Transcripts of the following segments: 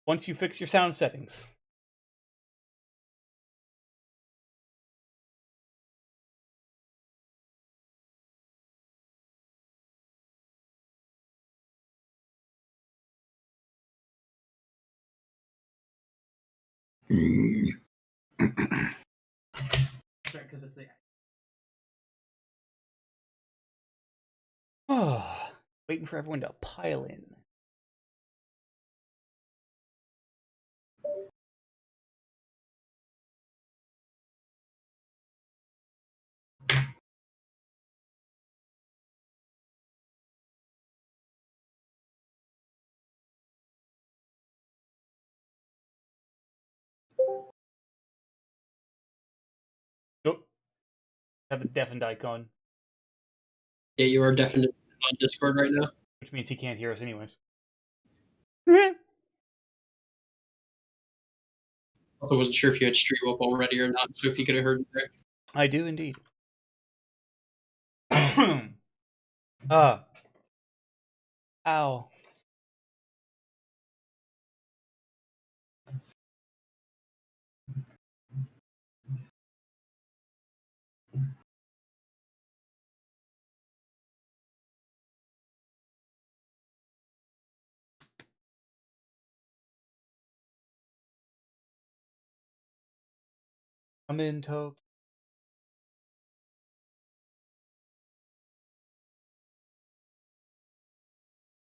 once you fix your sound settings. Sorry, because it's waiting for everyone to pile in. Nope. Have a deafened icon. Yeah, you are definitely on Discord right now. Which means he can't hear us anyways. Also, wasn't sure if you had stream up already or not, so if you could have heard it there. I do indeed. Ow. I'm in Tokyo.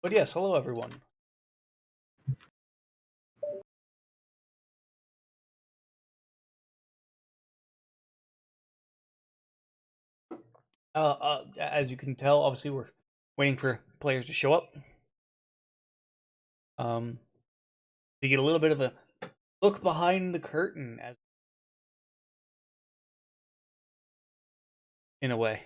But yes, hello everyone. As you can tell, obviously we're waiting for players to show up. To get a little bit of a look behind the curtain, as in a way.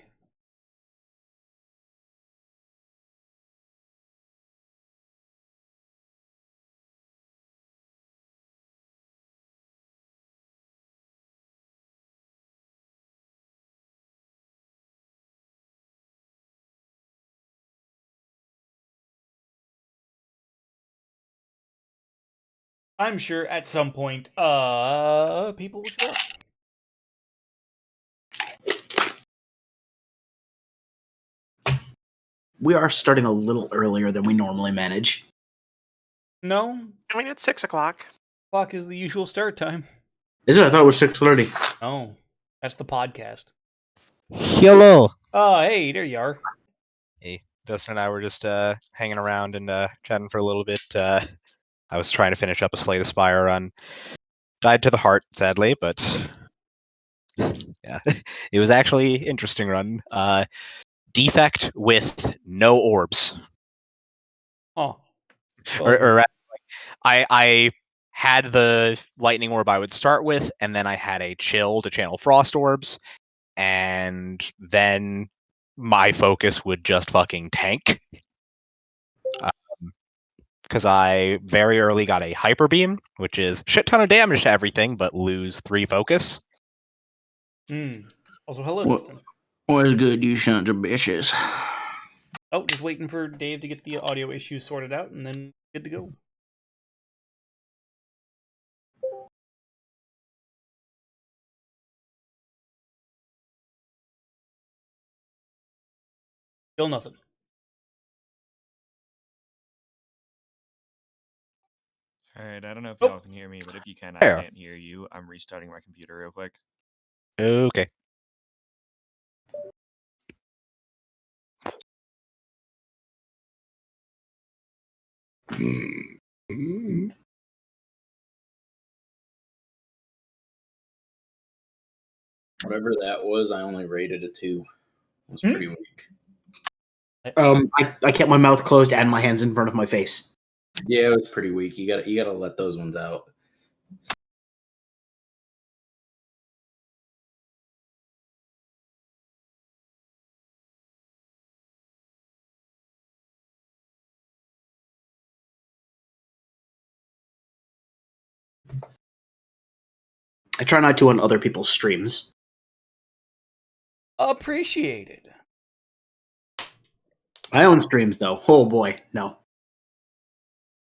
I'm sure at some point, people will show up. We are starting a little earlier than we normally manage. No, I mean, it's 6 o'clock. clock is the usual start time. Is it? I thought it was 6:30. Oh, that's the podcast. Hello. Oh, hey, there you are. Hey, Dustin and I were just hanging around and chatting for a little bit. I was trying to finish up a Slay the Spire run. Died to the heart, sadly, but yeah, it was actually interesting run. Defect with no orbs. Oh, Or I had the lightning orb I would start with, and then I had a chill to channel frost orbs, and then my focus would just fucking tank. Because I very early got a hyper beam, which is shit ton of damage to everything, but lose 3 focus. Also, hello, What- Dustin. What's good, you sons of bitches? Oh, just waiting for Dave to get the audio issues sorted out, and then good to go. Still nothing. Alright, I don't know if Oh. y'all can hear me, but if you can, I There. can't hear you. I'm restarting my computer real quick. Okay. Whatever that was, I only rated a 2. It was pretty weak. I kept my mouth closed and my hands in front of my face. Yeah, it was pretty weak. You gotta let those ones out. I try not to on other people's streams. Appreciated. My own streams, though. Oh boy, no.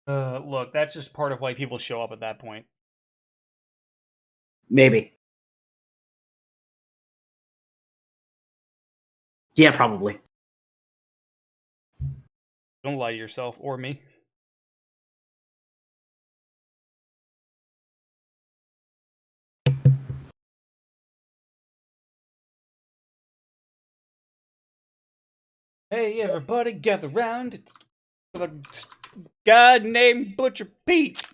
Look, that's just part of why people show up at that point. Maybe. Yeah, probably. Don't lie to yourself or me. Hey, everybody, gather round. It's a guy named Butcher Pete.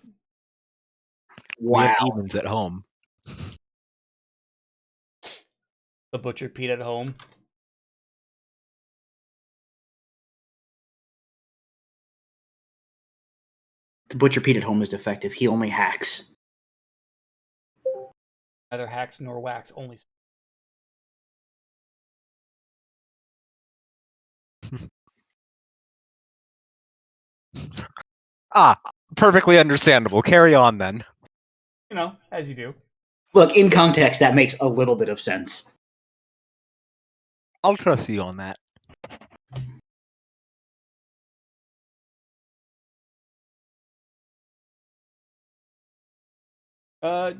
We have Wow. demons at home. The Butcher Pete at home. The Butcher Pete at home is defective. He only hacks. Neither hacks nor wax, only. Perfectly understandable. Carry on then. You know, as you do. Look, in context, that makes a little bit of sense. I'll trust you on that.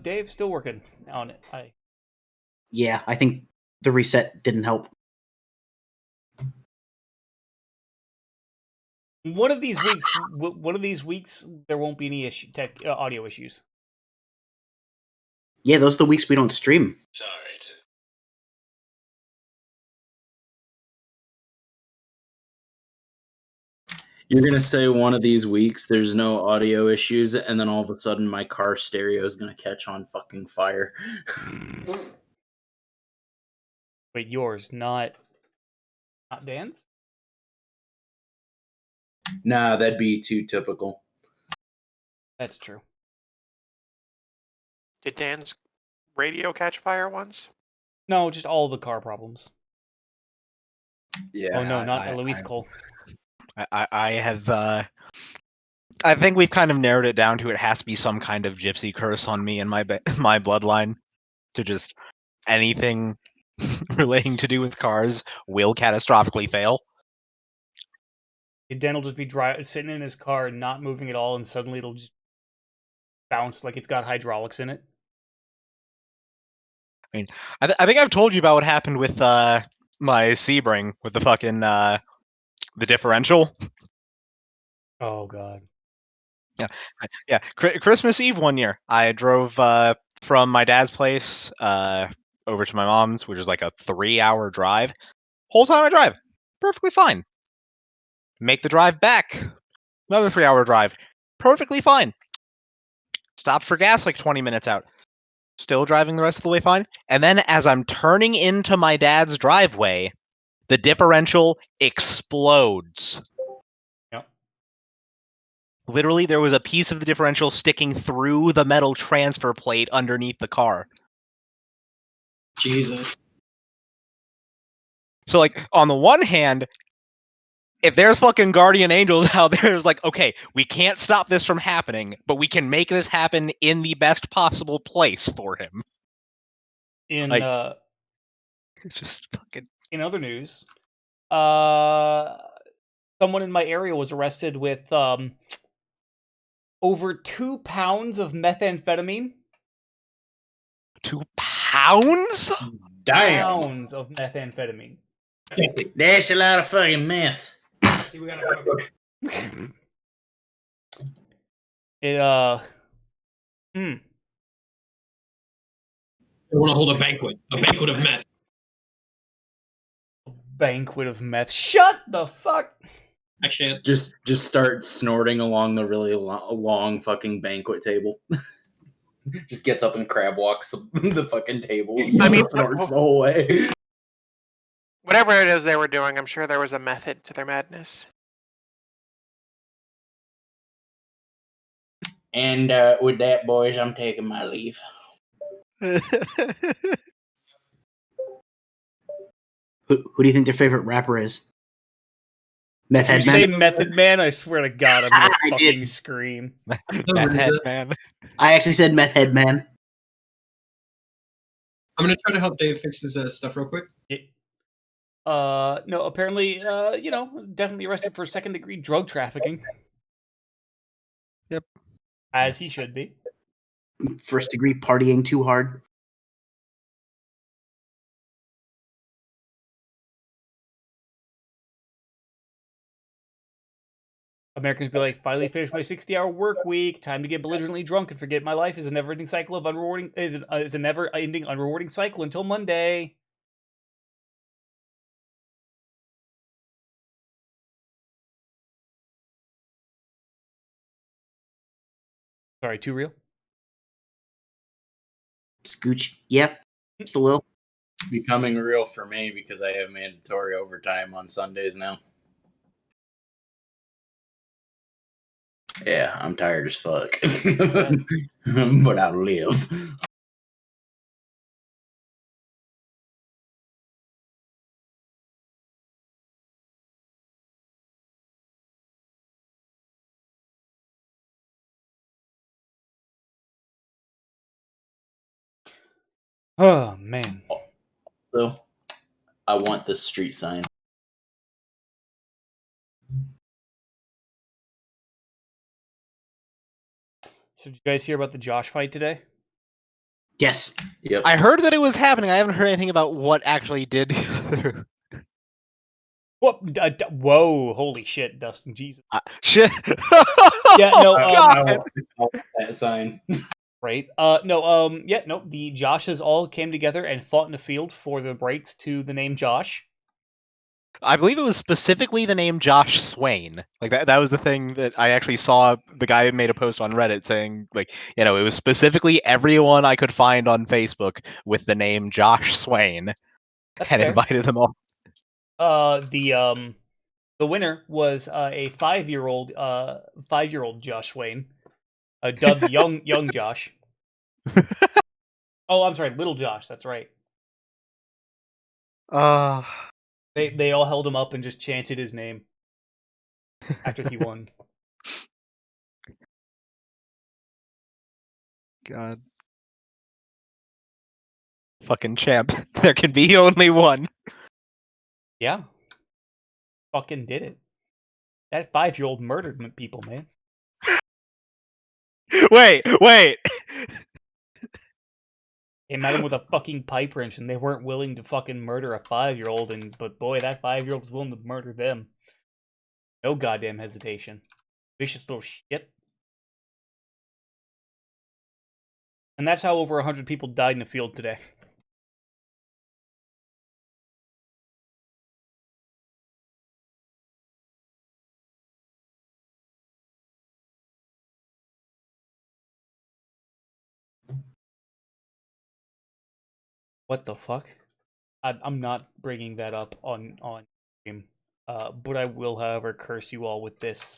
Dave's still working on it. Yeah, I think the reset didn't help. One of these weeks, there won't be any audio issues. Yeah, those are the weeks we don't stream. Sorry. You're gonna say one of these weeks there's no audio issues, and then all of a sudden my car stereo is gonna catch on fucking fire. Wait, yours, not Dan's? Nah, that'd be too typical. That's true. Did Dan's radio catch fire once? No, just all the car problems. Yeah. Oh no, not I- Eloise Cole. I have. I think we've kind of narrowed it down to it has to be some kind of gypsy curse on me and my my bloodline to just anything relating to do with cars will catastrophically fail. Dan will just be sitting in his car and not moving at all, and suddenly it'll just bounce like it's got hydraulics in it. I mean, I think I've told you about what happened with my Sebring with the fucking the differential. Oh god. Yeah, Christmas Eve one year, I drove from my dad's place over to my mom's, which is like a 3-hour drive. Whole time I drive, perfectly fine. Make the drive back, another 3-hour drive, perfectly fine. Stop for gas like 20 minutes out, still driving the rest of the way fine. And then as I'm turning into my dad's driveway, the differential explodes. Yep. Literally, there was a piece of the differential sticking through the metal transfer plate underneath the car. Jesus. So, like, on the one hand, if there's fucking guardian angels out there, it's like, okay, we can't stop this from happening, but we can make this happen in the best possible place for him. In Like, it's just fucking. in other news, someone in my area was arrested with over 2 pounds of methamphetamine. 2 pounds? Damn. Pounds of methamphetamine. That's a lot of fucking meth. See, we gotta. It I want to hold a banquet of meth. banquet of meth. Shut the fuck. Actually, Just start snorting along the really long fucking banquet table. Just gets up and crab walks the fucking table. I mean, snorts the whole way. Whatever it is they were doing, I'm sure there was a method to their madness. And with that, boys, I'm taking my leave. Who do you think their favorite rapper is? Meth You Head say Man? Method Man, I swear to God, I'm gonna I fucking did. scream. Meth head, man. I actually said Meth Head Man. I'm gonna try to help Dave fix his stuff real quick. No, apparently, definitely arrested for second-degree drug trafficking. Yep. As he should be. First degree partying too hard. Americans be like, finally finished my 60-hour work week. Time to get belligerently drunk and forget my life is a never-ending cycle of unrewarding is a never-ending unrewarding cycle until Monday. Sorry, too real? Scooch. Yep. Just a little. It's becoming real for me because I have mandatory overtime on Sundays now. Yeah, I'm tired as fuck. But I'll live. Oh, man. So, I want this street sign. So did you guys hear about the Josh fight today? Yes. Yep. I heard that it was happening. I haven't heard anything about what actually did. What? Whoa! Holy shit, Dustin! Jesus. Shit. Yeah, no. I want that sign. Right. Yeah, no. The Joshes all came together and fought in the field for the rights to the name Josh. I believe it was specifically the name Josh Swain. Like that was the thing that I actually saw. The guy made a post on Reddit saying, like, it was specifically everyone I could find on Facebook with the name Josh Swain, That's and fair. invited them all. The winner was a 5-year-old Josh Wayne, dubbed young Josh. Oh, I'm sorry, little Josh. That's right. They all held him up and just chanted his name after he won. God. Fucking champ. There can be only one. Yeah. Fucking did it. That 5-year-old murdered people, man. Wait. Came at him with a fucking pipe wrench, and they weren't willing to fucking murder a 5-year-old. But boy, that 5-year-old was willing to murder them. No goddamn hesitation. Vicious little shit. And that's how over 100 people died in the field today. What the fuck? I'm not bringing that up on stream. But I will, however, curse you all with this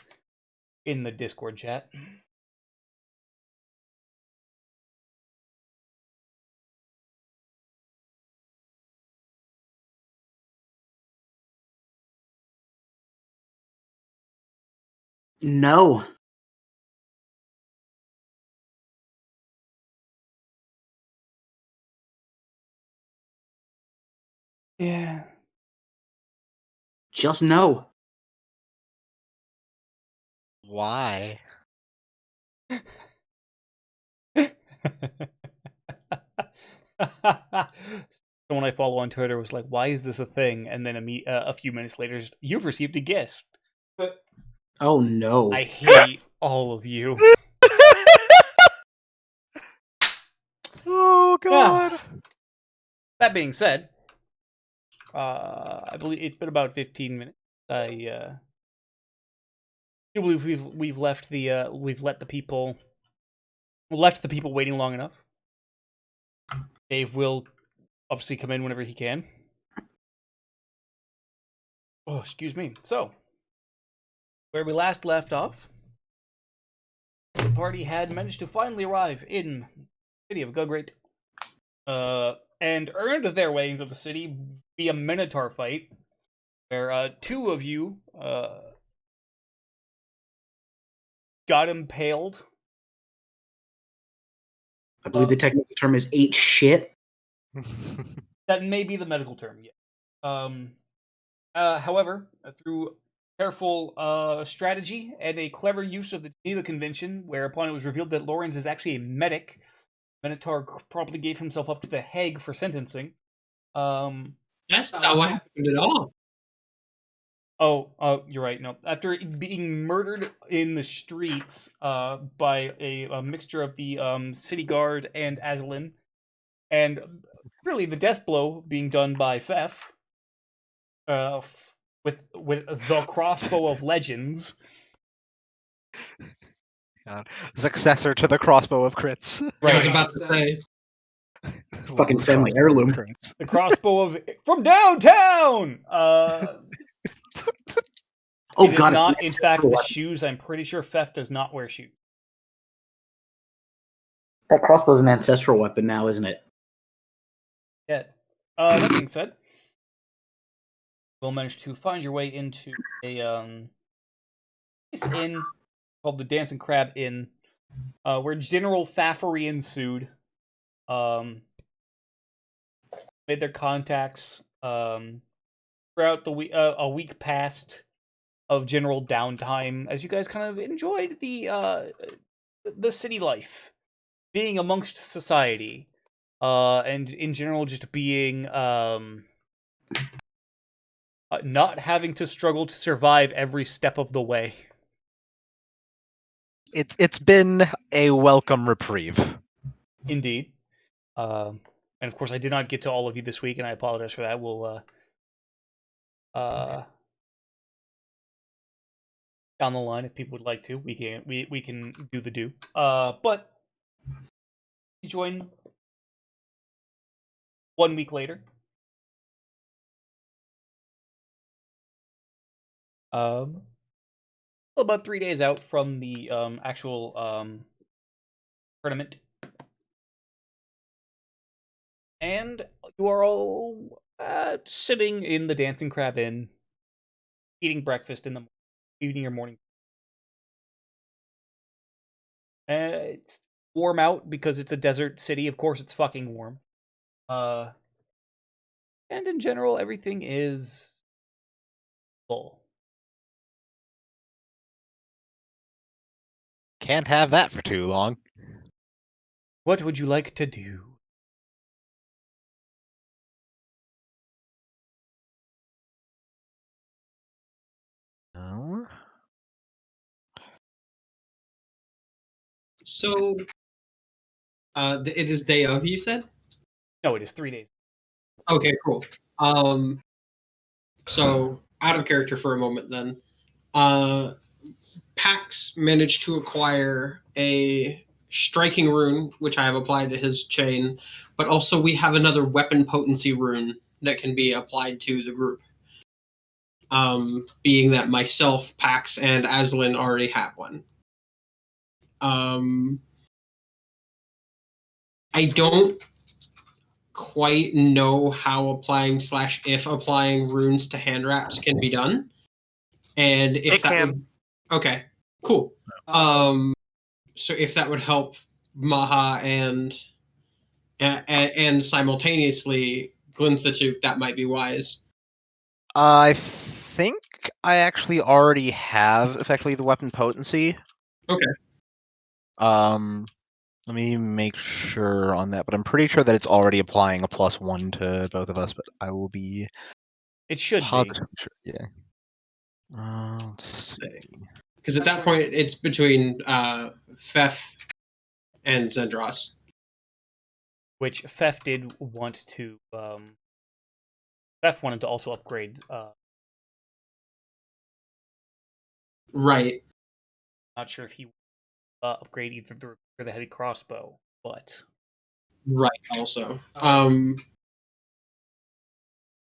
in the Discord chat. No. Yeah. Just no. Why? Someone I follow on Twitter was like, "Why is this a thing?" And then a few minutes later, you've received a gift. But Oh no. I hate all of you. Oh God. That being said, I believe it's been about 15 minutes. I believe we've left the people waiting long enough. Dave will obviously come in whenever he can. Oh, excuse me. So, where we last left off, the party had managed to finally arrive in the city of Gugreat, and earned their way into the city via Minotaur fight, where two of you got impaled. I believe the technical term is ate shit. That may be the medical term, yeah. However, through careful strategy and a clever use of the Geneva Convention, whereupon it was revealed that Lawrence is actually a medic. Minotaur promptly gave himself up to the Hague for sentencing. That's not what happened at all. Oh, you're right. No, after being murdered in the streets by a mixture of the city guard and Aslan, and really the death blow being done by Fef, with the crossbow of legends. Successor to the crossbow of crits. I was Right, about to say. Fucking Lord's family crossbow of heirloom. crits. the crossbow of from downtown. Oh It is god, not, it's in an fact, ancestral the weapon. shoes. I'm pretty sure Fef does not wear shoes. That crossbow's an ancestral weapon now, isn't it? Yeah. That being said, you'll manage to find your way into a nice inn called the Dancing Crab Inn, where general faffery ensued. Made their contacts. Throughout the week, a week passed of general downtime as you guys kind of enjoyed the city life, being amongst society, and in general just being not having to struggle to survive every step of the way. It's been a welcome reprieve. Indeed. And of course, I did not get to all of you this week, and I apologize for that. We'll down the line, if people would like to, we can do the do. But you join 1 week later. About 3 days out from the actual tournament. And you are all sitting in the Dancing Crab Inn, eating breakfast in the eating your morning. It's warm out because it's a desert city. Of course, it's fucking warm. And in general, everything is full. Can't have that for too long. What would you like to do? No. So, it is day of, you said? No, it is 3 days. Okay, cool. So out of character for a moment then. Pax managed to acquire a striking rune, which I have applied to his chain, but also we have another weapon potency rune that can be applied to the group. Being that myself, Pax, and Aslan already have one. I don't quite know how applying / if applying runes to hand wraps can be done. And if It that can. would, okay, cool. So if that would help Maha and simultaneously Glinthatuke, that might be wise. I think I actually already have effectively the weapon potency. Okay. Let me make sure on that, but I'm pretty sure that it's already applying a +1 to both of us, but I will be It should be. positive. Sure. Yeah. Let's see. Because at that point, it's between Fef and Zendros. Which Fef did want to. Fef wanted to also upgrade. Right. Not sure if he upgrade either the or the heavy crossbow, but Right. Also. And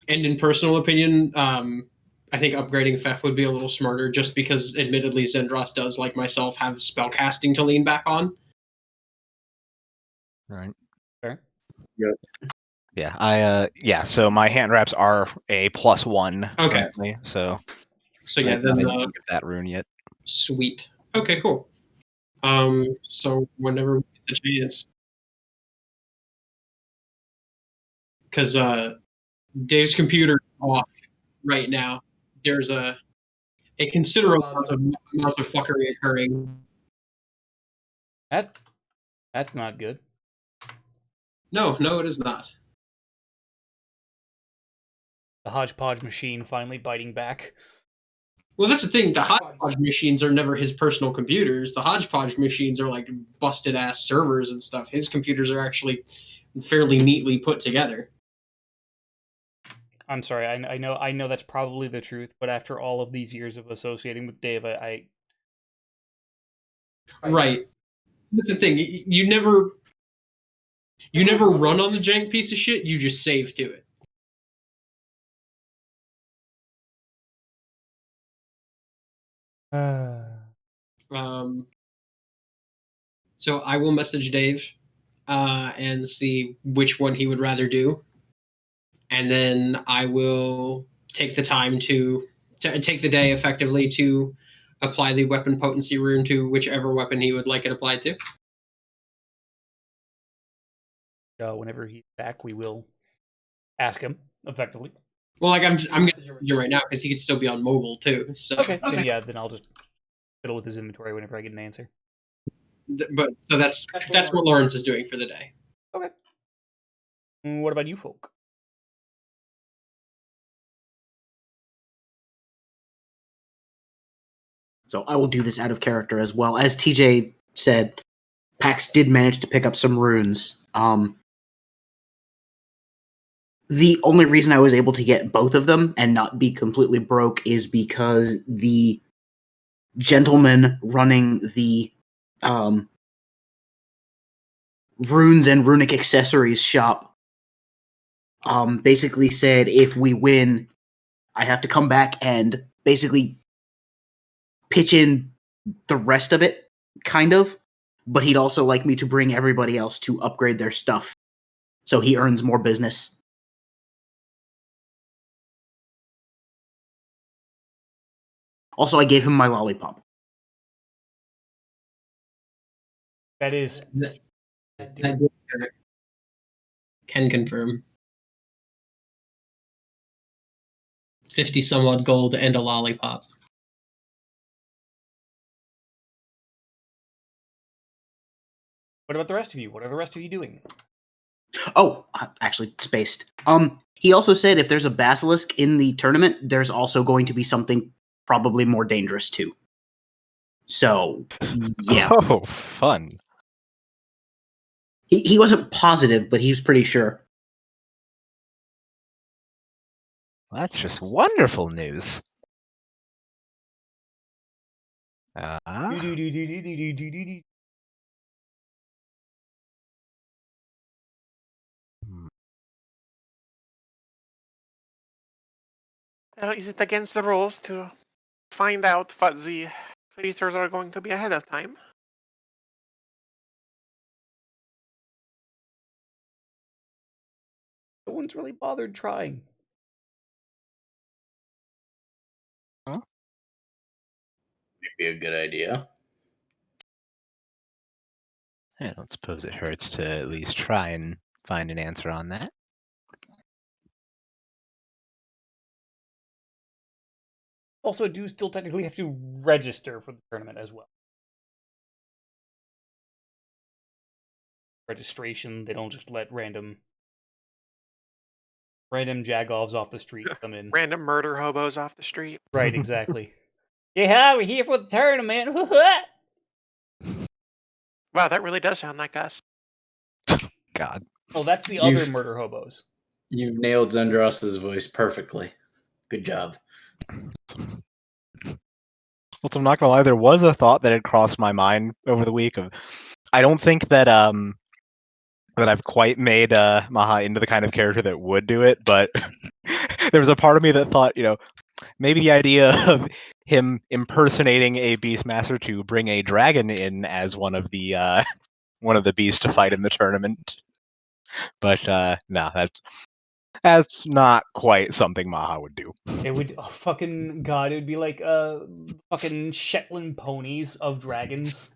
in personal opinion, I think upgrading Fef would be a little smarter, just because, admittedly, Zendros does, like myself, have spellcasting to lean back on. Right. fair. Yeah, so my hand wraps are a +1 Okay. currently, so So I yeah, have then not even get that rune yet. sweet. Okay, cool. So whenever we get the chance, because Dave's computer is off right now. There's a a considerable amount of fuckery occurring. That's not good. No, it is not. The hodgepodge machine finally biting back. Well, that's the thing. The hodgepodge machines are never his personal computers. The hodgepodge machines are like busted ass servers and stuff. His computers are actually fairly neatly put together. I'm sorry. I know that's probably the truth, but after all of these years of associating with Dave, Right. That's the thing. You never run on the jank piece of shit. You just save to it. So I will message Dave and see which one he would rather do, and then I will take the time to take the day effectively to apply the weapon potency rune to whichever weapon he would like it applied to. whenever he's back, we will ask him effectively. Well, like I'm gonna message him right now because he could still be on mobile too. So Okay. Then I'll just fiddle with his inventory whenever I get an answer. But so that's what Lawrence is doing for the day. Okay. What about you folk? So I will do this out of character as well. As TJ said, Pax did manage to pick up some runes. The only reason I was able to get both of them and not be completely broke is because the gentleman running the runes and runic accessories shop basically said if we win, I have to come back and basically pitch in the rest of it, kind of. But he'd also like me to bring everybody else to upgrade their stuff, so he earns more business. Also, I gave him my lollipop. That is. Can confirm. 50 some odd gold and a lollipop. What about the rest of you? What are the rest of you doing? Oh, actually, spaced. He also said if there's a basilisk in the tournament, there's also going to be something probably more dangerous too. So, yeah. Oh, fun. He wasn't positive, but he was pretty sure. That's just wonderful news. Is it against the rules to find out what the creatures are going to be ahead of time? No one's really bothered trying. Maybe a good idea. I don't suppose it hurts to at least try and find an answer on that. Also, do still technically have to register for the tournament as well. Registration, they don't just let random jagovs off the street come in. Random murder hobos off the street. Right, exactly. Yeah, we're here for the tournament. Wow, that really does sound like us. God. Oh, that's the other murder hobos. You've nailed Zendros's voice perfectly. Good job. Well, so I'm not gonna lie, there was a thought that had crossed my mind over the week of I don't think that that I've quite made Maha into the kind of character that would do it, but there was a part of me that thought, maybe the idea of him impersonating a Beastmaster to bring a dragon in as one of the beasts to fight in the tournament. But no, that's not quite something Maha would do. It would, oh, fucking god, it would be like fucking Shetland ponies of dragons.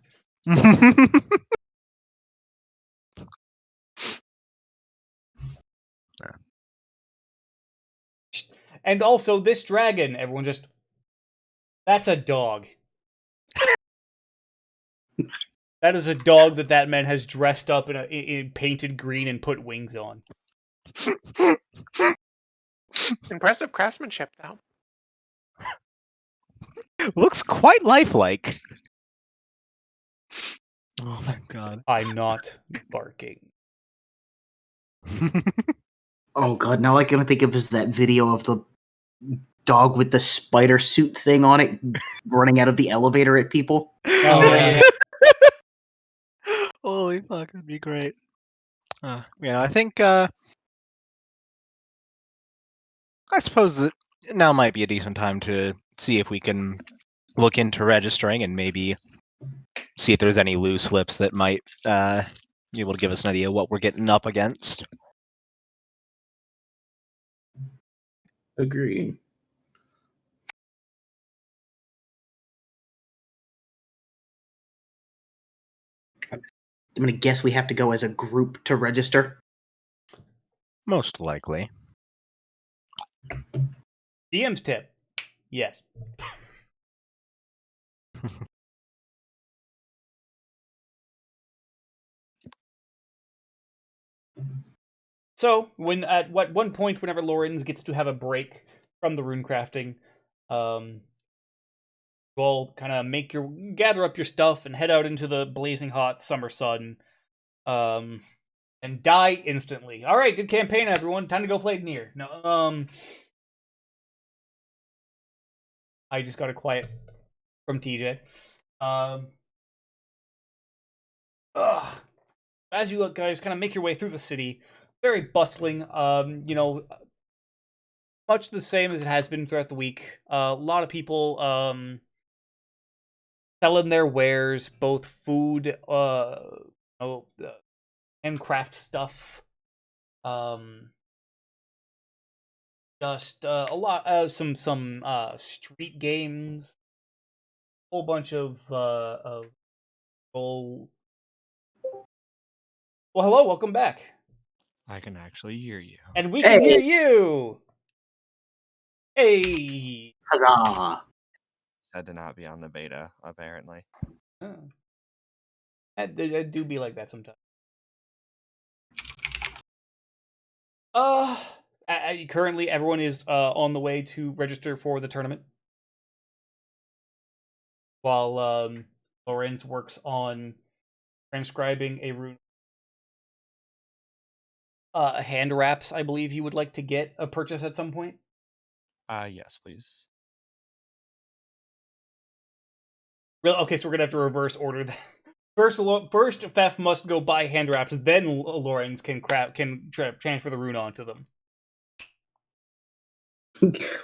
And also this dragon, everyone just That's a dog. That is a dog that man has dressed up in painted green and put wings on. Impressive craftsmanship, though. Looks quite lifelike. Oh my god. I'm not barking. Oh god, now all I can think of is that video of the dog with the spider suit thing on it running out of the elevator at people. Oh, yeah. Holy fuck, that'd be great. I think I suppose that now might be a decent time to see if we can look into registering and maybe see if there's any loose lips that might be able to give us an idea of what we're getting up against. Agreed. I'm gonna guess we have to go as a group to register. Most likely. DM's tip. Yes. So, at one point, whenever Lorenz gets to have a break from the rune crafting, you all kind of gather up your stuff and head out into the blazing hot summer sun, and die instantly. All right, good campaign, everyone. Time to go play Nier. No, I just got a quiet from TJ. As you guys kind of make your way through the city, very bustling. Much the same as it has been throughout the week. A lot of people selling their wares, both food, handcraft stuff, just a lot of some street games, a whole bunch of well, hello, welcome back, I can actually hear you. and we can hear you. Hey, Huzzah! Said to not be on the beta, apparently. oh. I do be like that sometimes. Currently everyone is on the way to register for the tournament, while Lorenz works on transcribing a rune. Hand wraps, I believe you would like to get a purchase at some point. Yes, please. Real okay, so we're gonna have to reverse order that. First, Fef must go buy hand wraps, then Lorenz can transfer the rune onto them.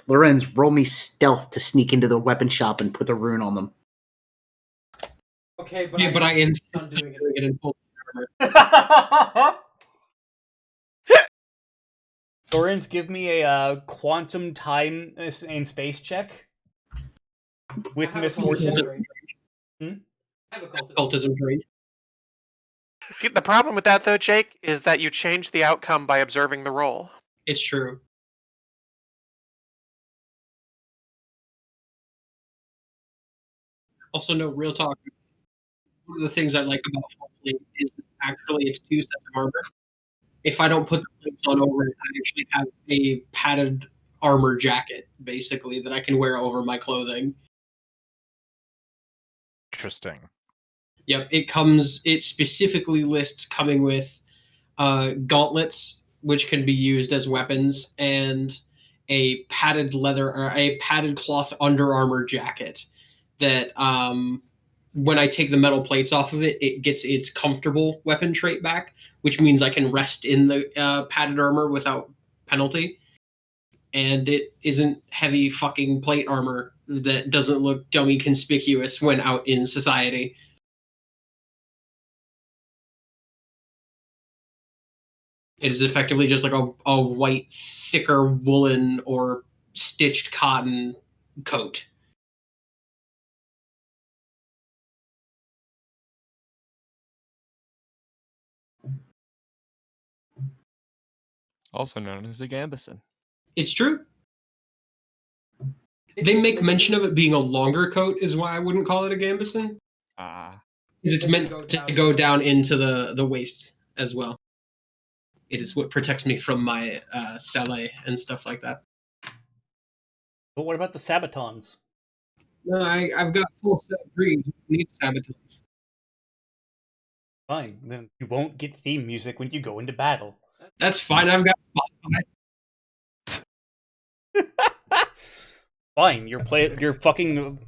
Lorenz, roll me stealth to sneak into the weapon shop and put the rune on them. Okay, But I insist on doing it in full armor. Lorenz, give me a quantum time and space check with misfortune. I have occultism trade. The problem with that, though, Jake, is that you change the outcome by observing the roll. It's true. Also, no, real talk. One of the things I like about full plate is actually it's 2 sets of armor. If I don't put the plates on over it, I actually have a padded armor jacket, basically, that I can wear over my clothing. Interesting. Yep, it specifically lists coming with gauntlets, which can be used as weapons, and a padded leather or a padded cloth Under Armour jacket that when I take the metal plates off of it, it gets its comfortable weapon trait back, which means I can rest in the padded armor without penalty. And it isn't heavy fucking plate armor that doesn't look dummy conspicuous when out in society. It is effectively just like a white, thicker woolen or stitched cotton coat. Also known as a gambeson. It's true. They make mention of it being a longer coat, is why I wouldn't call it a gambeson. Ah, Because it's meant to go down into the waist as well. It is what protects me from my sele and stuff like that. But what about the sabatons? No, I've got full set of dreams. I need sabatons. Fine, then you won't get theme music when you go into battle. That's fine. I've got Fine, your fucking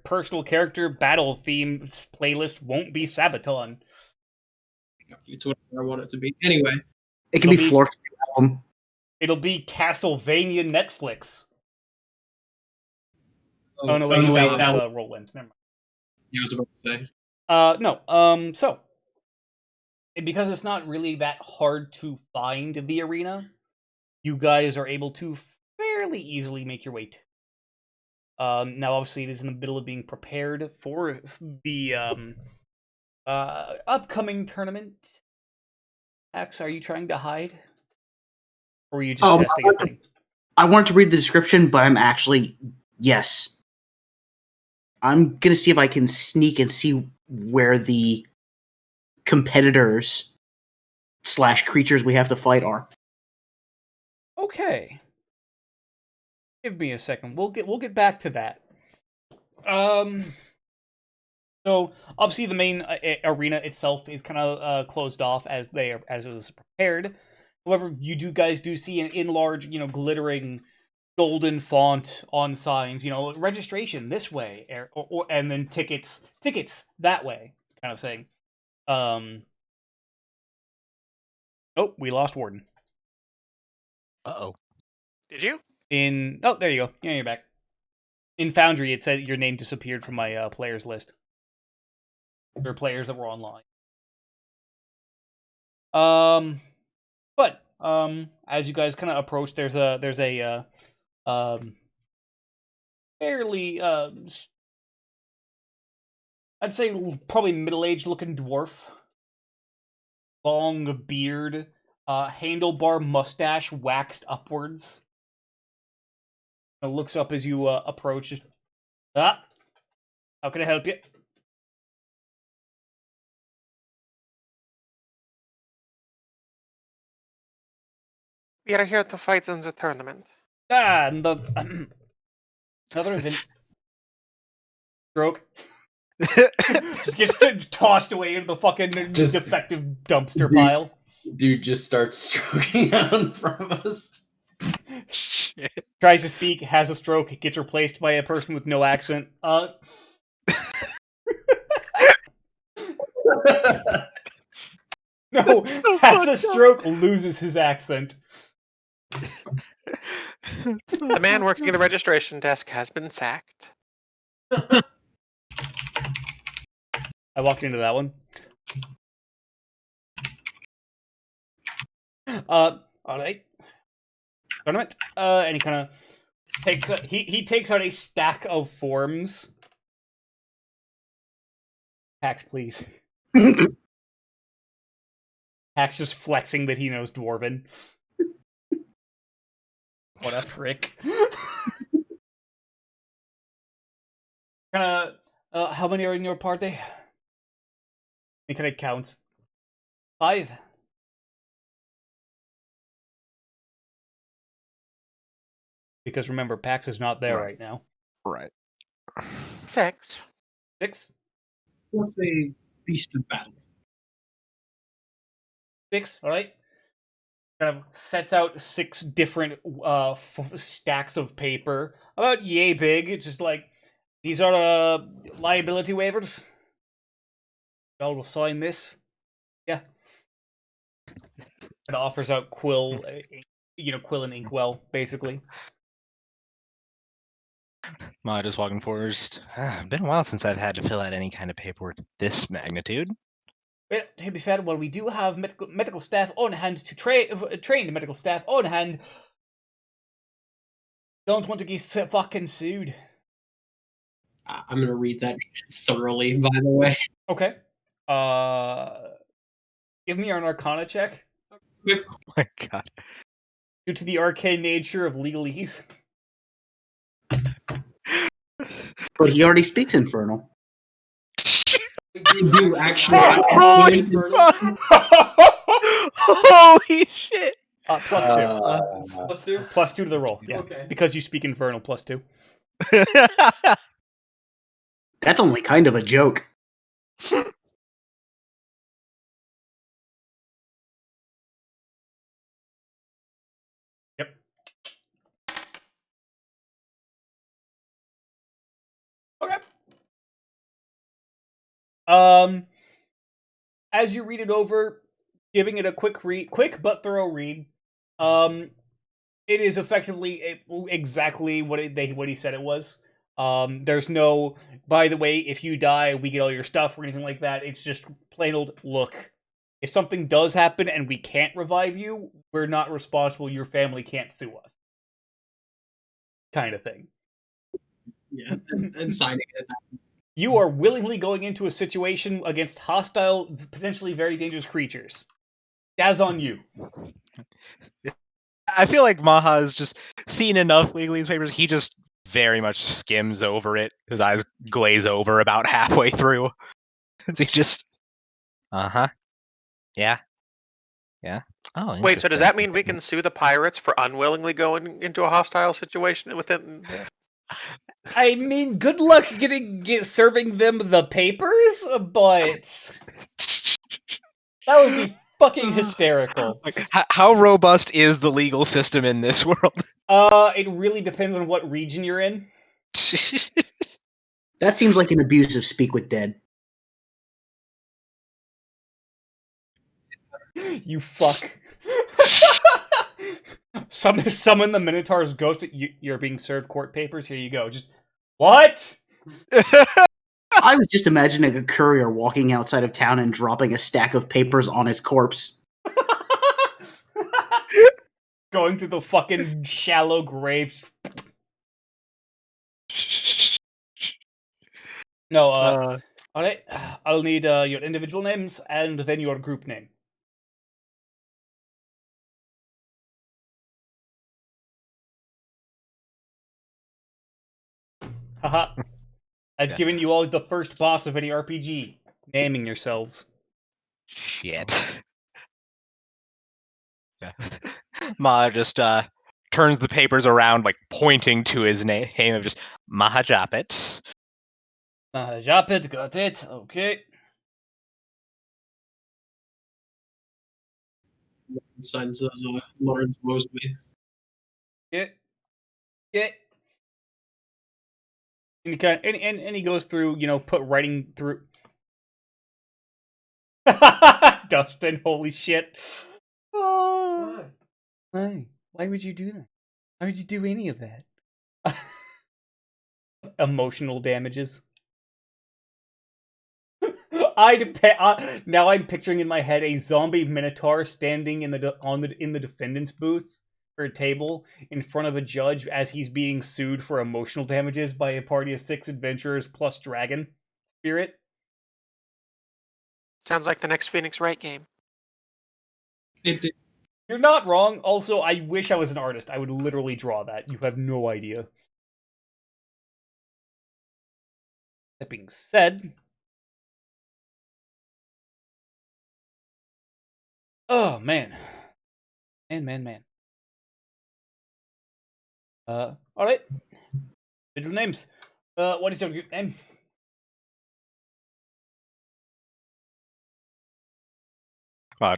personal character battle theme playlist won't be Sabaton. it's whatever I want it to be. Anyway, It can It'll be be- Flork's album. It'll be Castlevania Netflix. oh, Oh no, wait, that that was- was Roland. Never mind. I was about to say. No. So because it's not really that hard to find the arena, you guys are able to fairly easily make your way to. Now obviously it is in the middle of being prepared for the upcoming tournament. Axe, are you trying to hide? Or are you just testing a thing? I wanted to read the description, but I'm actually yes. I'm gonna see if I can sneak and see where the competitors / creatures we have to fight are. Okay. Give me a second. We'll get back to that. So obviously the main arena itself is kind of closed off as it is prepared. However, you guys do see in large, glittering golden font on signs, registration this way, and then tickets that way, kind of thing. Oh, we lost Warden. Uh-oh. Did you? There you go. Yeah, you're back. In Foundry, it said your name disappeared from my players list. There are players that were online. But as you guys kind of approach, there's a fairly I'd say probably middle-aged looking dwarf, long beard, handlebar mustache waxed upwards. Looks up as you approach. How can I help you? We are here to fight in the tournament. And the another event. Stroke. Just gets tossed away into the fucking defective dumpster pile. Dude just starts stroking out in front of us. Shit. Tries to speak, has a stroke, gets replaced by a person with no accent. No, so has a fucked up. stroke, loses his accent. The man working the registration desk has been sacked. I walked into that one. Alright. Tournament. And he kind of takes he takes out a stack of forms. Pax, please. Pax just flexing that he knows Dwarven. What a frick. How many are in your party? He kind of counts. 5. Because remember, Pax is not there right now. Right. 6. 6? What's a beast of battle? 6, alright. Kind of sets out 6 different stacks of paper. About yay big. It's just like, these are liability waivers. Y'all will sign this. Yeah. It offers out Quill, Quill and Inkwell, basically. Ma just walking forward. Been a while since I've had to fill out any kind of paperwork this magnitude. Well, to be fair, we do have medical staff on hand to train the medical staff on hand. Don't want to get fucking sued. I'm gonna read that thoroughly. By the way. Okay. Give me an Arcana check. Oh my god. Due to the arcane nature of legalese. But he already speaks Infernal. You do actually. Holy Holy shit! +2. +2. +2 to the roll. Yeah, Okay. because you speak Infernal. +2. That's only kind of a joke. Yep. Okay. As you read it over, giving it a quick but thorough read, it is effectively exactly what he said it was. There's no, by the way, if you die, we get all your stuff or anything like that. It's just plain old, look, if something does happen and we can't revive you, we're not responsible. Your family can't sue us. Kind of thing. Yeah, and signing it. You are willingly going into a situation against hostile, potentially very dangerous creatures. That's on you. I feel like Maha has just seen enough legalese papers. He just very much skims over it. His eyes glaze over about halfway through. He just, yeah. Oh, Wait, so does interesting. that mean we can sue the pirates for unwillingly going into a hostile situation within? I mean, good luck serving them the papers, but that would be fucking hysterical. Like, how robust is the legal system in this world? It really depends on what region you're in. That seems like an abuse of Speak with Dead. You fuck. Summon the Minotaur's ghost. You're being served court papers. Here you go. Just what? I was just imagining a courier walking outside of town and dropping a stack of papers on his corpse. Going to the fucking shallow graves. No, alright. I'll need your individual names and then your group name. Haha. I've given you all the first boss of any RPG. Naming yourselves. Shit. Yeah. Ma just turns the papers around, like pointing to his name of just Mahajapit. Japit, got it. Okay. Signs of Lawrence Mosby. Yeah. And he and he goes through, put writing through. Dustin, holy shit. Oh. Why? Why would you do that? Why would you do any of that? Emotional damages. Now I'm picturing in my head a zombie minotaur standing in the defendant's booth or a table in front of a judge as he's being sued for emotional damages by a party of 6 adventurers plus dragon spirit. Sounds like the next Phoenix Wright game. You're not wrong. Also, I wish I was an artist. I would literally draw that. You have no idea. That being said, oh man. Man. Alright. Individual names. What is your group name?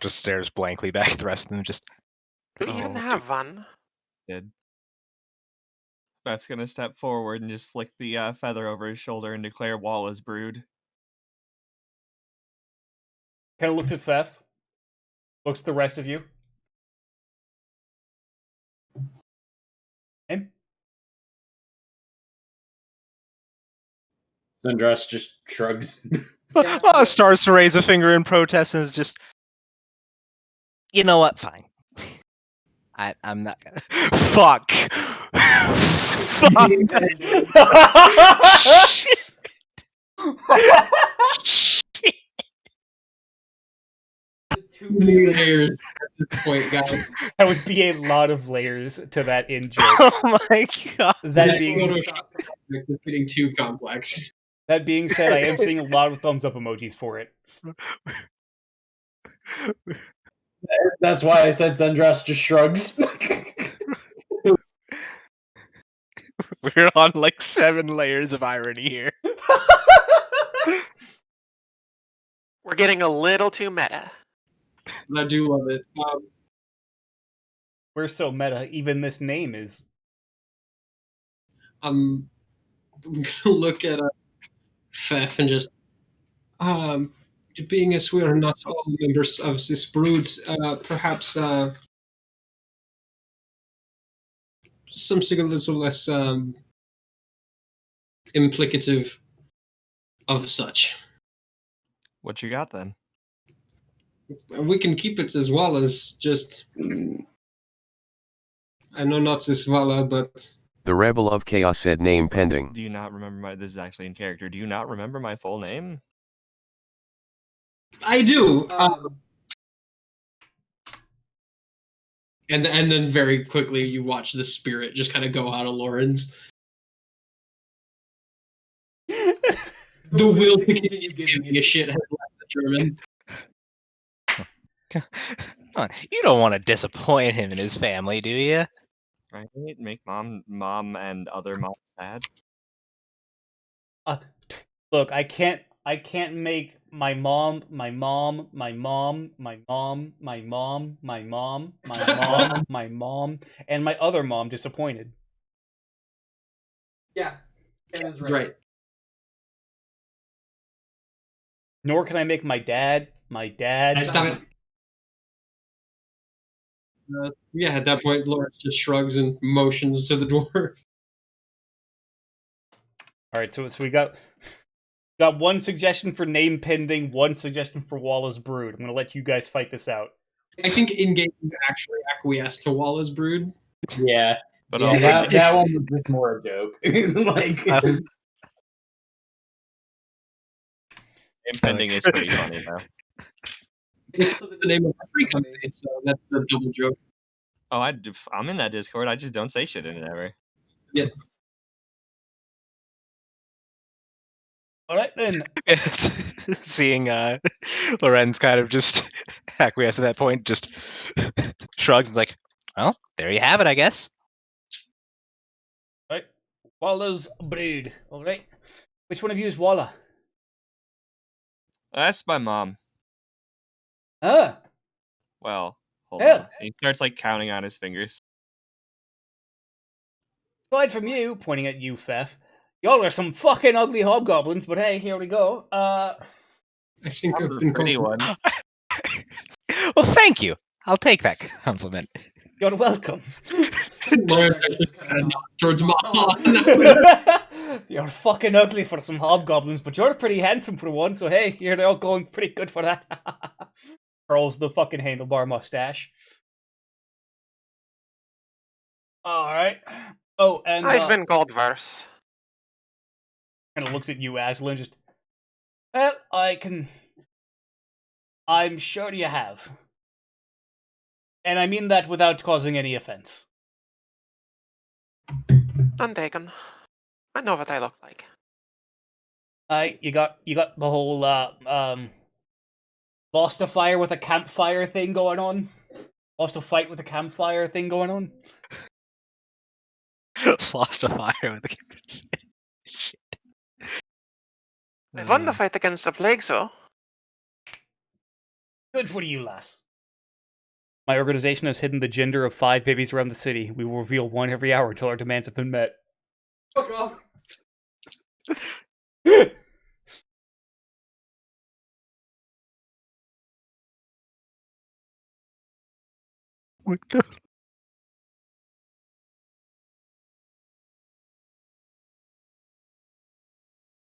Just stares blankly back at the rest of them. Just, Do we even have one? Did. Beth's gonna step forward and just flick the feather over his shoulder and declare Wall is brewed. Kind of looks at Fef. Looks at the rest of you. Name? Sundras just shrugs. starts to raise a finger in protest and is just, you know what? Fine. I'm not gonna. Fuck. Fuck. Many layers at this point, guys. That would be a lot of layers to that in joke. Oh my god. That This being Photoshop project is getting too complex. that being said, I am seeing a lot of thumbs up emojis for it. That's why I said Zendros just shrugs. We're on like 7 layers of irony here. We're getting a little too meta. And I do love it. We're so meta, even this name is. I'm gonna look at Fef and just being as we are not all members of this brood, perhaps something a little less implicative of such. What you got then? We can keep it as well as just. I know not this Vala, but The Rebel of Chaos said name pending. Do you not remember my? This is actually in character. Do you not remember my full name? I do. And then very quickly you watch the spirit just kind of go out of Lauren's. The will to continue giving me a shit has left the German. Come on, you don't want to disappoint him and his family, do you? Right? Make mom and other moms sad. Look, I can't make my mom, my mom, my mom, my mom, my mom, my mom, my mom, my mom, and my other mom disappointed. Yeah, Ken is Right. Nor can I make my dad, Stop it. Yeah, at that point, Lawrence just shrugs and motions to the door. All right, so we got one suggestion for name pending, one suggestion for Wallace Brood. I'm gonna let you guys fight this out. I think in-game you actually acquiesce to Wallace Brood. Yeah, But yeah, also, that one was just more a joke. Like, name pending is pretty funny though. It's the name of our free company, so that's the double joke. Oh, I'm in that Discord. I just don't say shit in it ever. Yeah. All right then. Seeing Lorenz kind of just acquiesce at that point, just shrugs and's like, well, there you have it, I guess. All right, Wallace Brood. All right, which one of you is Walla? That's my mom. Ah, Well, hold Yeah. on. He starts like counting on his fingers. aside from you, pointing at you, Fef, y'all are some fucking ugly hobgoblins. But hey, here we go. I think I'm I've the been pretty called. one. Well, thank you. I'll take that compliment. You're welcome. Lawrence just kind of nods towards Mama. You're fucking ugly for some hobgoblins, but you're pretty handsome for one. So hey, you're all going pretty good for that. Curls the fucking handlebar mustache. All right. Oh, and I've been called worse. kind of looks at you, Aslan. Just, well, I'm sure you have, and I mean that without causing any offense. Untaken. I know what I look like. You got the whole lost a fire with a campfire thing going on. Lost a fight with a campfire thing going on. Lost a fire with a I won the fight against the plague, so. Good for you, lass. My organization has hidden the gender of 5 babies around the city. We will reveal one every hour until our demands have been met. Fuck off. What the?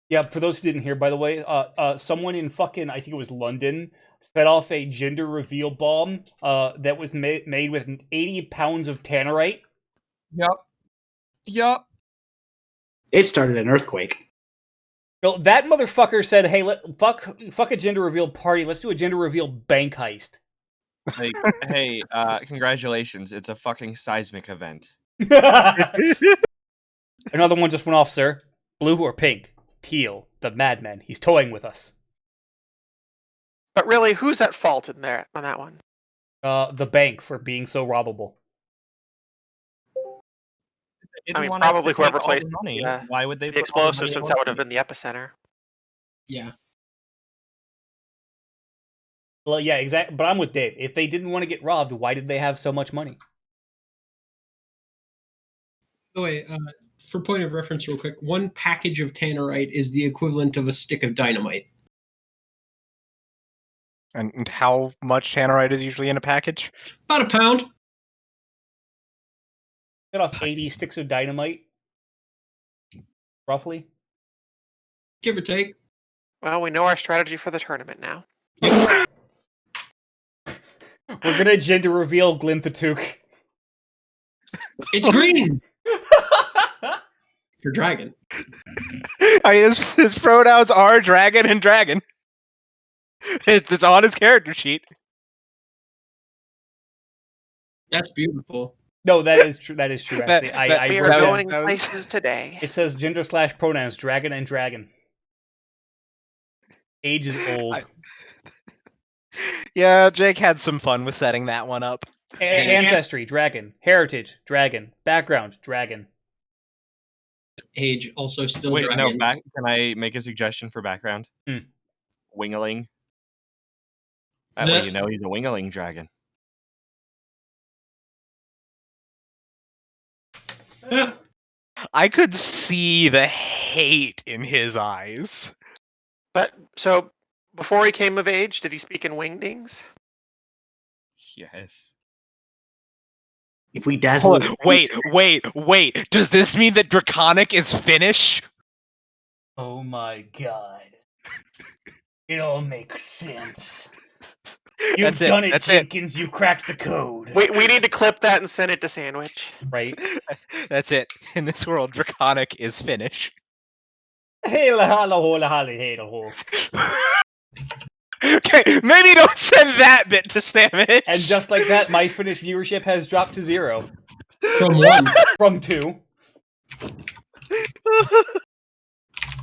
Yeah, for those who didn't hear, by the way, someone in fucking, I think it was London, set off a gender reveal bomb that was made with 80 pounds of tannerite. Yup. It started an earthquake. So that motherfucker said, hey, fuck a gender reveal party, let's do a gender reveal bank heist. Like, hey, congratulations! It's a fucking seismic event. Another one just went off, sir. Blue or pink? Teal, the madman. He's toying with us. But really, who's at fault in there on that one? The bank for being so robbable. They I didn't mean, want us to probably take whoever all placed the money. the Why would they the put all the explosive, money in since one that would have place? been the epicenter. Yeah. Well, yeah, exactly. But I'm with Dave. If they didn't want to get robbed, why did they have so much money? Oh wait, for point of reference, real quick, one package of tannerite is the equivalent of a stick of dynamite. And how much tannerite is usually in a package? About a pound. Set off 80 sticks of dynamite, roughly. Give or take. Well, we know our strategy for the tournament now. We're gonna gender reveal Glinthatook. It's green for dragon. His pronouns are dragon and dragon. It's on his character sheet. That's beautiful. No, that is true. That is true. Actually, We are wrote down- going places today. It says gender/pronouns dragon and dragon. Age is old. Yeah, Jake had some fun with setting that one up. Ancestry dragon. Heritage dragon. Background dragon. Age also still Wait, dragon. no. Can I make a suggestion for background? Hmm. Wingeling. That way you know he's a wingeling dragon. I could see the hate in his eyes. But so, before he came of age, did he speak in wingdings? Yes. If we dazzle it, Wait. Does this mean that Draconic is Finnish? Oh my god. It all makes sense. You've done it, Jenkins. You cracked the code. We need to clip that and send it to Sandwich. Right? That's it. In this world, Draconic is Finnish. Hey, la hala hola hali hey la ho. Okay, maybe don't send that bit to Sandwich. And just like that, my Finnish viewership has dropped to 0. From 1. From 2.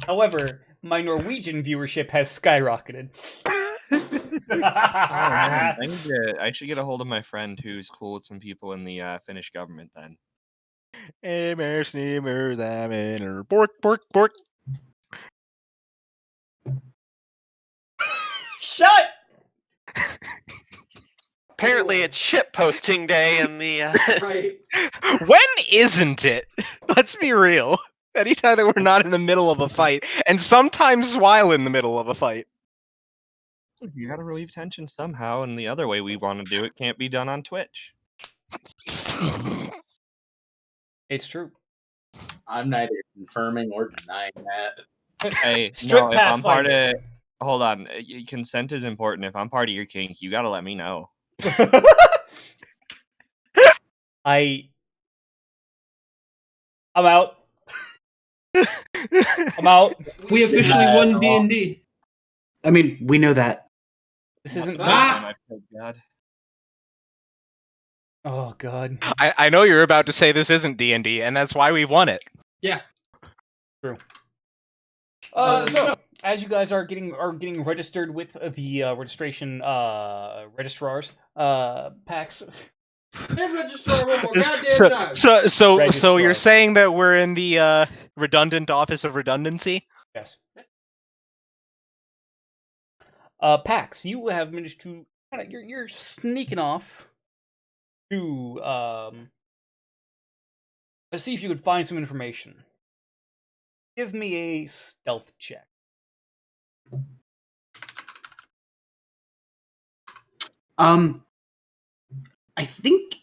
However, my Norwegian viewership has skyrocketed. Oh, man. I should get a hold of my friend who's cool with some people in the Finnish government then. Bork. Shut! Apparently, it's ship posting day in the. right? When isn't it? Let's be real. Anytime that we're not in the middle of a fight, and sometimes while in the middle of a fight. You gotta relieve tension somehow, and the other way we want to do it can't be done on Twitch. It's true. I'm neither confirming or denying that. Hey, Strip no, if I'm part Pathfinder. of... Hold on. Consent is important. If I'm part of your kink, you gotta let me know. I'm out. I'm out. We officially won D&D. I mean, we know that. This isn't. Ah! God. Oh god. I know you're about to say this isn't D&D, and that's why we won it. Yeah. True. So as you guys are getting registered with the registration registrars, PAX. Registrar one more goddamn time. So Registrar. you're saying that we're in the redundant office of redundancy? Yes. Pax, you have managed to you're sneaking off to let's see if you could find some information. Give me a stealth check. I think.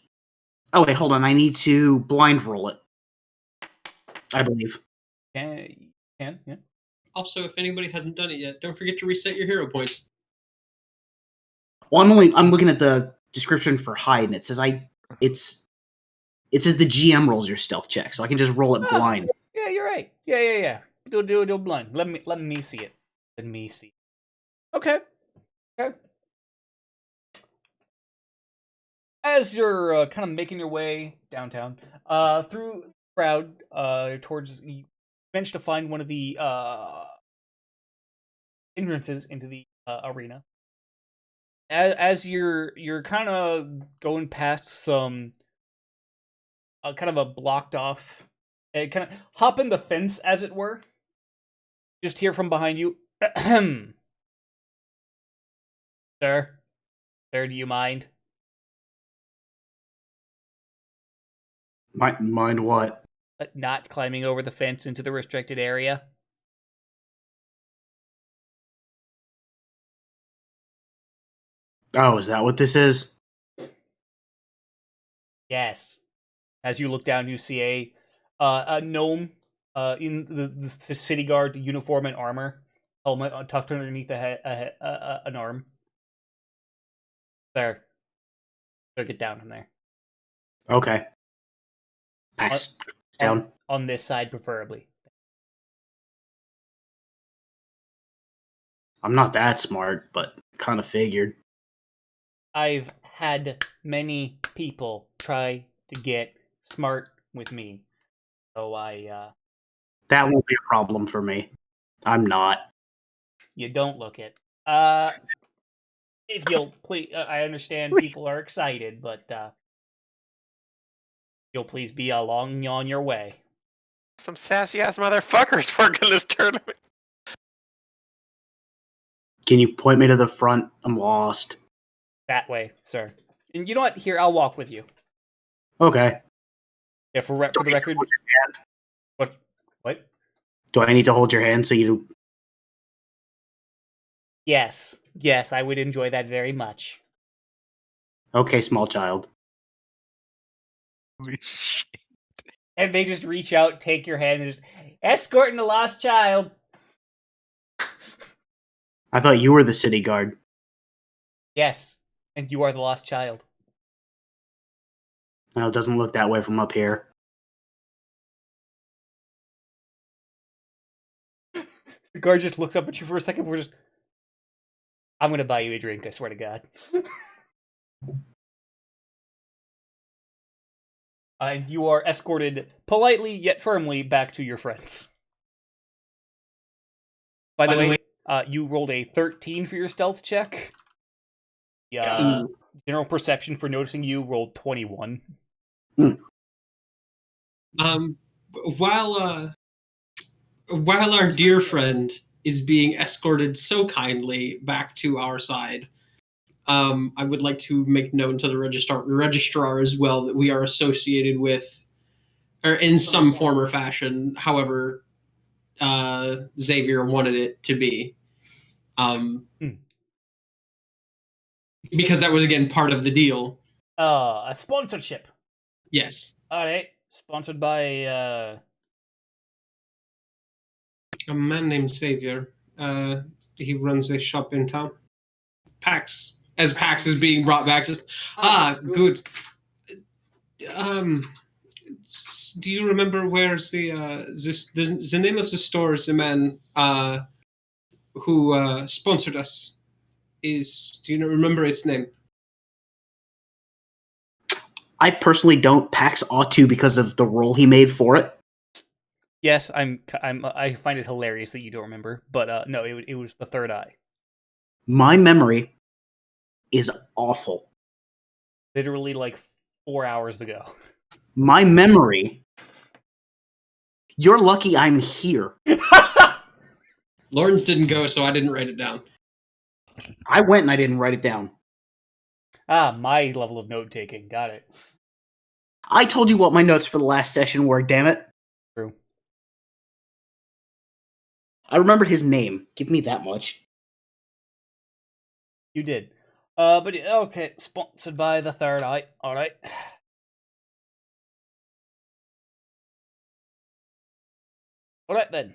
Oh wait, hold on. I need to blind roll it. I believe. Can yeah. Also, if anybody hasn't done it yet, don't forget to reset your hero points. Well, I'm looking at the description for hide, and it says it says the GM rolls your stealth check, so I can just roll it blind. Yeah, you're right. Yeah. Do blind. Let me see it. Let me see. Okay. as you're kind of making your way downtown, through the crowd, towards you managed to find one of the entrances into the arena. As you're kind of going past some kind of a blocked off, kind of hopping the fence, as it were. Just hear from behind you, sir. Sir, do you mind? Mind what? Not climbing over the fence into the restricted area? Oh, is that what this is? Yes. As you look down, you see a gnome in the city guard uniform and armor, helmet tucked underneath an arm. Sir, get down from there. Okay. Pax down. On this side, preferably. I'm not that smart, but kind of figured. I've had many people try to get smart with me, so That won't be a problem for me. I'm not. you don't look it. If you'll please, I understand people are excited, but you'll please be along on your way. Some sassy ass motherfuckers working this tournament. Can you point me to the front? I'm lost. That way, sir. And you know what? Here, I'll walk with you. Okay. Yeah, for the record. What? Do I need to hold your hand so you? Yes, I would enjoy that very much. Okay, small child. Holy shit. And they just reach out, take your hand, and just escorting the lost child. I thought you were the city guard. Yes, and you are the lost child. No, it doesn't look that way from up here. The guard just looks up at you for a second. I'm gonna buy you a drink, I swear to God. And you are escorted politely yet firmly back to your friends. By the way, you rolled a 13 for your stealth check. Yeah. General perception for noticing you rolled 21. While our dear friend is being escorted so kindly back to our side, I would like to make known to the registrar as well that we are associated with, or in some form or fashion, however Xavier wanted it to be. Because that was, again, part of the deal. A sponsorship. Yes. Alright. Sponsored by, a man named Xavier. He runs a shop in town. Pax. As Pax is being brought back, just good. Do you remember where the name of the store is the man who sponsored us is? Do you remember its name? I personally don't. Pax ought to because of the role he made for it. Yes, I find it hilarious that you don't remember, but no, it was the Third Eye. My memory is awful. Literally like 4 hours ago. My memory. You're lucky I'm here. Lawrence didn't go, so I didn't write it down. I went and I didn't write it down. My level of note taking. Got it. I told you what my notes for the last session were, damn it. True. I remembered his name. Give me that much. You did. But okay, sponsored by the Third Eye. Alright. Alright then.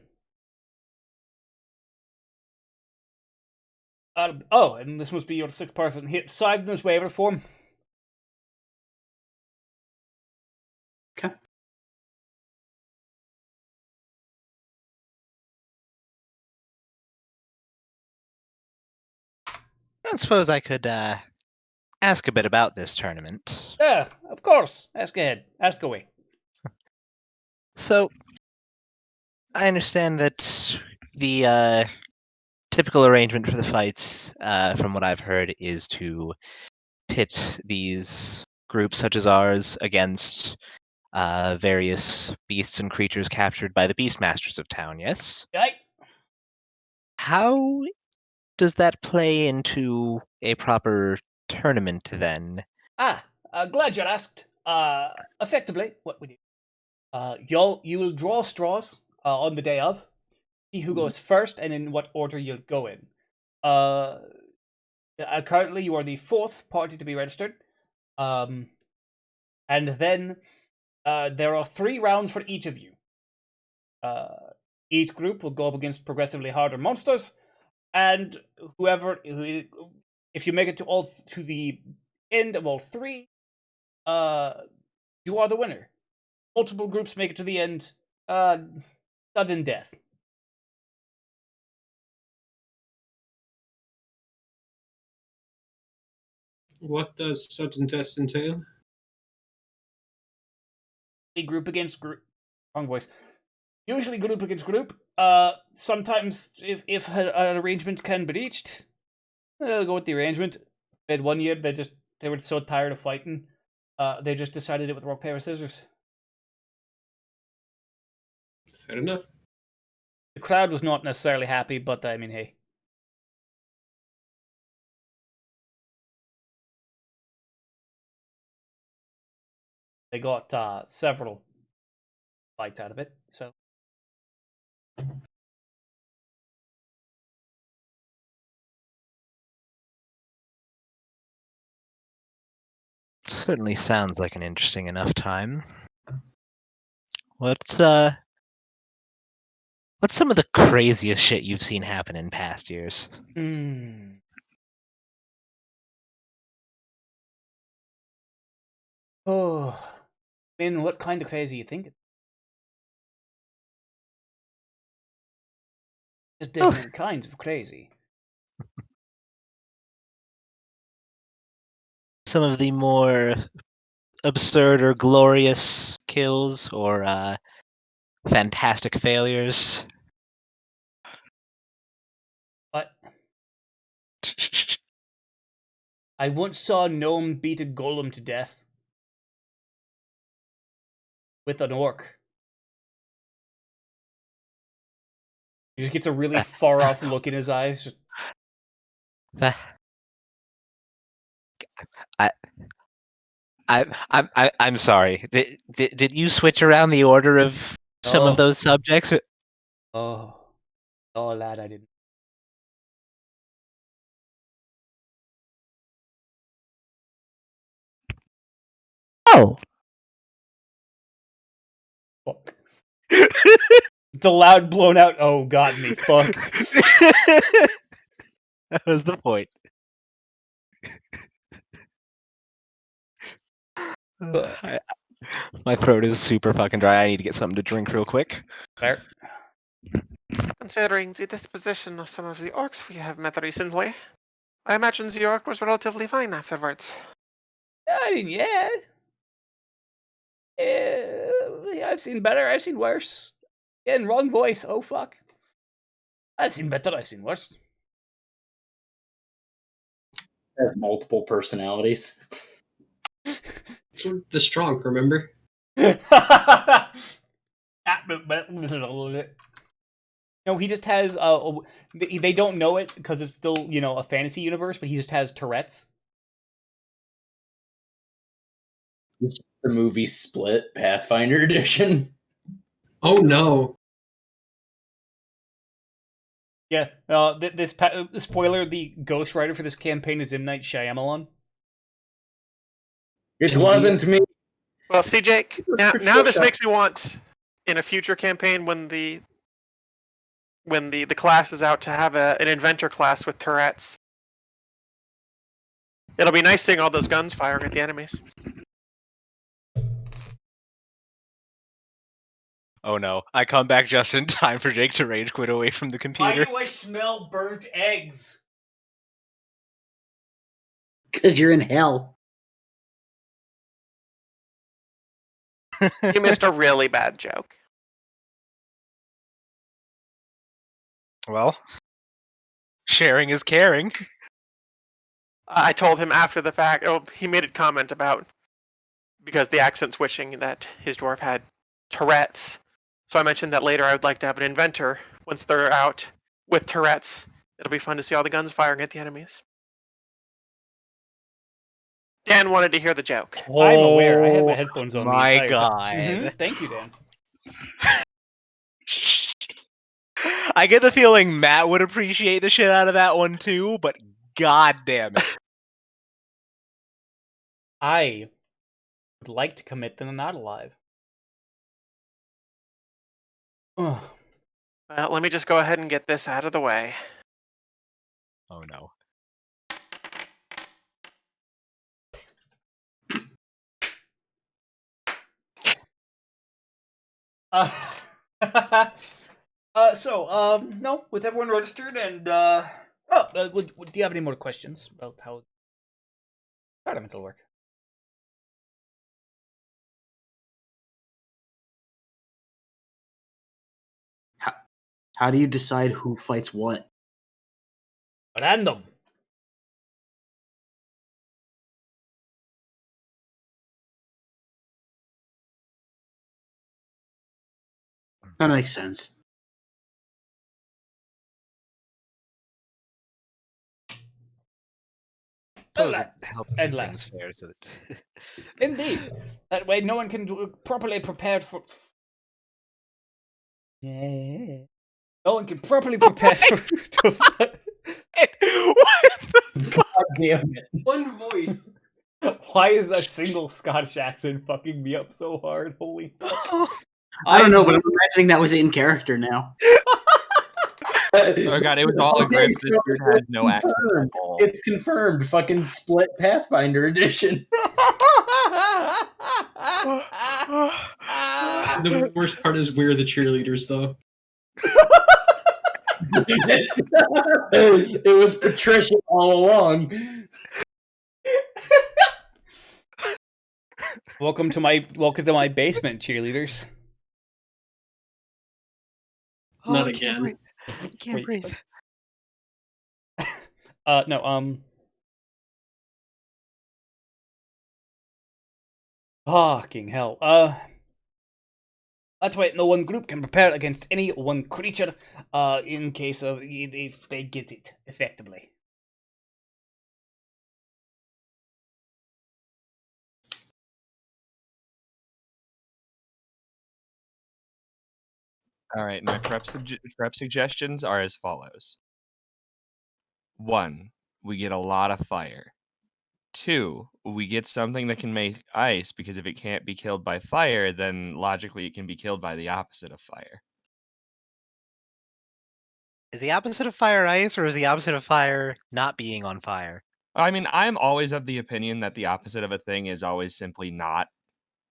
And this must be your 6th person. Here, sign this waiver form. Okay. I suppose I could ask a bit about this tournament. Yeah, of course. Ask ahead. Ask away. So, I understand that the typical arrangement for the fights, from what I've heard, is to pit these groups such as ours against various beasts and creatures captured by the Beastmasters of town, yes? Right? How does that play into a proper tournament then? Glad you asked. Effectively, what we do. You will draw straws on the day of. See who goes first and in what order you'll go in. Currently, you are the fourth party to be registered. And then there are 3 rounds for each of you. Each group will go up against progressively harder monsters, and if you make it to the end of all 3, you are the winner. Multiple groups make it to the end, sudden death. What does sudden death entail? Group against group. Wrong voice. Usually group against group. Sometimes if an arrangement can be reached, they'll go with the arrangement. They had one year they were so tired of fighting, they just decided it with rock paper scissors. Fair enough. The crowd was not necessarily happy, but I mean, hey. They got several fights out of it, so. Certainly sounds like an interesting enough time. What's some of the craziest shit you've seen happen in past years? Oh, I mean, what kind of crazy you think? There's different kinds of crazy. Some of the more absurd or glorious kills or fantastic failures? But I once saw a gnome beat a golem to death with an orc. He just gets a really far off look in his eyes. I'm sorry. Did you switch around the order of some of those subjects? Oh, lad, I didn't. Oh. Fuck. The loud, blown out. Oh, got me. Fuck. That was the point. My throat is super fucking dry. I need to get something to drink real quick. Fair. Considering the disposition of some of the orcs we have met recently, I imagine the orc was relatively fine afterwards. I mean, yeah. Yeah, I've seen better. I've seen worse. Again, wrong voice. Oh, fuck. I've seen better. I've seen worse. Has multiple personalities. The strong, remember? No, he just has. They don't know it because it's still, a fantasy universe, but he just has Tourette's. It's the movie Split, Pathfinder edition. Oh no. Yeah, this spoiler, the ghostwriter for this campaign is M. Night Shyamalan. It wasn't me. Well, see, Jake, now this makes me want, in a future campaign, when the class is out, to have an inventor class with Tourette's. It'll be nice seeing all those guns firing at the enemies. Oh no. I come back just in time for Jake to rage quit away from the computer. Why do I smell burnt eggs? Because you're in hell. You missed a really bad joke. Well, sharing is caring. I told him after the fact. Oh, he made a comment about because the accent switching that his dwarf had Tourette's. So I mentioned that later I would like to have an inventor once they're out with Tourette's. It'll be fun to see all the guns firing at the enemies. Dan wanted to hear the joke. I'm aware. I had my headphones on the My entire God. time. Thank you, Dan. I get the feeling Matt would appreciate the shit out of that one too, but god damn it. I would like to commit that I'm not alive. Ugh. Well, let me just go ahead and get this out of the way. Oh no. No, with everyone registered and, do you have any more questions about how tournament will work? How do you decide who fights what? Random. That makes sense. Suppose it Lads helps and keep lads. things fair so that Indeed. That way no one can properly prepare for... Yeah. No one can properly prepare for... what the fuck? God damn it. One voice. Why is that single Scottish accent fucking me up so hard? Holy fuck. I don't know, but I'm imagining that was in character now. Oh god, it was all a grip. This dude has no accent at all. It's confirmed. Fucking split Pathfinder edition. The worst part is we're the cheerleaders, though. It was Patricia all along. Welcome to my basement, cheerleaders. Not I again. can't breathe. I can't Wait, breathe. No, fucking hell. That's why no one group can prepare against any one creature, in case of if they get it effectively. All right, my prep suggestions are as follows. 1, we get a lot of fire. 2, we get something that can make ice, because if it can't be killed by fire, then logically it can be killed by the opposite of fire. Is the opposite of fire ice, or is the opposite of fire not being on fire? I mean, I'm always of the opinion that the opposite of a thing is always simply not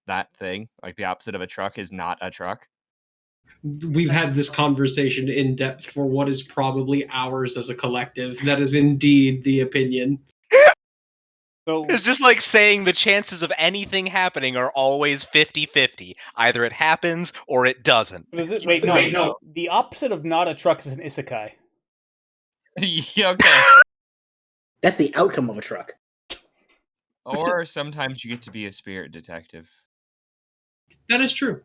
that thing. Like, the opposite of a truck is not a truck. We've had this conversation in depth for what is probably ours as a collective. That is indeed the opinion. So It's just like saying the chances of anything happening are always 50-50. Either it happens or it doesn't. what is it? Wait, no. The opposite of not a truck is an isekai. Yeah, okay. That's the outcome of a truck. Or sometimes you get to be a spirit detective. That is true.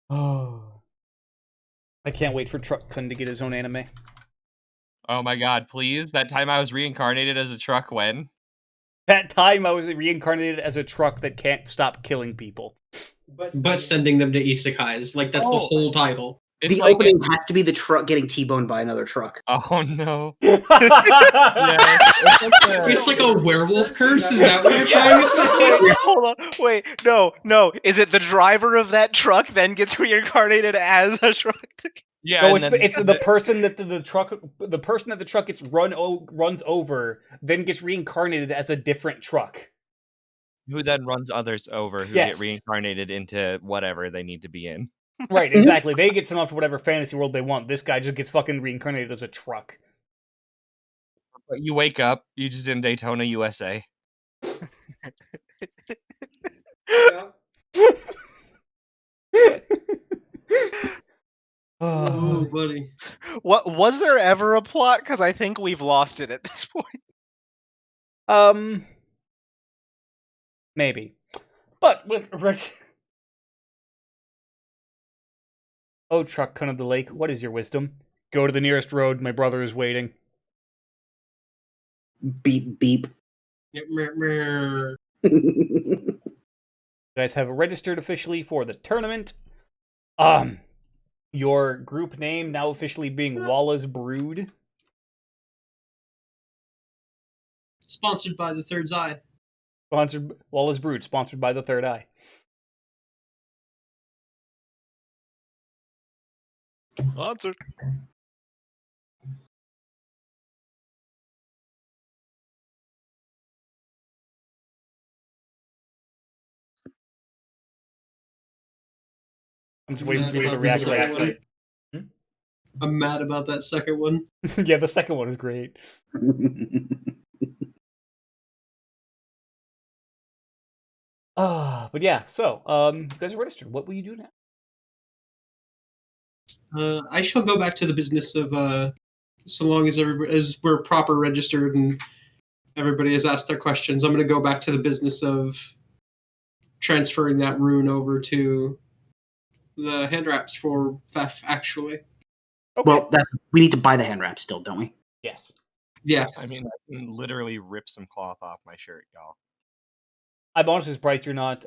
Oh. I can't wait for Truck Kun to get his own anime. Oh my god, please. That time I was reincarnated as a truck when? That time I was reincarnated as a truck that can't stop killing people. But sending them to isekais, like that's the whole title. It's The like opening has to be the truck getting T-boned by another truck. oh no. Yeah. It's like a werewolf curse. Is that what you're trying to say? Wait, hold on. Wait, no. Is it the driver of that truck then gets reincarnated as a truck? Yeah, No, and it's the person that the person that the truck gets runs over, then gets reincarnated as a different truck. who then runs others over who Yes. get reincarnated into whatever they need to be in. Right, exactly. They get sent off to whatever fantasy world they want. This guy just gets fucking reincarnated as a truck. But you wake up, you just in Daytona, USA. Oh, buddy. What was there ever a plot? Because I think we've lost it at this point. Maybe. But with Oh, truck cunt of the lake, what is your wisdom? Go to the nearest road, my brother is waiting. Beep beep. You guys have registered officially for the tournament. Your group name now officially being Wallace Brood. Sponsored by the Third Eye. Sponsored Wallace Brood, sponsored by the Third Eye. Sponsored. I'm just waiting for you to react right. I'm mad about that second one. Yeah, the second one is great. But yeah, so you guys are registered. What will you do now? I shall go back to the business of so long as as we're proper registered and everybody has asked their questions. I'm going to go back to the business of transferring that rune over to the hand wraps for Fef. Actually, Okay. Well, we need to buy the hand wraps still, don't we? Yes. yeah. I mean, I can literally rip some cloth off my shirt, y'all. I'm honestly surprised you're not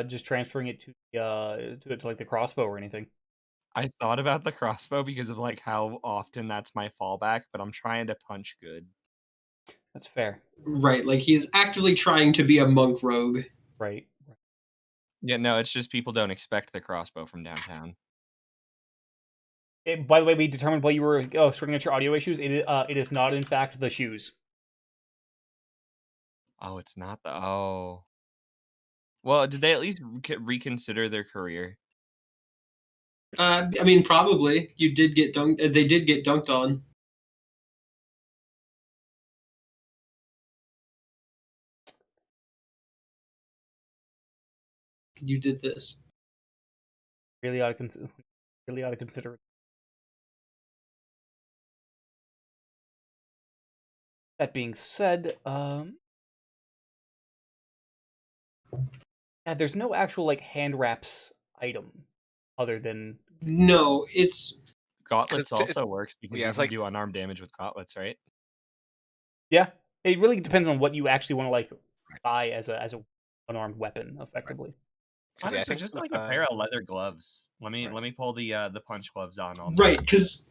just transferring it to like the crossbow or anything. I thought about the crossbow because of like how often that's my fallback, but I'm trying to punch good. That's fair. Right, like he is actively trying to be a monk rogue. Right. Yeah, no, it's just people don't expect the crossbow from downtown. By the way, we determined while you were sorting out your audio issues, it is not in fact the shoes. Oh, it's not the oh. Well, did they at least reconsider their career? I mean, probably you did get dunked. They did get dunked on. You did this. Really ought to consider. Really ought to consider it. That being said, yeah, there's no actual like hand wraps item other than No, it's Gauntlets 'Cause also works because yeah, you it's can like- do unarmed damage with gauntlets, right? yeah. It really depends on what you actually want to like buy as a unarmed weapon, effectively. 'cause, yeah, I Honestly, think just like a pair of leather gloves. Let me pull the punch gloves on. I'll right because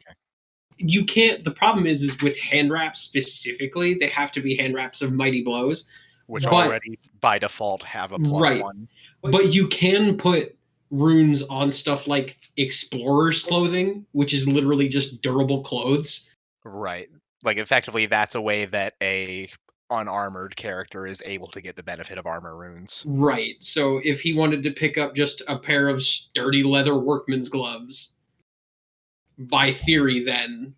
you can't. The problem is with hand wraps specifically, they have to be hand wraps of mighty blows, which but- already by default have a plus Right. one. but you can put runes on stuff like explorer's clothing, which is literally just durable clothes. Right. Like effectively, that's a way that a unarmored character is able to get the benefit of armor runes. Right. So if he wanted to pick up just a pair of sturdy leather workman's gloves, by theory, then.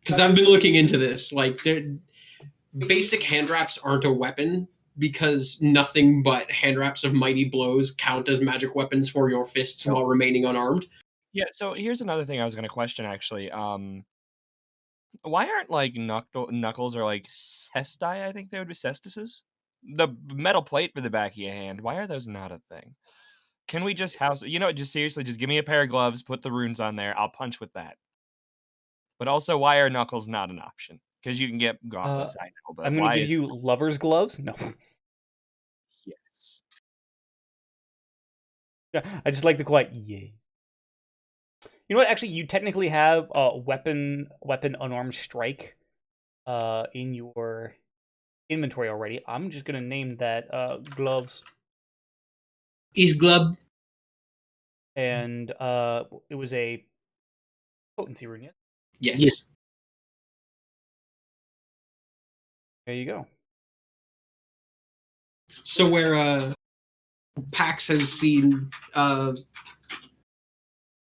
Because I've been looking into this. Like, basic hand wraps aren't a weapon because nothing but hand wraps of mighty blows count as magic weapons for your fists while remaining unarmed. Yeah, so here's another thing I was going to question actually. Why aren't like knuckles or like cesti? I think they would be cestises. The metal plate for the back of your hand. Why are those not a thing? Can we just just seriously, just give me a pair of gloves, put the runes on there. I'll punch with that. But also, why are knuckles not an option? Because you can get gauntlets, I know, but I'm going why to give you lover's gloves. No. Yes. Yeah, I just like the quiet yay. You know what? Actually, you technically have a weapon unarmed strike in your inventory already. I'm just gonna name that gloves, Is glove. and it was a potency rune. Yes. Yes. There you go. So where PAX has seen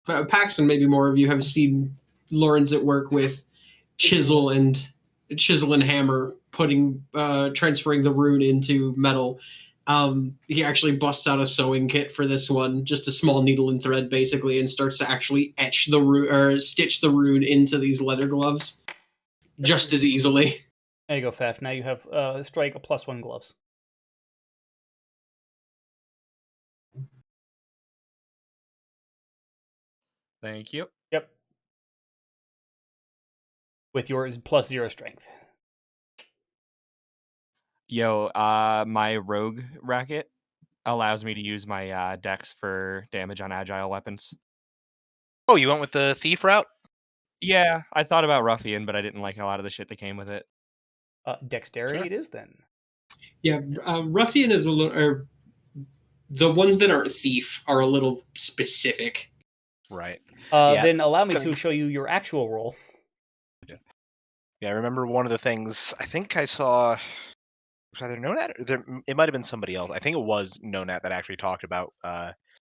Pax and maybe more of you have seen Lawrence at work with chisel and hammer, putting transferring the rune into metal. He actually busts out a sewing kit for this one, just a small needle and thread basically, and starts to actually etch the rune or stitch the rune into these leather gloves just as easily. There you go, Faf. Now you have strike a +1 gloves. Thank you. Yep. With yours +0 strength. Yo, my rogue racket allows me to use my dex for damage on agile weapons. Oh, you went with the thief route? Yeah, I thought about ruffian, but I didn't like a lot of the shit that came with it. Dexterity Sure. it is then. Yeah, ruffian is a little. Or the ones that aren't thief are a little specific. Right. Yeah. Then allow me Gonna- to show you your actual roll. Yeah, I remember one of the things I think I saw was either Nonat or it might have been somebody else. I think it was Nonat that actually talked about the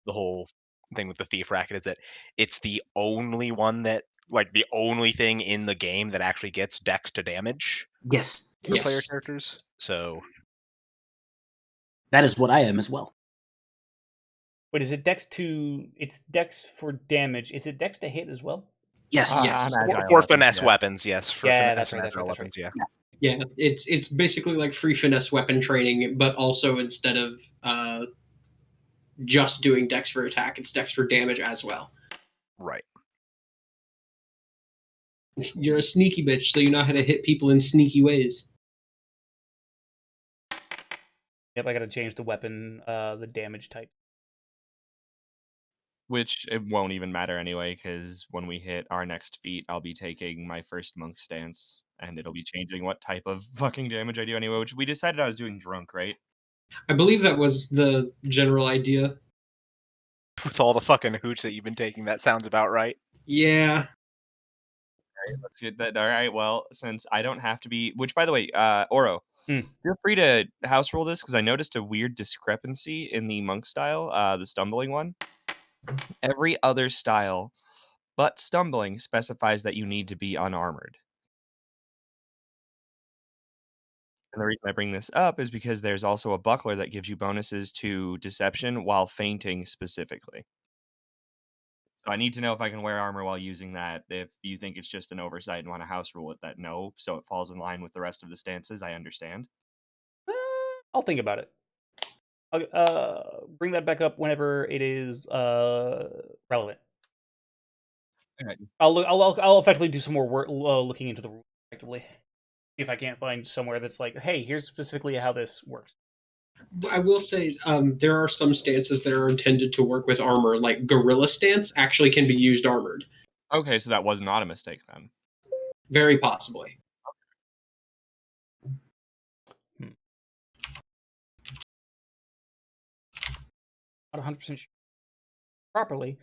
whole thing with the thief racket is that it's the only one that the only thing in the game that actually gets dex to damage Yes, for player Yes. characters. So that is what I am as well. Wait, is it dex to... It's dex for damage. Is it dex to hit as well? Yes. Yes. On agile for weapons, finesse yeah. weapons, yes. For Yeah, finesse that's and right, that's agile right, that's weapons, yeah. Yeah, it's basically like free finesse weapon training, but also instead of just doing dex for attack, it's dex for damage as well. Right. You're a sneaky bitch, so you know how to hit people in sneaky ways. Yep, I gotta change the weapon, the damage type. Which it won't even matter anyway, because when we hit our next feat, I'll be taking my first monk stance, and it'll be changing what type of fucking damage I do anyway, which we decided I was doing drunk, right? I believe that was the general idea. With all the fucking hooch that you've been taking, that sounds about right. Yeah. Alright, let's get that. Alright, well, since I don't have to be... Which, by the way, Oro, Hmm. feel free to house rule this, because I noticed a weird discrepancy in the monk style, the stumbling one. Every other style but stumbling specifies that you need to be unarmored. And the reason I bring this up is because there's also a buckler that gives you bonuses to deception while fainting specifically. So I need to know if I can wear armor while using that. If you think it's just an oversight and want to house rule it, that no, so it falls in line with the rest of the stances, I understand. I'll think about it. I'll bring that back up whenever it is relevant. Alright. I'll effectively do some more work looking into the rules effectively. See if I can't find somewhere that's like, hey, here's specifically how this works. I will say there are some stances that are intended to work with armor, like gorilla stance actually can be used armored. Okay, so that was not a mistake then. Very possibly. Not 100% sure. Properly,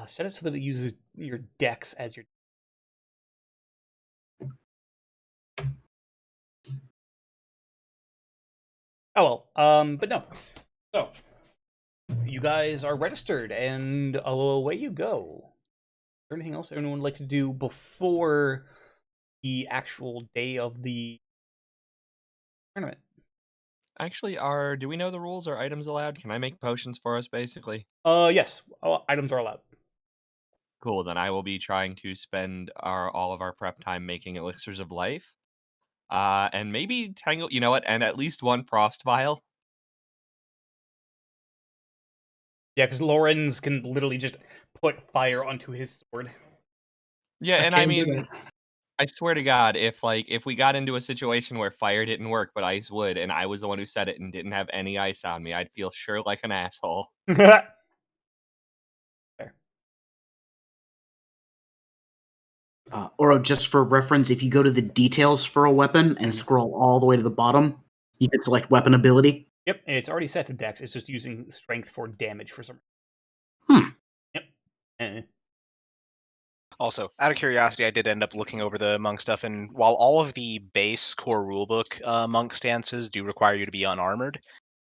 set it so that it uses your dex as your... Oh well, but no. So, you guys are registered, and away you go. Is there anything else anyone would like to do before the actual day of the tournament? Actually, do we know the rules? Are items allowed? Can I make potions for us, basically? Yes. Items are allowed. Cool, then I will be trying to spend all of our prep time making elixirs of life. And maybe tangle, you know what, and at least one frost vial. Yeah, because Lorenz can literally just put fire onto his sword. Yeah, and I can do mean, that. I swear to God, if we got into a situation where fire didn't work but ice would, and I was the one who said it and didn't have any ice on me, I'd feel sure like an asshole. Fair. Or just for reference, if you go to the details for a weapon and scroll all the way to the bottom, you can select weapon ability. Yep, and it's already set to dex. It's just using strength for damage for some Hmm. Yep. Also, out of curiosity, I did end up looking over the monk stuff, and while all of the base core rulebook monk stances do require you to be unarmored,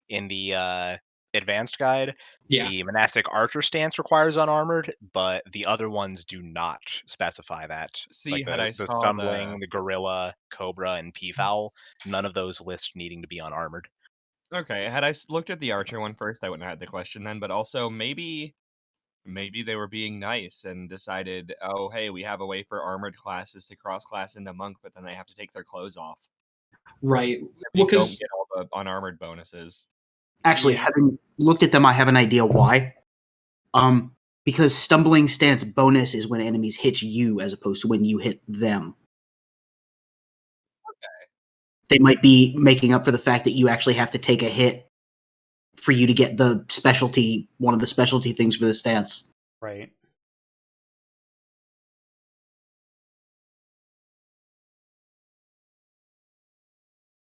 in the advanced guide, Yeah. the monastic archer stance requires unarmored, but the other ones do not specify that. See, Like had I the saw stumbling, the the gorilla, cobra, and peafowl, none of those list needing to be unarmored. okay, had I looked at the archer one first, I wouldn't have had the question then. But also maybe they were being nice and decided, oh hey, we have a way for armored classes to cross class into monk, but then they have to take their clothes off. Right. They Well, don't 'cause get all the unarmored bonuses. Actually, Yeah. having looked at them, I have an idea why. Because stumbling stance bonus is when enemies hit you as opposed to when you hit them. They might be making up for the fact that you actually have to take a hit for you to get the specialty, one of the specialty things for the stance. Right.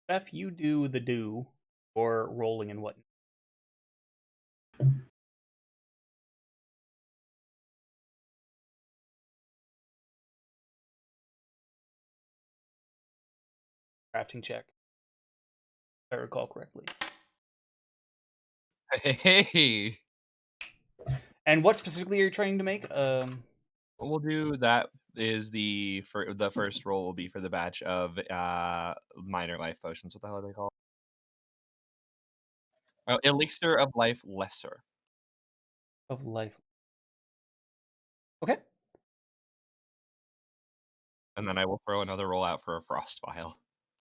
Steph, you do the do or rolling and whatnot. Crafting check, if I recall correctly. Hey, And what specifically are you trying to make? we'll do that. Is the first roll will be for the batch of minor life potions. What the hell are they called? Oh, elixir of life lesser. Of life. Okay. And then I will throw another roll out for a frost vial.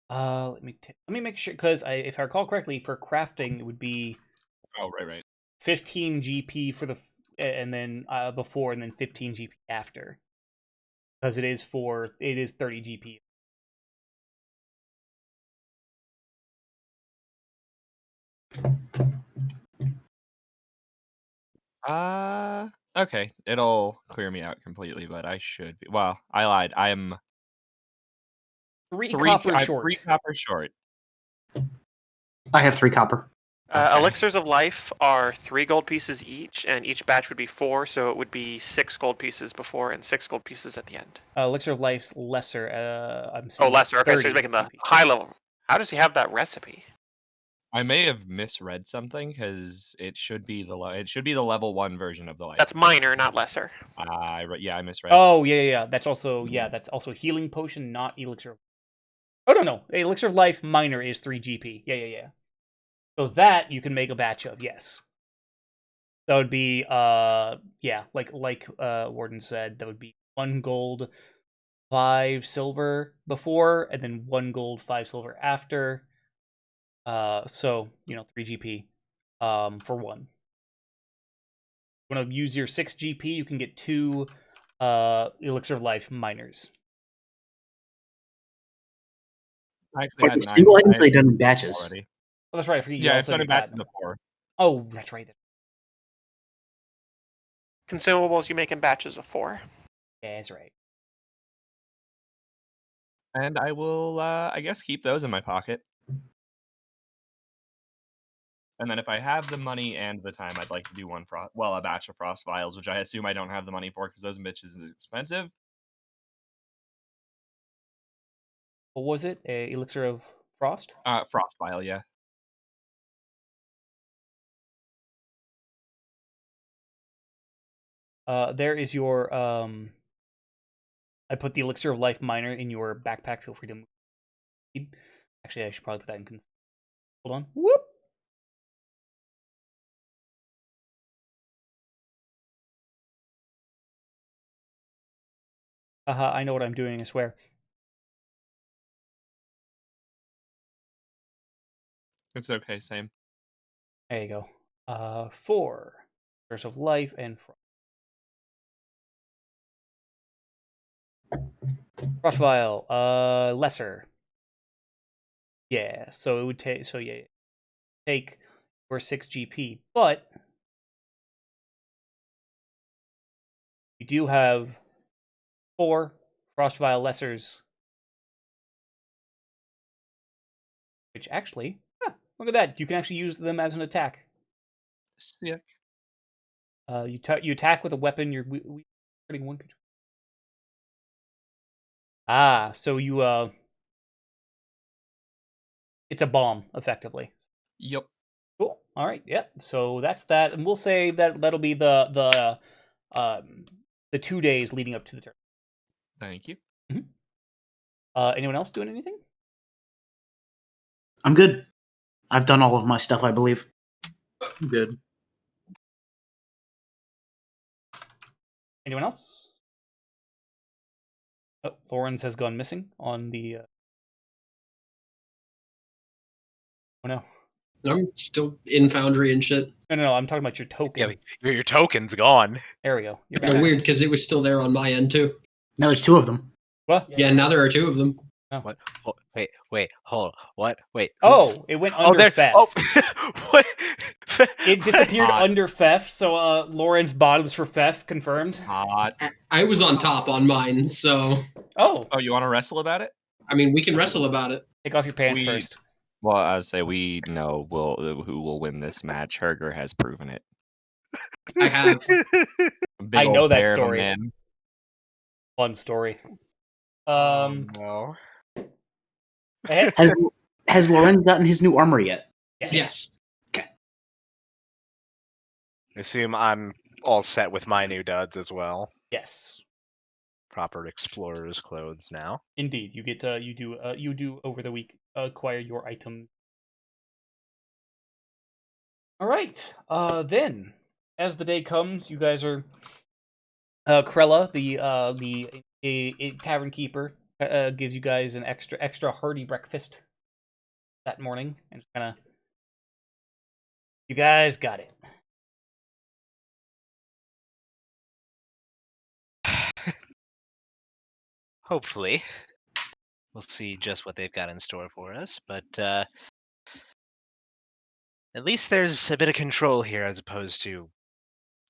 Let me make sure, because if I recall correctly, for crafting it would be Oh, right. 15 GP for and then before, and then 15 GP after, because it is 30 GP. Okay. It'll clear me out completely, but I should be. Well, I lied. I'm Three three. copper I'm short. 3 copper short. I have 3 copper. Okay. Elixirs of life are 3 gold pieces each, and each batch would be 4, so it would be 6 gold pieces before and 6 gold pieces at the end. Elixir of Life's lesser. I'm Oh, seeing lesser. Okay, so 30 he's making the GP. high level. How does he have that recipe? I may have misread something because it should be the level 1 version of the life. That's minor, not lesser. I misread. Oh yeah. That's also healing potion, not elixir. Oh no, elixir of life minor is 3 GP. Yeah. So that you can make a batch of. Yes. That would be like Warden said, that would be 1 gold, 5 silver before, and then 1 gold, 5 silver after. So 3 GP for 1. You want to use your 6 GP, you can get 2 elixir of life minors. Actually, I had 9 Single items they done in batches. already. Oh, that's right. I forget. Yeah, You it's also done do in batches platinum. before. Oh, that's right. Consumables you make in batches of 4. Yeah, that's right. And I will, I guess, keep those in my pocket. And then if I have the money and the time, I'd like to do a batch of frost vials, which I assume I don't have the money for because those bitches is expensive. What was it? A elixir of frost? Frost vial, yeah. There is your I put the elixir of life minor in your backpack. Feel free to move. Actually, I should probably put that in. Hold on. Whoop. I know what I'm doing, I swear. It's okay, same. There you go. 4 elixir of life and frost vial. Lesser. Yeah, so it would take. So yeah, take your 6 GP, but you do have 4 frost vial lessers, which actually, look at that. You can actually use them as an attack. Sick. You attack with a weapon. You're getting 1 control. So you it's a bomb effectively. Yep. Cool. All right. Yeah. So that's that, and we'll say that that'll be the 2 days leading up to the turn. Thank you. Anyone else doing anything? I'm good. I've done all of my stuff, I believe. Good. Anyone else? Oh, Lawrence has gone missing on the. Oh no! I'm still in Foundry and shit. No! I'm talking about your token. Yeah, your token's gone. There we go. You're Kind of back. weird because it was still there on my end too. Now there's 2 of them. What? Yeah, now there are 2 of them. What? Wait, hold. What? Wait. Oh, who's- it went Oh, under there. Fef. Oh, what? It disappeared Hot. under Fef, so Lawrence bottoms for Fef confirmed. Hot. I was on top on mine, so Oh, Oh, you want to wrestle about it? I mean we can wrestle about it. take off your pants We- first. Well, I would say we know who will win this match. Herger has proven it. I have. Big I know old that bear of a story. man. Fun story. No. eh, Has Lorenz gotten his new armor yet? yes. Yes. I assume I'm all set with my new duds as well. Yes. Proper explorer's clothes now. Indeed, you get you do over the week acquire your items. All right. Then as the day comes, you guys are Krella, the tavern keeper, gives you guys an extra hearty breakfast that morning, and kind of you guys got it. Hopefully. We'll see just what they've got in store for us, but at least there's a bit of control here as opposed to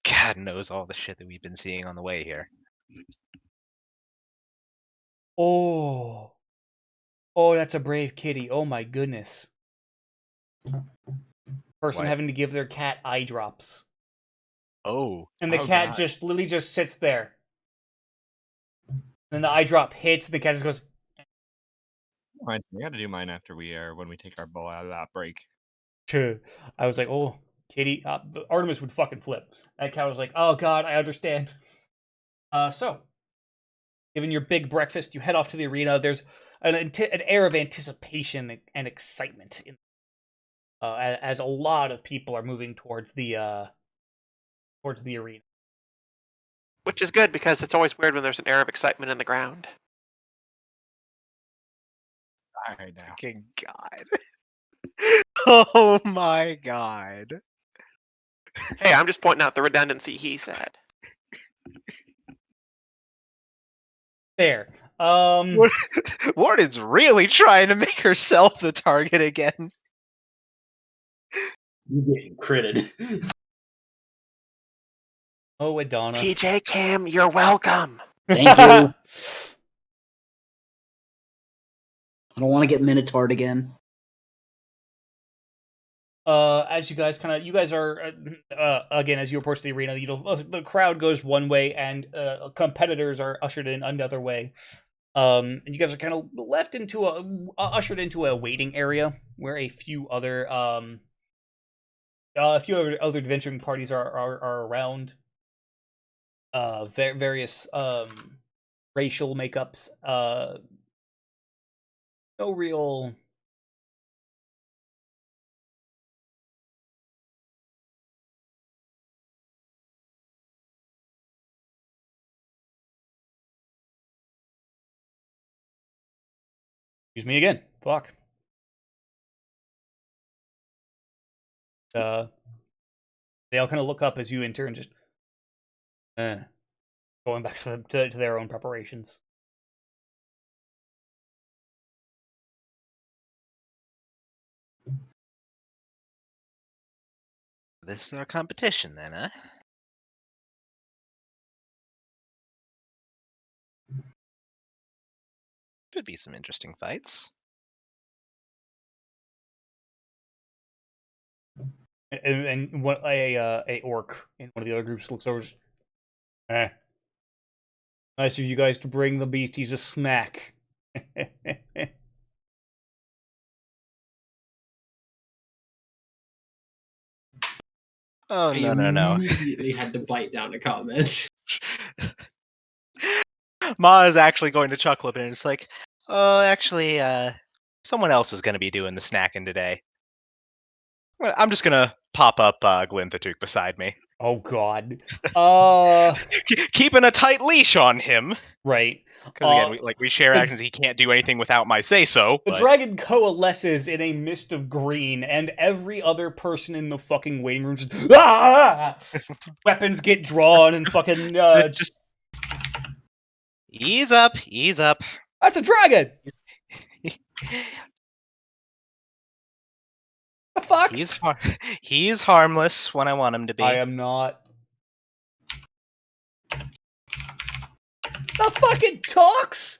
God knows all the shit that we've been seeing on the way here. Oh, that's a brave kitty. Oh my goodness. Person What? having to give their cat eye drops. Oh. And the Oh, cat God. just literally just sits there. And the eye drop hits, and the cat just goes, I got to do mine after when we take our bowl out of that break. "Phew." I was like, oh, kitty. Artemis would fucking flip. That cat was like, oh god, I understand. So, given your big breakfast, you head off to the arena. There's an air of anticipation and excitement as a lot of people are moving towards the arena. Which is good because it's always weird when there's an air of excitement in the ground. All right, now. Fucking God. Oh my God. Hey, I'm just pointing out the redundancy he said. There. Warden's really trying to make herself the target again. You getting critted. Oh, Adonna. TJ Kim, you're welcome. Thank you. I don't want to get Minotaur'd again. As you guys are again as you approach the arena, the crowd goes one way and competitors are ushered in another way. And you guys are kind of left into ushered into a waiting area where a few other adventuring parties are around. Various racial makeups. No real. Excuse me again. Fuck. They all kind of look up as you enter and just going back to their own preparations. This is our competition then, huh? Should be some interesting fights. And what a orc in one of the other groups looks over. Nice of you guys to bring the beasties a snack. Oh, I no, no, no. immediately had to bite down a comment. Ma is actually going to chuckle a bit, and it's like, oh, actually, someone else is going to be doing the snacking today. Well, I'm just going to pop up Glinthatook beside me. Oh God. Keeping a tight leash on him. Right. Because again, we share the- actions. He can't do anything without my say-so. The But dragon coalesces in a mist of green, and every other person in the fucking waiting room just weapons get drawn and fucking just ease up, ease up. that's a dragon. The fuck? He's harmless when I want him to be. I am not. The fucking talks.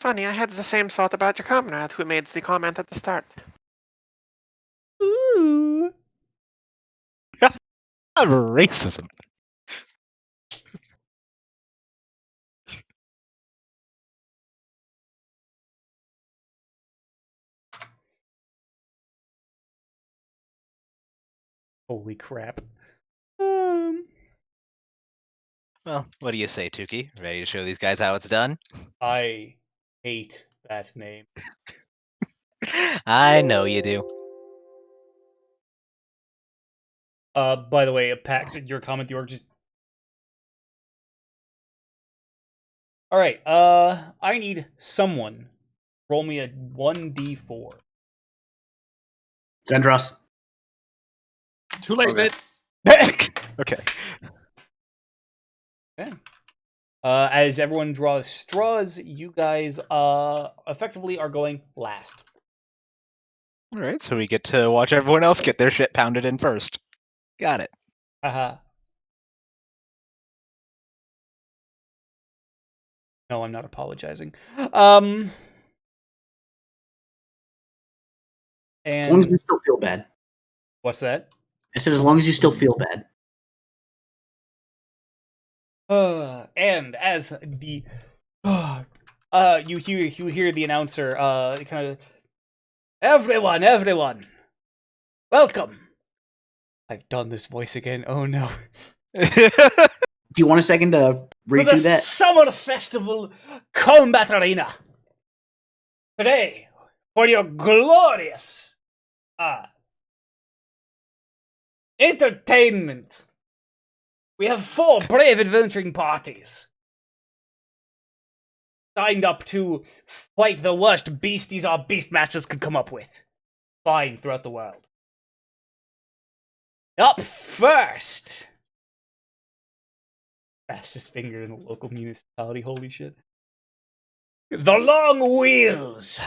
Funny, I had the same thought about your comrade who made the comment at the start. Ooh. Racism. Holy crap. Well, what do you say, Tukey? Ready to show these guys how it's done? I hate that name. I know you do. By the way, Pax, your comment, the org just... Alright, I need someone. Roll me a 1d4. Zendros. Too late, Okay. bit. Okay. Okay. As everyone draws straws, you guys effectively are going last. All right, so we get to watch everyone else get their shit pounded in first. Got it. Haha. No, I'm not apologizing. As long as And you still feel bad. what's that? I said as long as you still feel bad. And as the you hear the announcer kind of, everyone, welcome. I've done this voice again. Oh no. Do you want a second to To the redo that? Summer Festival Combat Arena. Today, for your glorious entertainment, we have 4 brave adventuring parties signed up to fight the worst beasties our beastmasters could come up with, flying throughout the world. Up first, fastest finger in the local municipality. Holy shit! The Long Wheels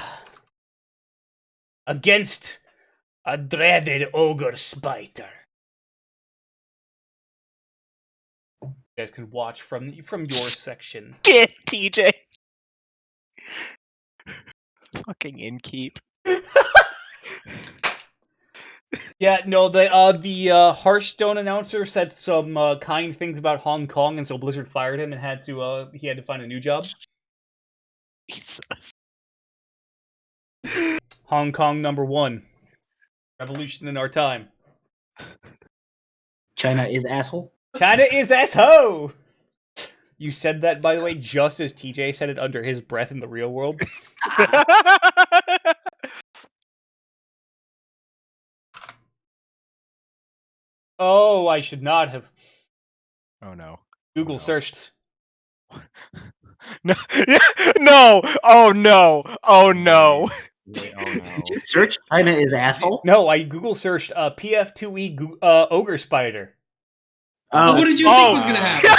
against a dreaded ogre spider. You guys can watch from your section. Get TJ. Fucking inkeep. Yeah, no, the Hearthstone announcer said some kind things about Hong Kong, and so Blizzard fired him and he had to find a new job. Jesus. Hong Kong #1. Revolution in our time. China is asshole. China is asshole! You said that, by the way, just as TJ said it under his breath in the real world. Oh, I should not have. Oh no. Google Oh, no. searched. No. No. Oh no. Oh no. Wait, oh no. Search China is asshole. No, I Google searched PF2E ogre spider. Well, what did you think was going to happen?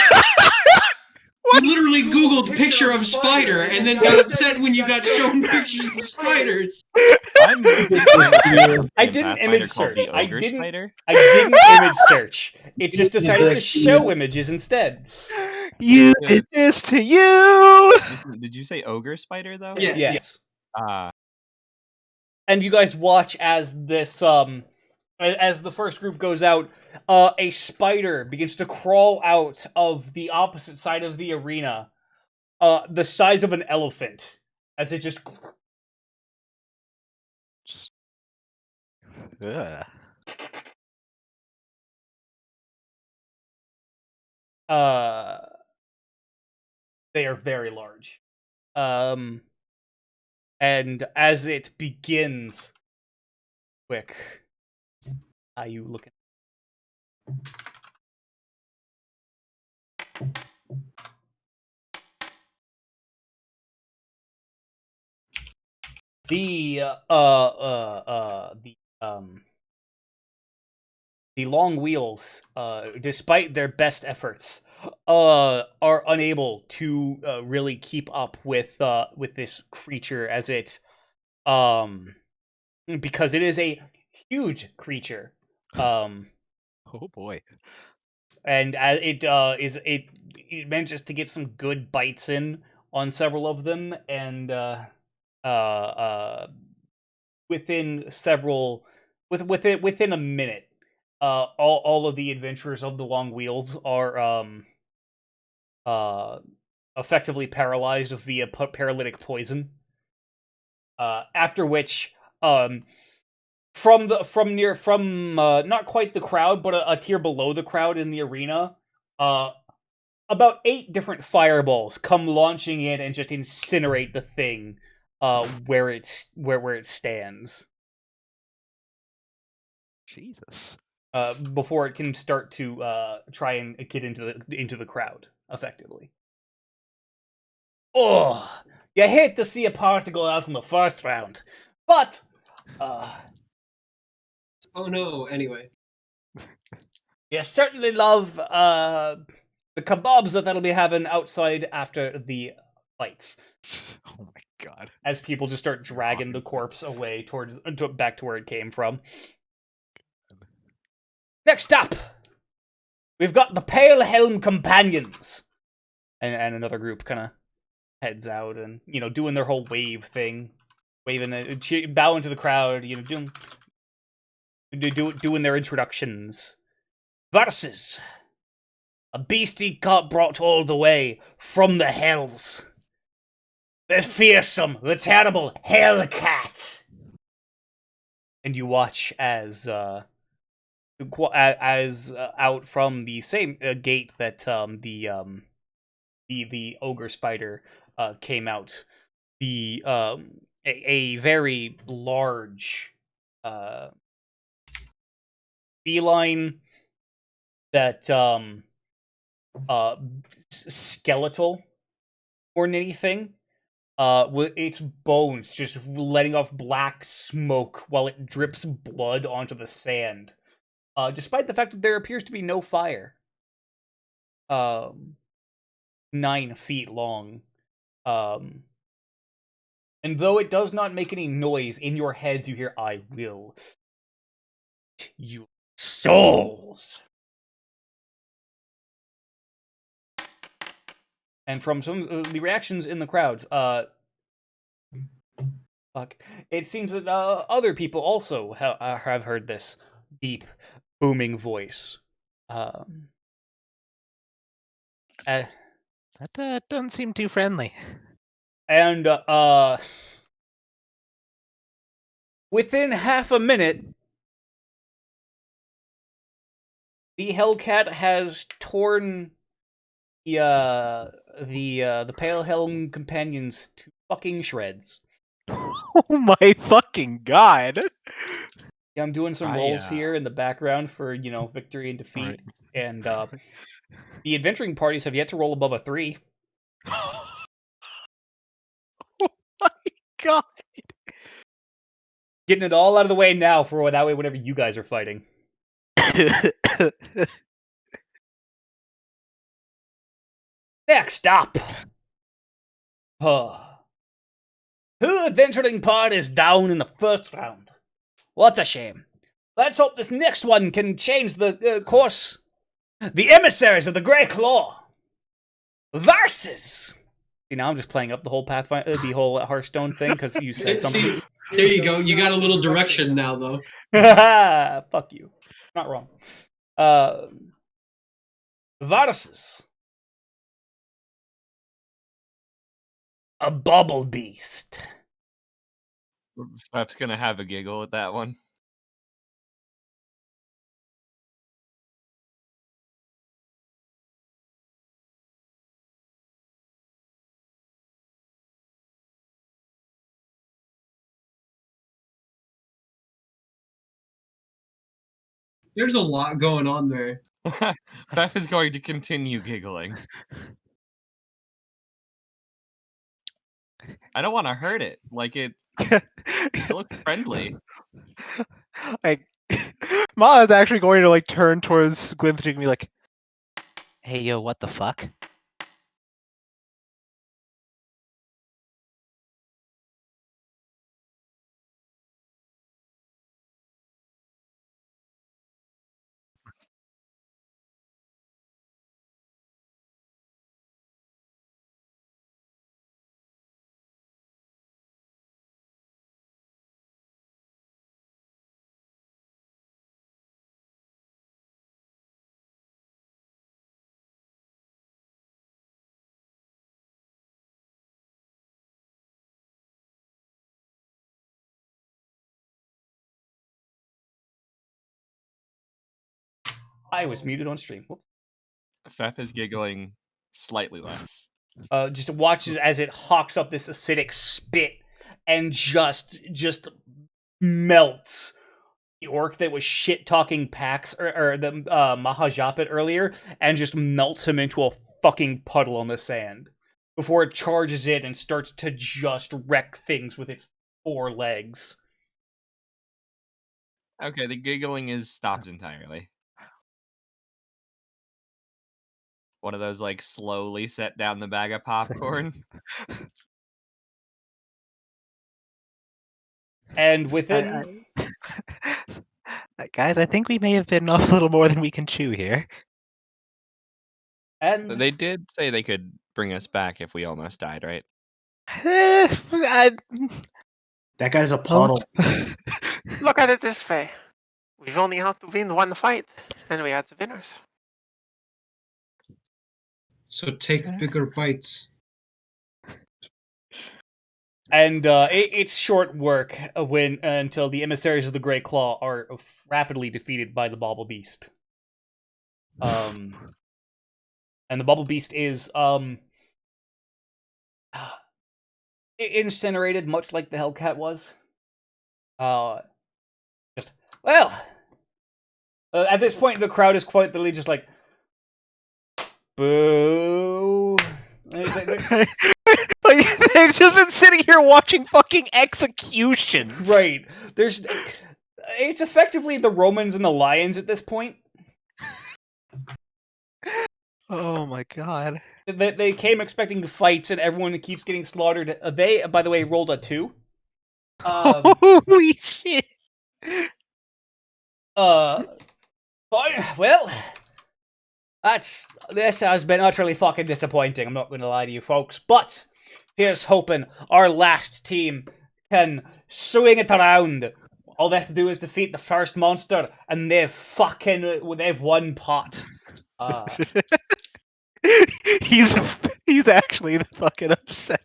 What? You literally Googled picture of spider and then got upset when you got shown pictures of spiders. I I didn't image search. The I ogre didn't. spider. I didn't image search. It just decided to show images instead. You did this to you. Did you say ogre spider though? Yeah. Yes. Ah, And you guys watch as this as the first group goes out, a spider begins to crawl out of the opposite side of the arena, the size of an elephant, as it just Ugh. They are very large. And as it begins, quick, how you looking? The the long wheels, despite their best efforts, are unable to really keep up with this creature as it because it is a huge creature. Oh boy. And as it manages to get some good bites in on several of them, and within a minute, all of the adventurers of the long wheels are effectively paralyzed via paralytic poison. After which, from not quite the crowd, but a tier below the crowd in the arena, about 8 different fireballs come launching in and just incinerate the thing where it stands. Jesus. Before it can start to try and get into the crowd effectively. Oh, you hate to see a party go out in the first round, but Oh no, anyway. you certainly love the kebabs that'll be having outside after the fights. Oh my god. As people just start dragging the corpse away back to where it came from. Next up, we've got the Pale Helm Companions, and another group kind of heads out and doing their whole wave thing, waving, bowing to the crowd, doing their introductions. Versus a beastie got brought all the way from the hells. The fearsome, the terrible Hellcat. And you watch as out from the same gate that the ogre spider came out, a very large feline that skeletal more than anything, with its bones just letting off black smoke while it drips blood onto the sand, despite the fact that there appears to be no fire. 9 feet long, and though it does not make any noise, in your heads you hear, "I will eat your souls." And from some of the reactions in the crowds, it seems that other people also have heard this deep, booming voice. That doesn't seem too friendly. And within half a minute, the Hellcat has torn the Pale Helm Companions to fucking shreds. Oh my fucking god. Yeah, I'm doing some rolls here in the background for, victory and defeat. Right. And the adventuring parties have yet to roll above a 3. Oh my god. Getting it all out of the way now for that way whenever you guys are fighting. Next up. 2 adventuring parties down in the first round. What a shame. Let's hope this next one can change the course. The emissaries of the Grey Claw versus. See, now I'm just playing up the whole Pathfinder, the whole Hearthstone thing because you said something. See, there you go. You got a little direction now, though. Fuck you. Not wrong. Versus a bubble beast. Fef's gonna have a giggle at that one. There's a lot going on there. Beth is going to continue giggling. I don't want to hurt it. Like it looks friendly. Like, Ma is actually going to like turn towards Glimthig and be like, "Hey, yo, what the fuck?" I was muted on stream. Whoops. Fef is giggling slightly less. Just watches as it hawks up this acidic spit and just melts the orc that was shit talking Pax or the Mahajapit earlier, and just melts him into a fucking puddle on the sand before it charges in and starts to just wreck things with its 4 legs. Okay, the giggling is stopped entirely. One of those like slowly set down the bag of popcorn. And within Guys, I think we may have bitten off a little more than we can chew here. and They did say they could bring us back if we almost died, right? That guy's a puddle. Look at it this way. We've only had to win one fight, and we had the winners. So take bigger bites. And it's short work when until the emissaries of the Grey Claw are rapidly defeated by the Bauble Beast. And the Bauble Beast is incinerated, much like the Hellcat was. Just well, at this point, the crowd is quite literally just like, boo. Like, they've just been sitting here watching fucking executions. Right. It's effectively the Romans and the Lions at this point. Oh my god. They came expecting fights, and everyone keeps getting slaughtered. They, by the way, rolled a 2. Holy shit. Fine. Well, this has been utterly fucking disappointing. I'm not going to lie to you folks, but here's hoping our last team can swing it around. All they have to do is defeat the first monster, and they've won pot. He's actually fucking upset.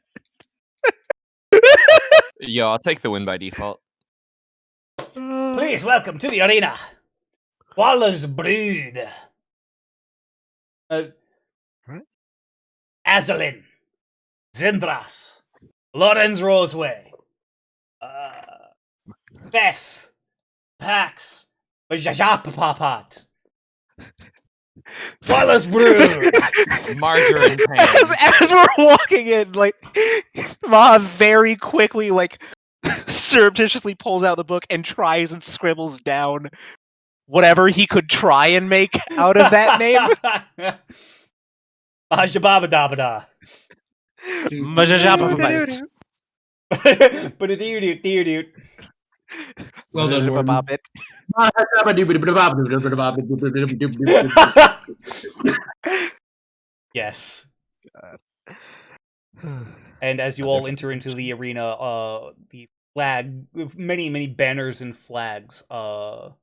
Yo, I'll take the win by default. Please welcome to the arena, Waller's Brood. Azalin, Zindras, Lorenz Roseway, Beth, Pax, Jajapapat, Waller's Brood. Margarine pan. As we're walking in, like, Ma very quickly, like, surreptitiously pulls out the book and tries and scribbles down whatever he could try and make out of that name. Majababadabada. Majajabababite. Well done, Warden. Majajabababit. Yes. And as you all enter into the arena, the flag, many banners and flags, kind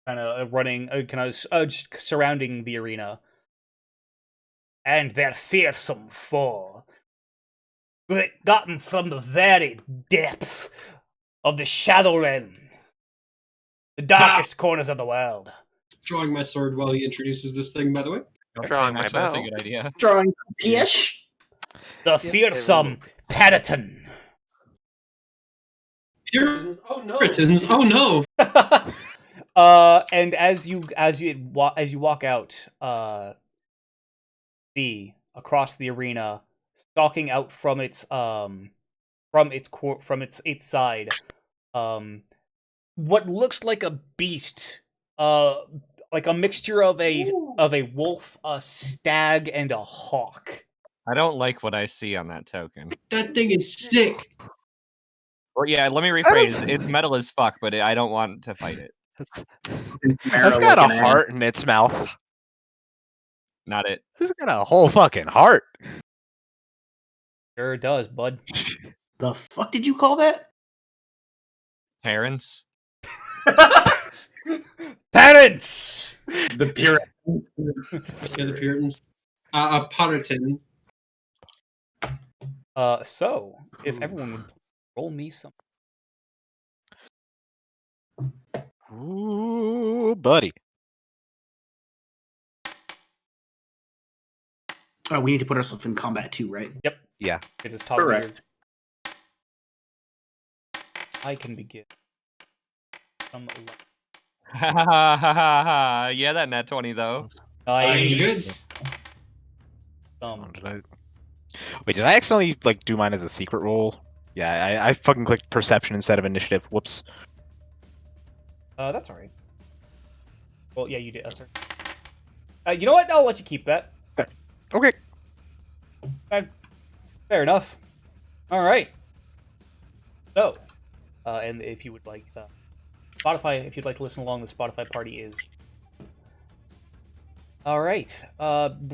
of running, just surrounding the arena. And their fearsome foe, gotten from the very depths of the Shadow Realm, the darkest corners of the world. Drawing my sword while he introduces this thing, by the way. Drawing my Actually, that's a bow. good idea. Drawing Piesh. The fearsome Paddington. Puritans? Oh no! And as you walk out, see across the arena, stalking out from its side, what looks like a beast, like a mixture of a wolf, a stag, and a hawk. I don't like what I see on that token. That thing is sick. Or yeah, let me That rephrase. is- It's metal as fuck, but I don't want to fight it. That's Mara got a looking at it. heart in its mouth. Not it. This has got a whole fucking heart. Sure does, bud. The fuck did you call that? Parents. Parents. The Puritans. Yeah, the Puritans. A Potterton. So if everyone would roll me some. Ooh, buddy. Oh, we need to put ourselves in combat too, right? Yep. Yeah. It is toggle Correct. I can begin. Yeah, that net 20 though. Nice. Oh, did I accidentally like do mine as a secret roll? Yeah, I fucking clicked perception instead of initiative. Whoops. That's alright. Well, yeah, you did. That's right. You know what? I'll let you keep that. Okay. Fair enough. All right. So, and if you would like Spotify, if you'd like to listen along, the Spotify party is. All right.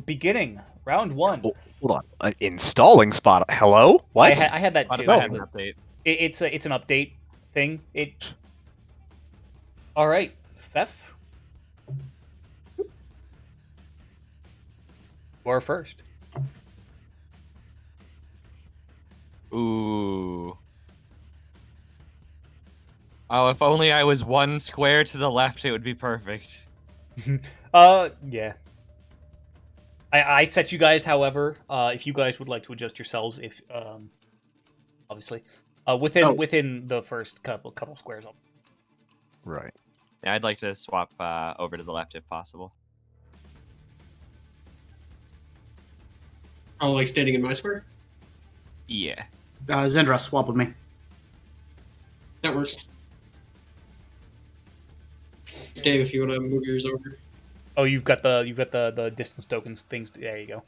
Beginning round 1. Oh, hold on. Installing spot. Hello? What? I had that too. Spotify I had had an update. it's an update thing. All right, Fef. You are first. Ooh. Oh, if only I was one square to the left, it would be perfect. Yeah. I set you guys, however, if you guys would like to adjust yourselves, if obviously, within the first couple squares. Right. Yeah, I'd like to swap over to the left if possible. Oh, like standing in my square? Yeah. Zendra, swap with me. That works. Dave, if you want to move yours over. Oh, you've got the distance tokens things. There you go.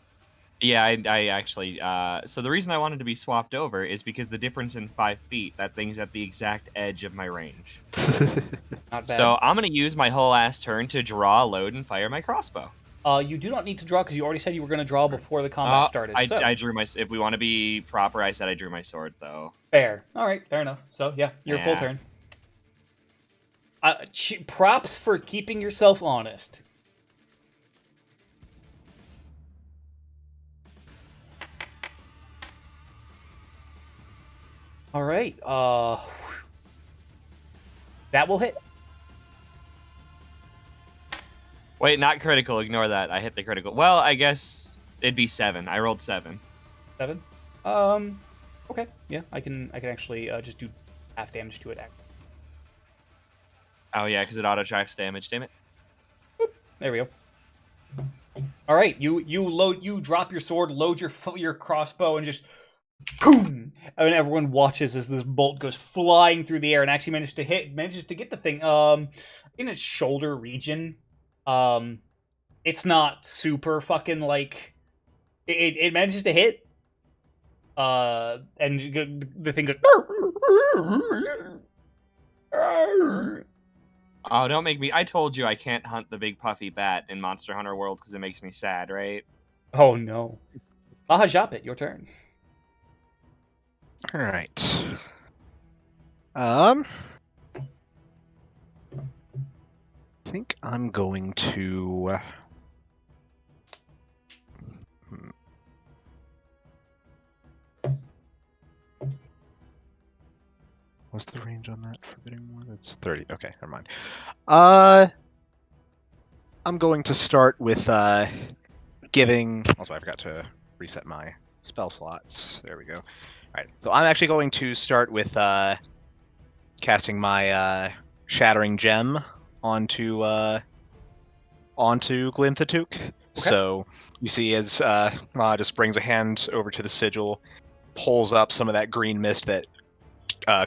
Yeah, I actually. So the reason I wanted to be swapped over is because the difference in 5 feet, that thing's at the exact edge of my range. Not bad. So I'm gonna use my whole ass turn to draw, load, and fire my crossbow. You do not need to draw because you already said you were going to draw before the combat started. I drew my. If we want to be proper, I said I drew my sword though. Fair. All right, fair enough. So yeah, your full Yeah. turn. Props for keeping yourself honest. All right. That will hit. Wait, not critical. Ignore that. I hit the critical. Well, I guess it'd be 7. I rolled 7. 7. Okay. Yeah, I can actually just do half damage to it. Oh yeah, because it auto tracks damage. Damn it. There we go. All right, you drop your sword, load your crossbow, and just boom! And everyone watches as this bolt goes flying through the air and actually manages to get the thing in its shoulder region. It's not super fucking like it manages to hit. And the thing goes. Oh, don't make me. I told you I can't hunt the big puffy bat in Monster Hunter World because it makes me sad, right? Oh no. Japit, your turn. All right. I think I'm going to. What's the range on that forbidding one? It's 30. Okay, never mind. I'm going to start with giving. Also, I forgot to reset my spell slots. There we go. All right, so I'm actually going to start with casting my Shattering Gem onto Glinthatook. So you see as Ma just brings a hand over to the sigil, pulls up some of that green mist that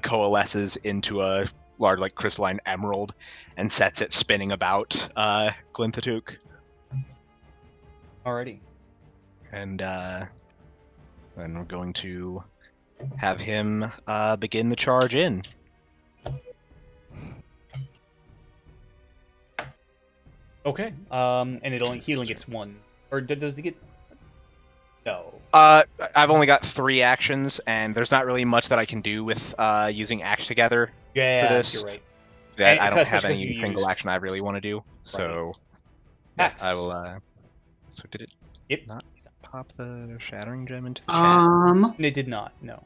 coalesces into a large, like, crystalline emerald, and sets it spinning about Glinthatook. Alrighty. And then we're going to have him begin the charge in. Okay. And he only gets one, or does he get? No. I've only got 3 actions, and there's not really much that I can do with using Act Together Yeah, for this. you're right. That And I don't have especially 'cause any you single used- action I really want to do. So Pax. I will. So did it Yep. not pop the Shattering Gem into the chat? It did not. No.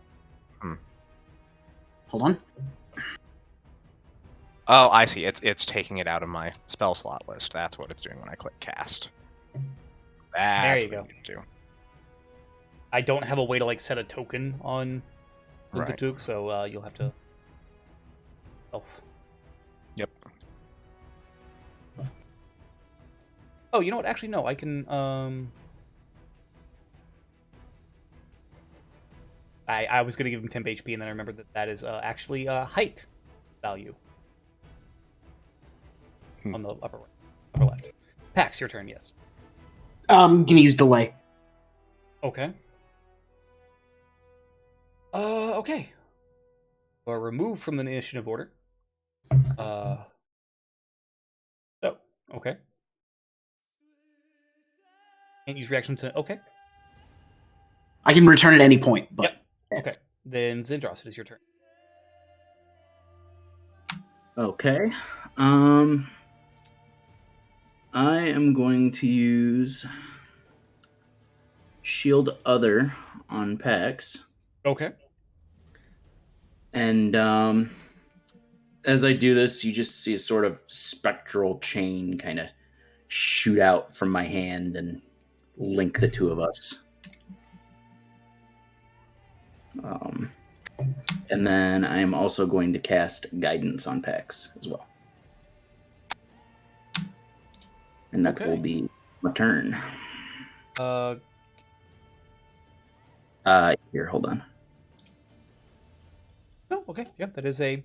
Hold on. Oh, I see. It's taking it out of my spell slot list. That's what it's doing when I click cast. That's you what go. you do. I don't have a way to like set a token on the Right. Took, so you'll have to. Yep. Oh, you know what? Actually, no. I can. I was gonna give him 10 HP, and then I remembered that is actually height value on the upper left. Pax, your turn. Yes. I'm gonna use delay. Okay. Okay. Or removed from the initiative order. So, okay. Can't use reaction to. Okay. I can return at any point, but Yep. Okay. Then Zindros, it is your turn. Okay. I am going to use Shield Other on Pax. Okay. And as I do this, you just see a sort of spectral chain kind of shoot out from my hand and link the two of us. And then I am also going to cast Guidance on Pax as well. And that Okay. will be my turn. Here, hold on. Oh, okay. Yeah, that is a.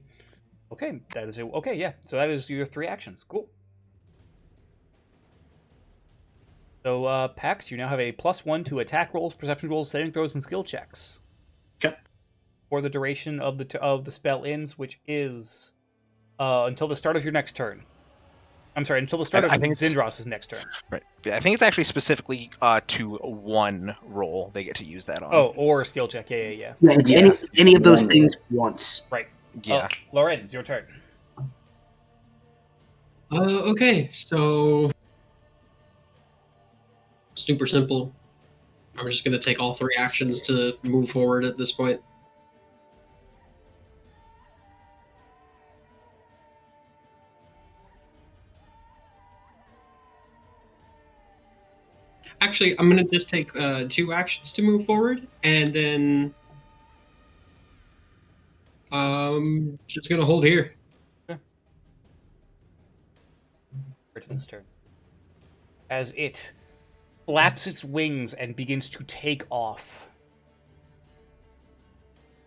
Okay, that is a. Okay, yeah. So that is your 3 actions. Cool. So, Pax, you now have a +1 to attack rolls, perception rolls, saving throws, and skill checks. Okay. For the duration of the spell ends, which is until the start of your next turn. I'm sorry, until the start of Zindros' next turn. Right. Yeah, I think it's actually specifically to 1 roll they get to use that on. Oh, or skill check. Yeah. yeah, it's any of those things once. Right. Yeah. Lorenz, your turn. Okay, so super simple. I'm just gonna take all 3 actions to move forward at this point. Actually, I'm gonna just take 2 actions to move forward, and then just gonna hold here. Brittain's turn. As it flaps its wings and begins to take off.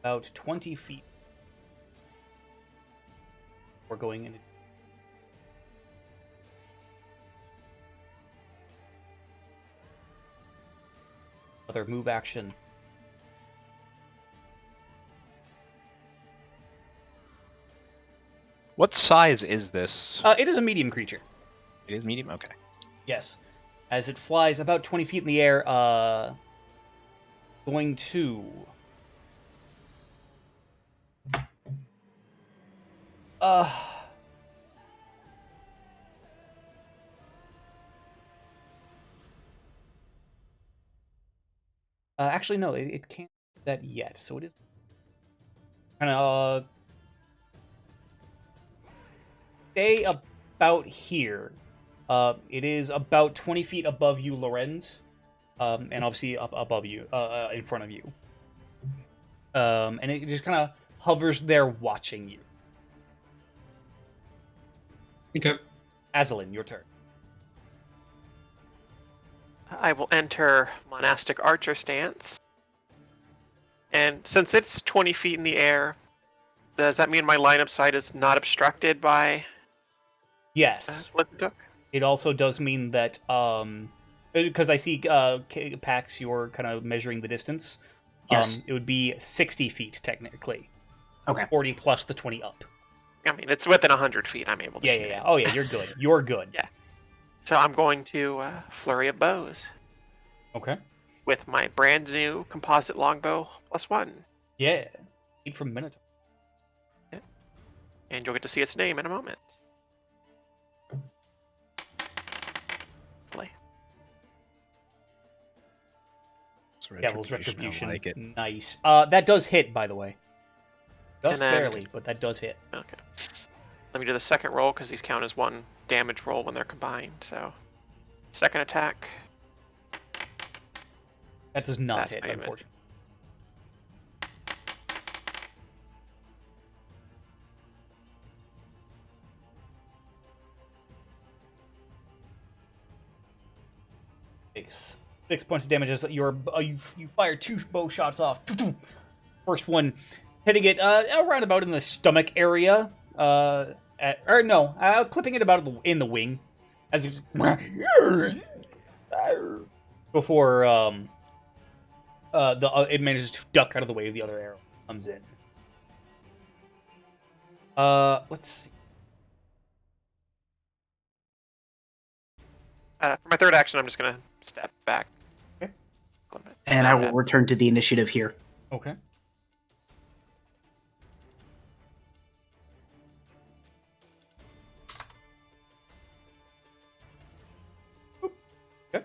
About 20 feet. We're going in. Another move action. What size is this? It is a medium creature. It is medium? Okay. Yes. As it flies about 20 feet in the air, going to... actually, no, it can't do that yet, so it is kind of stay about here. It is about 20 feet above you, Lorenz, and obviously up above you, in front of you. And it just kind of hovers there watching you. Okay. Azalin, your turn. I will enter monastic archer stance. And since it's 20 feet in the air, does that mean my line of sight is not obstructed by Yes. Flintook? It also does mean that, because I see Pax, you're kind of measuring the distance. Yes. It would be 60 feet, technically. Okay. 40 plus the 20 up. I mean, it's within 100 feet. I'm able to shoot Yeah. it. Oh, yeah, you're good. You're good. Yeah. So I'm going to flurry of bows Okay. with my brand new composite longbow +1. Yeah. 8 from Minotaur. And you'll get to see its name in a moment. Play. It's Devil's Retribution, Retribution. I like it. Nice. That does hit, by the way. Just And then- barely, but that does hit. Okay. Let me do the second roll because these count as one damage roll when they're combined. So, second attack. That does not That's hit, my image. unfortunately. Six points of damage as you fire 2 bow shots off. First one hitting it around about in the stomach area, clipping it about in the wing, as it before it manages to duck out of the way of the other arrow comes in. Let's see. For my third action, I'm just gonna step back. Okay. A little bit. And I will return to the initiative here. Okay. Okay.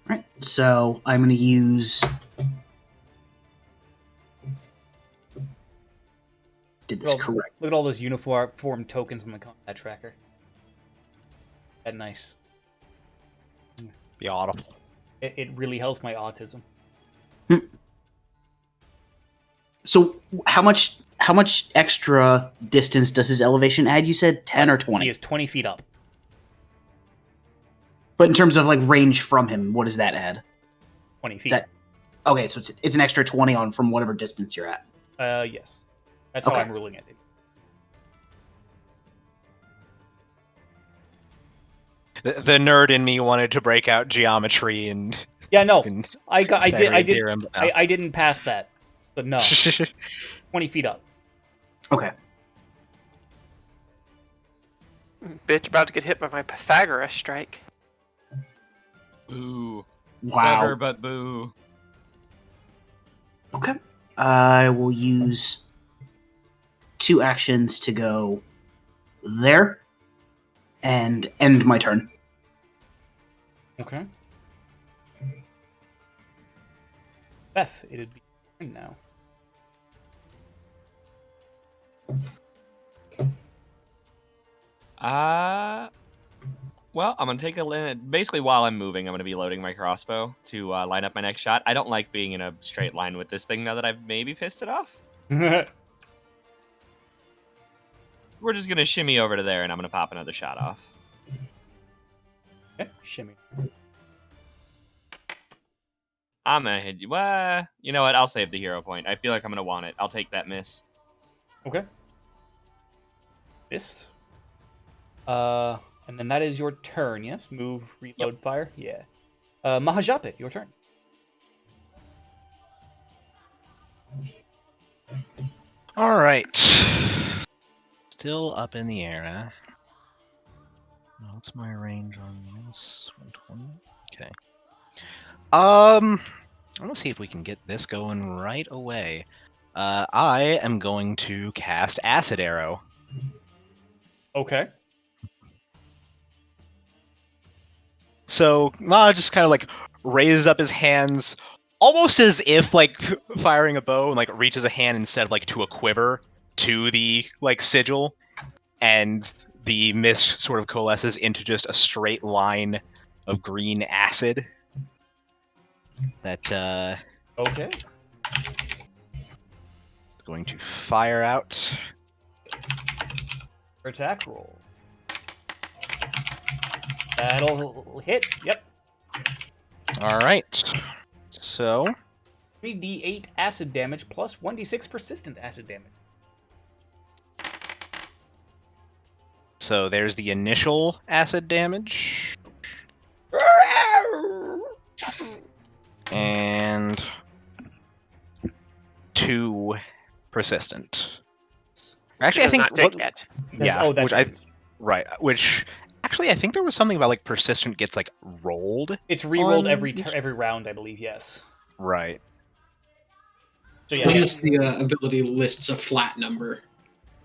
Right. So I'm going to use. Did this correct? Look at all those uniform tokens on the combat tracker. That nice. Be audible. It really helps my autism. So how much extra distance does his elevation add? You said 10 or 20. He is 20 feet up. But in terms of like range from him, what does that add? 20 Is feet. that, okay, so it's an extra 20 on from whatever distance you're at. Yes. That's how Okay. I'm ruling it. The nerd in me wanted to break out geometry and. Yeah, no. and I Pythagorean theorem, but no. I didn't pass that. So no. 20 feet up. Okay. Bitch, about to get hit by my Pythagoras strike. Boo. Wow. Clever, but boo. Okay. I will use 2 actions to go there and end my turn. Okay. Beth, it'd be your turn now. Well, I'm gonna take basically while I'm moving, I'm gonna be loading my crossbow to line up my next shot. I don't like being in a straight line with this thing now that I've maybe pissed it off. We're just gonna shimmy over to there, and I'm gonna pop another shot off. Okay, shimmy. I'm gonna hit you. Well, you know what? I'll save the hero point. I feel like I'm gonna want it. I'll take that miss. Okay. This. And then that is your turn, yes? Move, reload, fire? Yeah. Mahajapit, your turn. All right. Still up in the air, huh? What's my range on this? 120. Okay. I'm gonna see if we can get this going right away. I am going to cast Acid Arrow. Okay. So Ma just kind of like raises up his hands, almost as if like firing a bow, and like reaches a hand instead of like to a quiver to the like sigil, and the mist sort of coalesces into just a straight line of green acid. That Okay. is going to fire out. Attack roll. That'll hit. Yep. All right. So 3d8 acid damage plus 1d6 persistent acid damage. so there's the initial acid damage, and 2 persistent. Actually, I Does think not take yet. yeah, Oh, that's which right. right, which actually I think there was something about like persistent gets like rolled. It's rerolled on every round, I believe. Yes. Right. So At yeah. least the ability lists a flat number.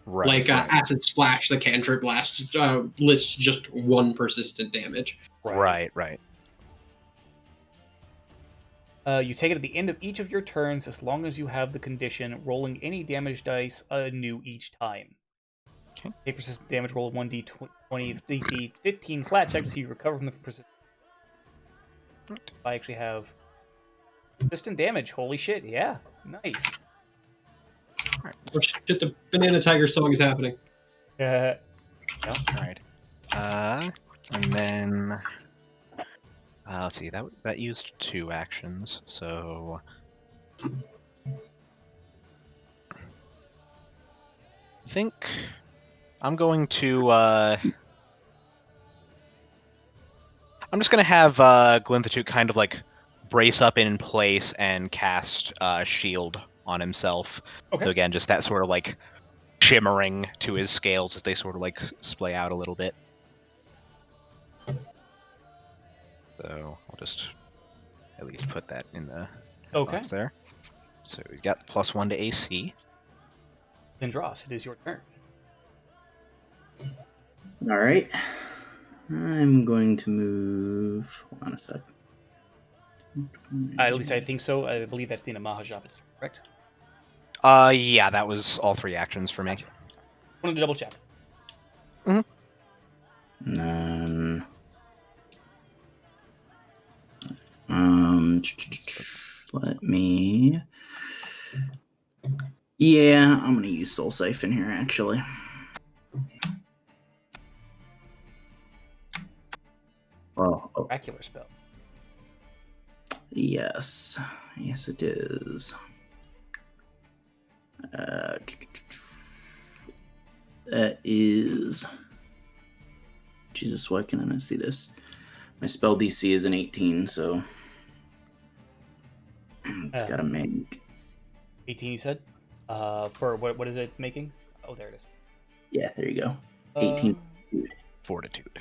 Right. Like right. Acid Splash, the cantrip lists just 1 persistent damage. Right. Right. You take it at the end of each of your turns as long as you have the condition, rolling any damage dice anew each time. Okay. Take persistent damage, roll 1d20, DC 15 flat check to see you recover from the persistent. I actually have persistent damage. Holy shit, yeah. Nice. Oh shit, the Banana Tiger song is happening. Uh, All right. And then let's see. That used 2 actions, so I think I'm going to. I'm just gonna have Glinthitude kind of like brace up in place and cast shield on himself. Okay. So again, just that sort of like shimmering to his scales as they sort of like splay out a little bit. So I'll just at least put that in the box there. So we've got +1 to AC. Zendros, it is your turn. All right. I'm going to move. Hold on a sec. At least I think so. I believe that's the Mahajap's turn, correct? Yeah, that was all 3 actions for me. Wanted to double check. And then, let me. Yeah, I'm gonna use Soul Siphon here actually. Oh, Oracular spell. yes, it is. That is. Jesus, why can I not see this? My spell DC is an 18, so it's got to make. 18, you said? For what is it making? Oh, there it is. Yeah, there you go. 18. Fortitude.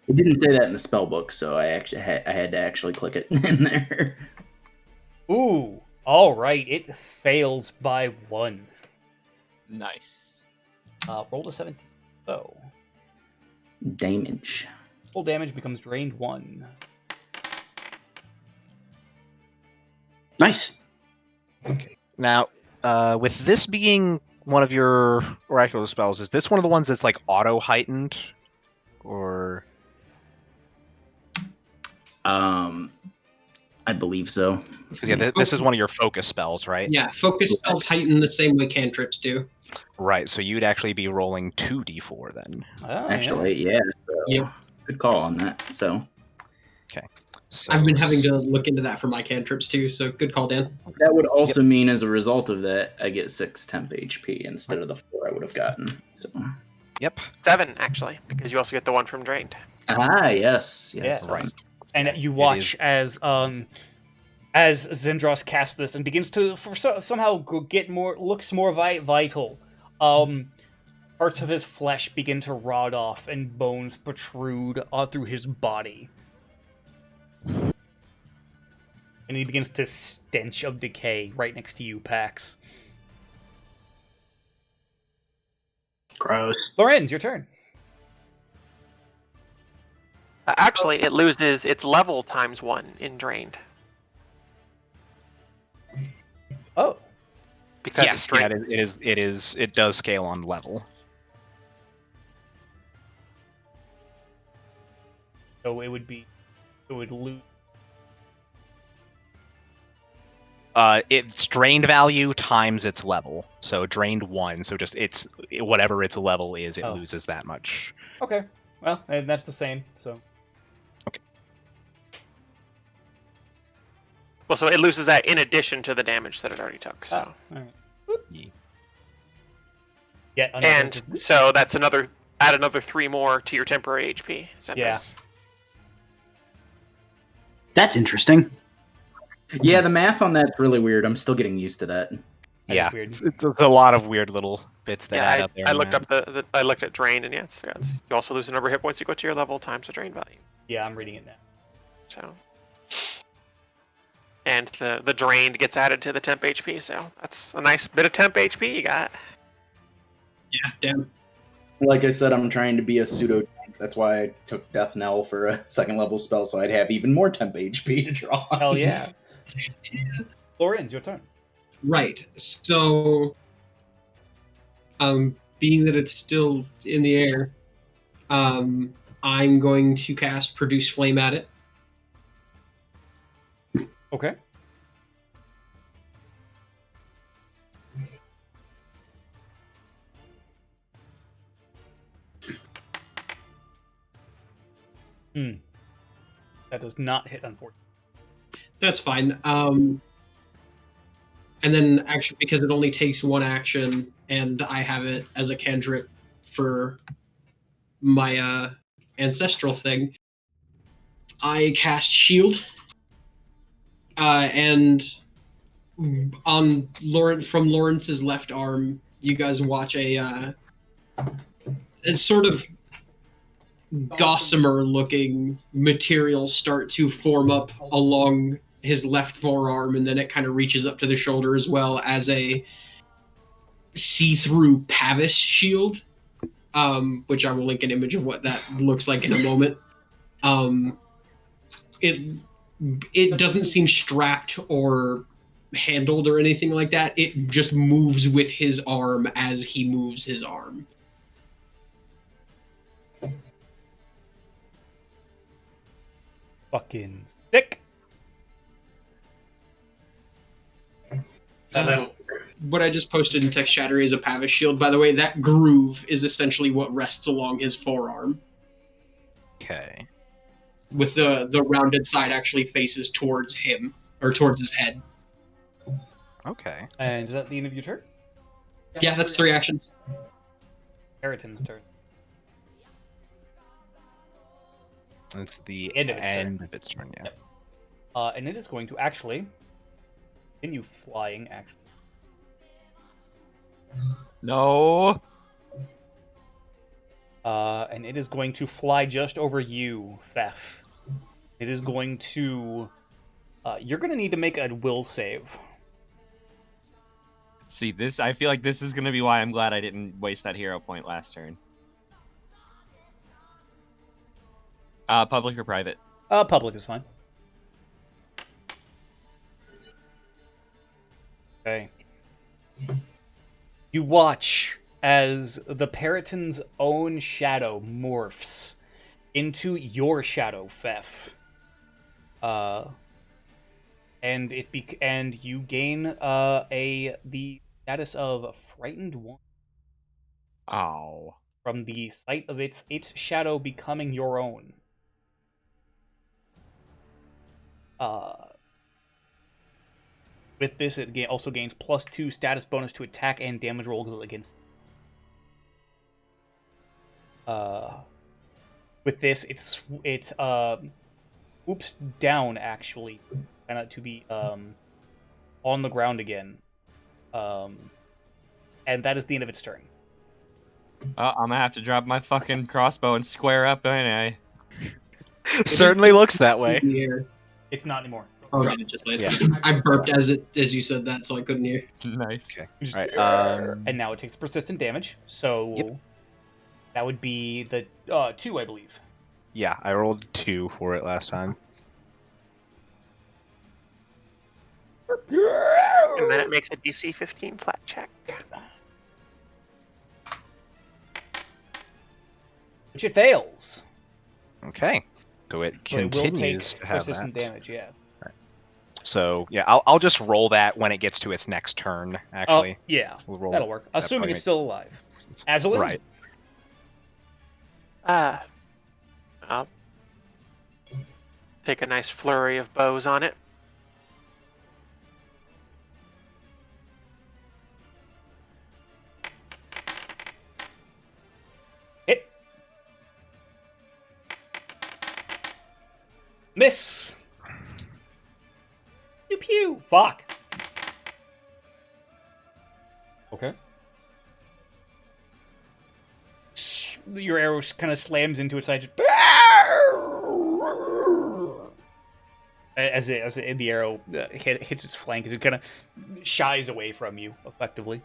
It didn't say that in the spell book, so I actually I had to actually click it in there. Ooh, all right. It fails by 1. Nice. Roll to 17. So, Damage. full damage becomes drained 1. Nice. Now, with this being one of your oracular spells, is this one of the ones that's like auto heightened, or? I believe so. Because yeah, this is one of your focus spells, right? Yeah, focus spells heighten the same way cantrips do. Right. So you'd actually be rolling 2d4 then. Oh, Actually, yeah. So Yep. good call on that. So So I've been having to look into that for my cantrips too, so good call, Dan. that would also mean, as a result of that, I get 6 temp HP instead of the 4 I would have gotten. So. Yep. 7, actually, because you also get the 1 from drained. Ah, yes. Yes. Right. And you watch as Zendros casts this and begins to somehow looks more vital. Parts of his flesh begin to rot off and bones protrude through his body. And he begins to stench of decay right next to you, Pax. Gross. Lorenz, your turn. Actually, it loses its level times 1 in drained. Oh. Because Yes, it's drained. it does scale on level. So it would lose. It's drained value times its level. So drained 1. So just whatever its level is, it loses that much. Okay. well, and that's the same. So Well, so it loses that in addition to the damage that it already took. So, all right. Yeah. Yeah, and so that's another. Add another 3 more to your temporary HP. Yeah. That's interesting. Yeah, the math on that's really weird. I'm still getting used to that. Yeah, weird. it's a lot of weird little bits that add Yeah, up there. I on looked that. up I looked at drain, and yes, you also lose the number of hit points you go to your level times the drain value. Yeah, I'm reading it now. So, and the drained gets added to the temp HP. So that's a nice bit of temp HP you got. Yeah, damn. Like I said, I'm trying to be a pseudo tank. That's why I took Death Knell for a 2nd level spell, so I'd have even more temp HP to draw. Hell yeah. Florian's your turn. Right. So, being that it's still in the air, I'm going to cast Produce Flame at it. Okay. That does not hit, unfortunately. That's fine. And then actually, because it only takes 1 action, and I have it as a cantrip for my ancestral thing, I cast Shield. And on from Lawrence's left arm, you guys watch a sort of gossamer-looking material start to form up along his left forearm, and then it kind of reaches up to the shoulder as well as a see-through Pavis shield, which I will link an image of what that looks like in a moment. It doesn't seem strapped or handled or anything like that. It just moves with his arm as he moves his arm. Fucking sick. What I just posted in text chatter is a Pavis shield. By the way, that groove is essentially what rests along his forearm, Okay. with the rounded side actually faces towards him, or towards his head. Okay. And is that the end of your turn? Yeah, that's 3 actions. Periton's turn. That's the End of its turn. end of its turn, yeah. Yep. And it is going to actually continue flying, actually. No. And it is going to fly just over you, Thef. It is going to... you're going to need to make a will save. See, I feel like this is going to be why I'm glad I didn't waste that hero point last turn. Public or private? Public is fine. Okay. You watch as the Periton's own shadow morphs into your shadow, Fef. And you gain the status of Frightened One Oh. from the sight of its shadow becoming your own. With this, it also gains +2 status bonus to attack and damage rolls against. With this, it swoops down actually, to be on the ground again. And that is the end of its turn. I'm gonna have to drop my fucking crossbow and square up, ain't I? Certainly looks that way. In the air. It's not anymore. Oh, right, it just laid. Yeah. I burped as you said that, so I couldn't hear. Nice. Okay. All right. And now it takes persistent damage. So Yep. that would be the 2, I believe. Yeah, I rolled 2 for it last time. And then it makes a DC 15 flat check. Which it fails. Okay. So it But it will continues take to have persistent that. damage, yeah. So yeah, I'll just roll that when it gets to its next turn. Actually, Yeah, we'll roll that'll work. that Assuming probably it's still alive. Azalin? Right. I'll take a nice flurry of bows on it. Hit. Miss. Pew pew. Fuck. Okay. Your arrow kind of slams into its side. As the arrow hits its flank, as it kind of shies away from you, effectively.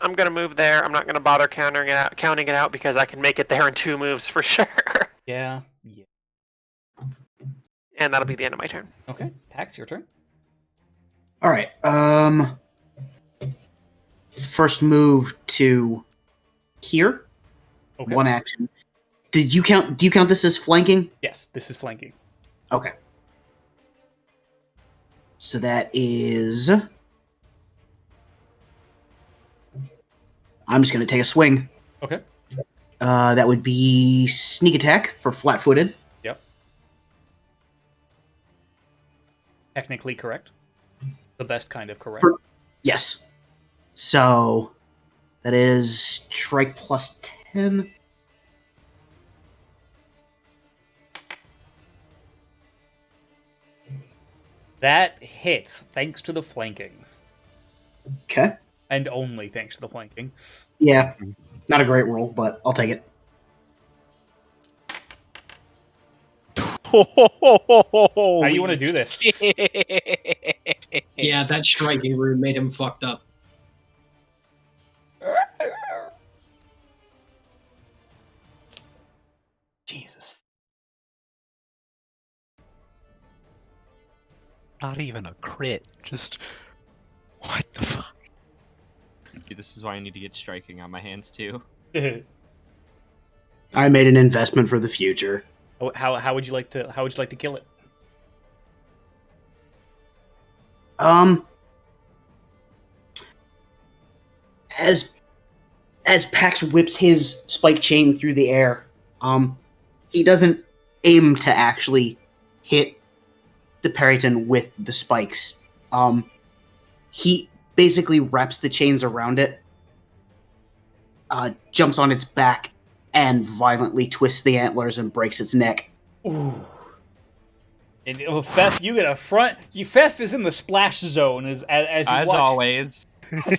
I'm gonna move there. I'm not gonna bother counting it out because I can make it there in 2 moves for sure. Yeah. And that'll be the end of my turn. Okay, Pax, your turn. All right. First move to here. Okay. 1 action. Do you count this as flanking? Yes, this is flanking. Okay. So that is. I'm just going to take a swing. Okay. That would be sneak attack for flat-footed. Yep. Technically correct. The best kind of correct. Yes. So that is strike plus 10. That hits thanks to the flanking. Okay. And only thanks to the flanking. Yeah. Not a great roll, but I'll take it. How do you want to do this? Yeah, that striking rune made him fucked up. Jesus. Not even a crit. Just what the fuck? This is why I need to get striking on my hands too. I made an investment for the future. How would you like to kill it? As Pax whips his spike chain through the air, he doesn't aim to actually hit the Periton with the spikes. He basically wraps the chains around it, jumps on its back, and violently twists the antlers and breaks its neck. Ooh. And Fef, you get a front. Fef is in the splash zone as you As watch. always.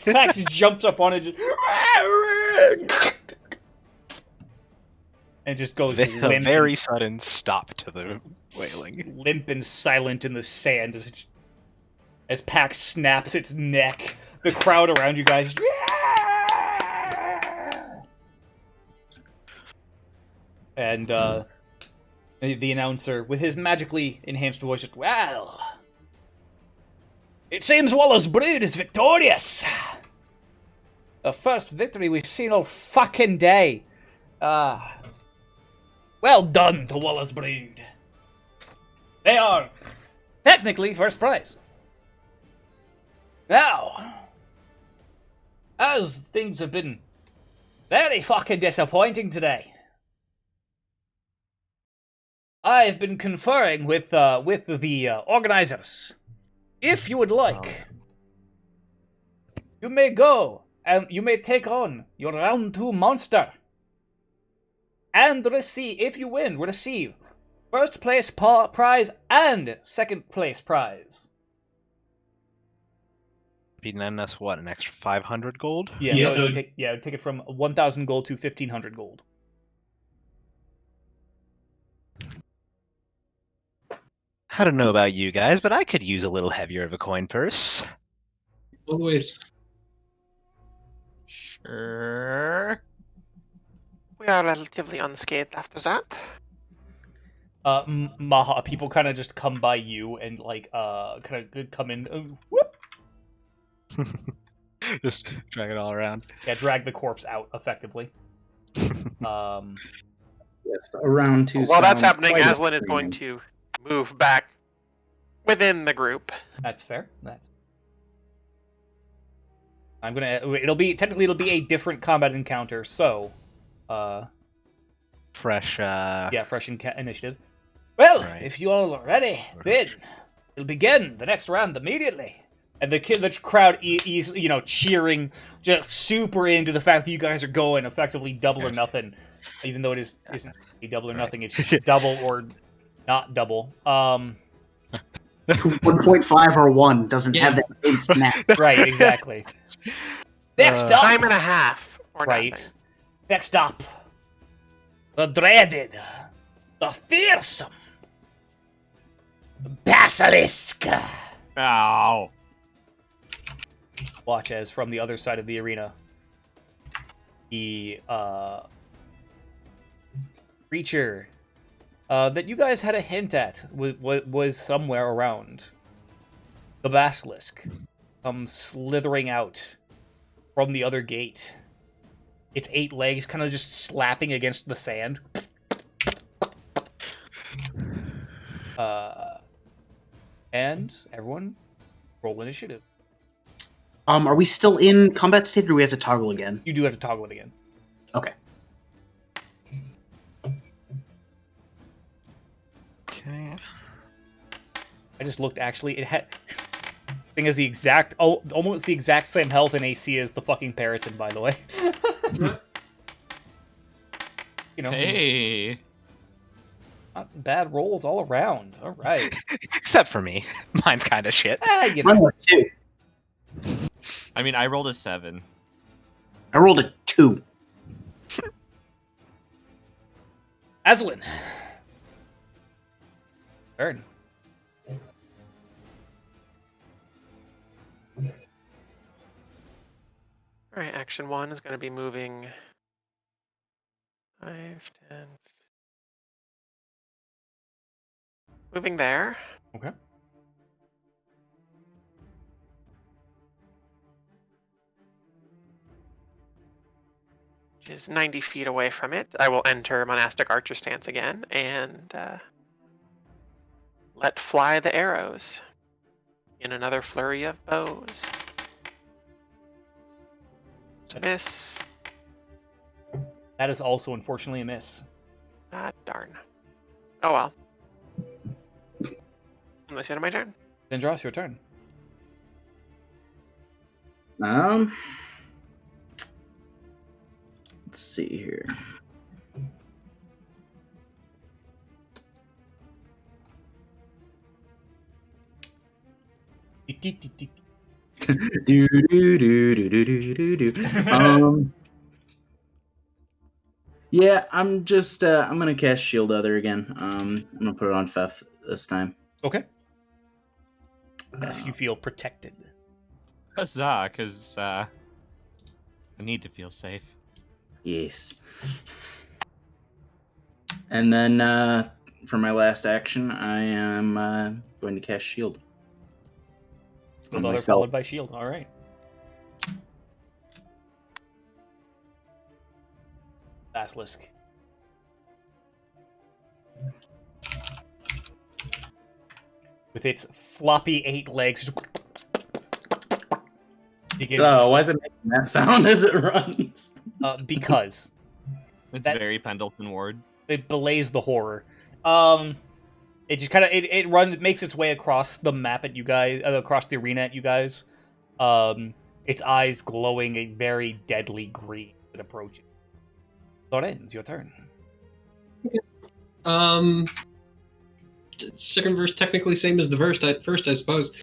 Pax jumps up on it and just goes A limp, very sudden stop to the wailing. limp and silent in the sand as Pax snaps its neck. The crowd around you guys. And the announcer, with his magically enhanced voice, just, well, it seems Waller's Brood is victorious. The first victory we've seen all fucking day. Well done to Waller's Brood. They are technically first prize. Now, as things have been very fucking disappointing today, I've been conferring with the organizers. If you would like, you may go and you may take on your round 2 monster. And receive, if you win, receive first place prize and second place prize. Beating us what, an extra 500 gold? Yeah, Yeah, so so- it'd take it from 1,000 gold to 1,500 gold. I don't know about you guys, but I could use a little heavier of a coin purse. Always. Sure. We are relatively unscathed after that. Maha, people kind of just come by you and kind of come in. Whoop. Just drag it all around. Yeah, drag the corpse out effectively. Yes, around 2. While that's sounds happening, quite Aslan is going extreme. to move back within the group. That's fair. It'll be a different combat encounter. So, fresh. Yeah, fresh initiative. Well, Right. if you all are ready, then we'll begin the next round immediately. And the crowd is, cheering, just super into the fact that you guys are going effectively double or nothing, even though isn't a double or nothing. It's double or not double. 1.5 or 1 doesn't have that same snap. Right, exactly. Next up, Time and a half or right. nothing. Next up, the dreaded, the fearsome Basilisk. Ow. Watch as from the other side of the arena, the creature that you guys had a hint at was somewhere around. The basilisk comes slithering out from the other gate. Its 8 legs kind of just slapping against the sand. And everyone, roll initiative. Are we still in combat state, or do we have to toggle again? You do have to toggle it again. Okay. Okay. I just looked. Actually, it had thing is the exact almost the exact same health and AC as the fucking Periton, by the way. Hey. Not bad rolls all around. All right. Except for me, mine's kind of shit. Mine was 2. I mean, I rolled a 7. I rolled a 2. Aslan. Turn. All right, action 1 is going to be moving 5, 10. Moving there. Okay. Which is 90 feet away from it. I will enter monastic archer stance again and let fly the arrows in another flurry of bows. Miss. That is also unfortunately a miss. Ah, darn. Oh well. Unless the end of my turn. Zendros, your turn. Let's see here. do, do, do, do, do, do, do, do. Yeah, I'm just I'm gonna cast Shield Other again. I'm gonna put it on Feth this time. Okay. If you feel protected. Huzzah, because I need to feel safe. Yes. And then for my last action, I am going to cast Shield. Shield Other followed by Shield. All right. Basilisk. With its floppy 8 legs. Why is it making that sound as it runs? Because. It's very Pendleton Ward. It belays the horror. It just kind of it makes its way across the map at you guys, across the arena at you guys. Its eyes glowing a very deadly green as it approaches. Lorenz, your turn. Second verse technically same as the first, I suppose.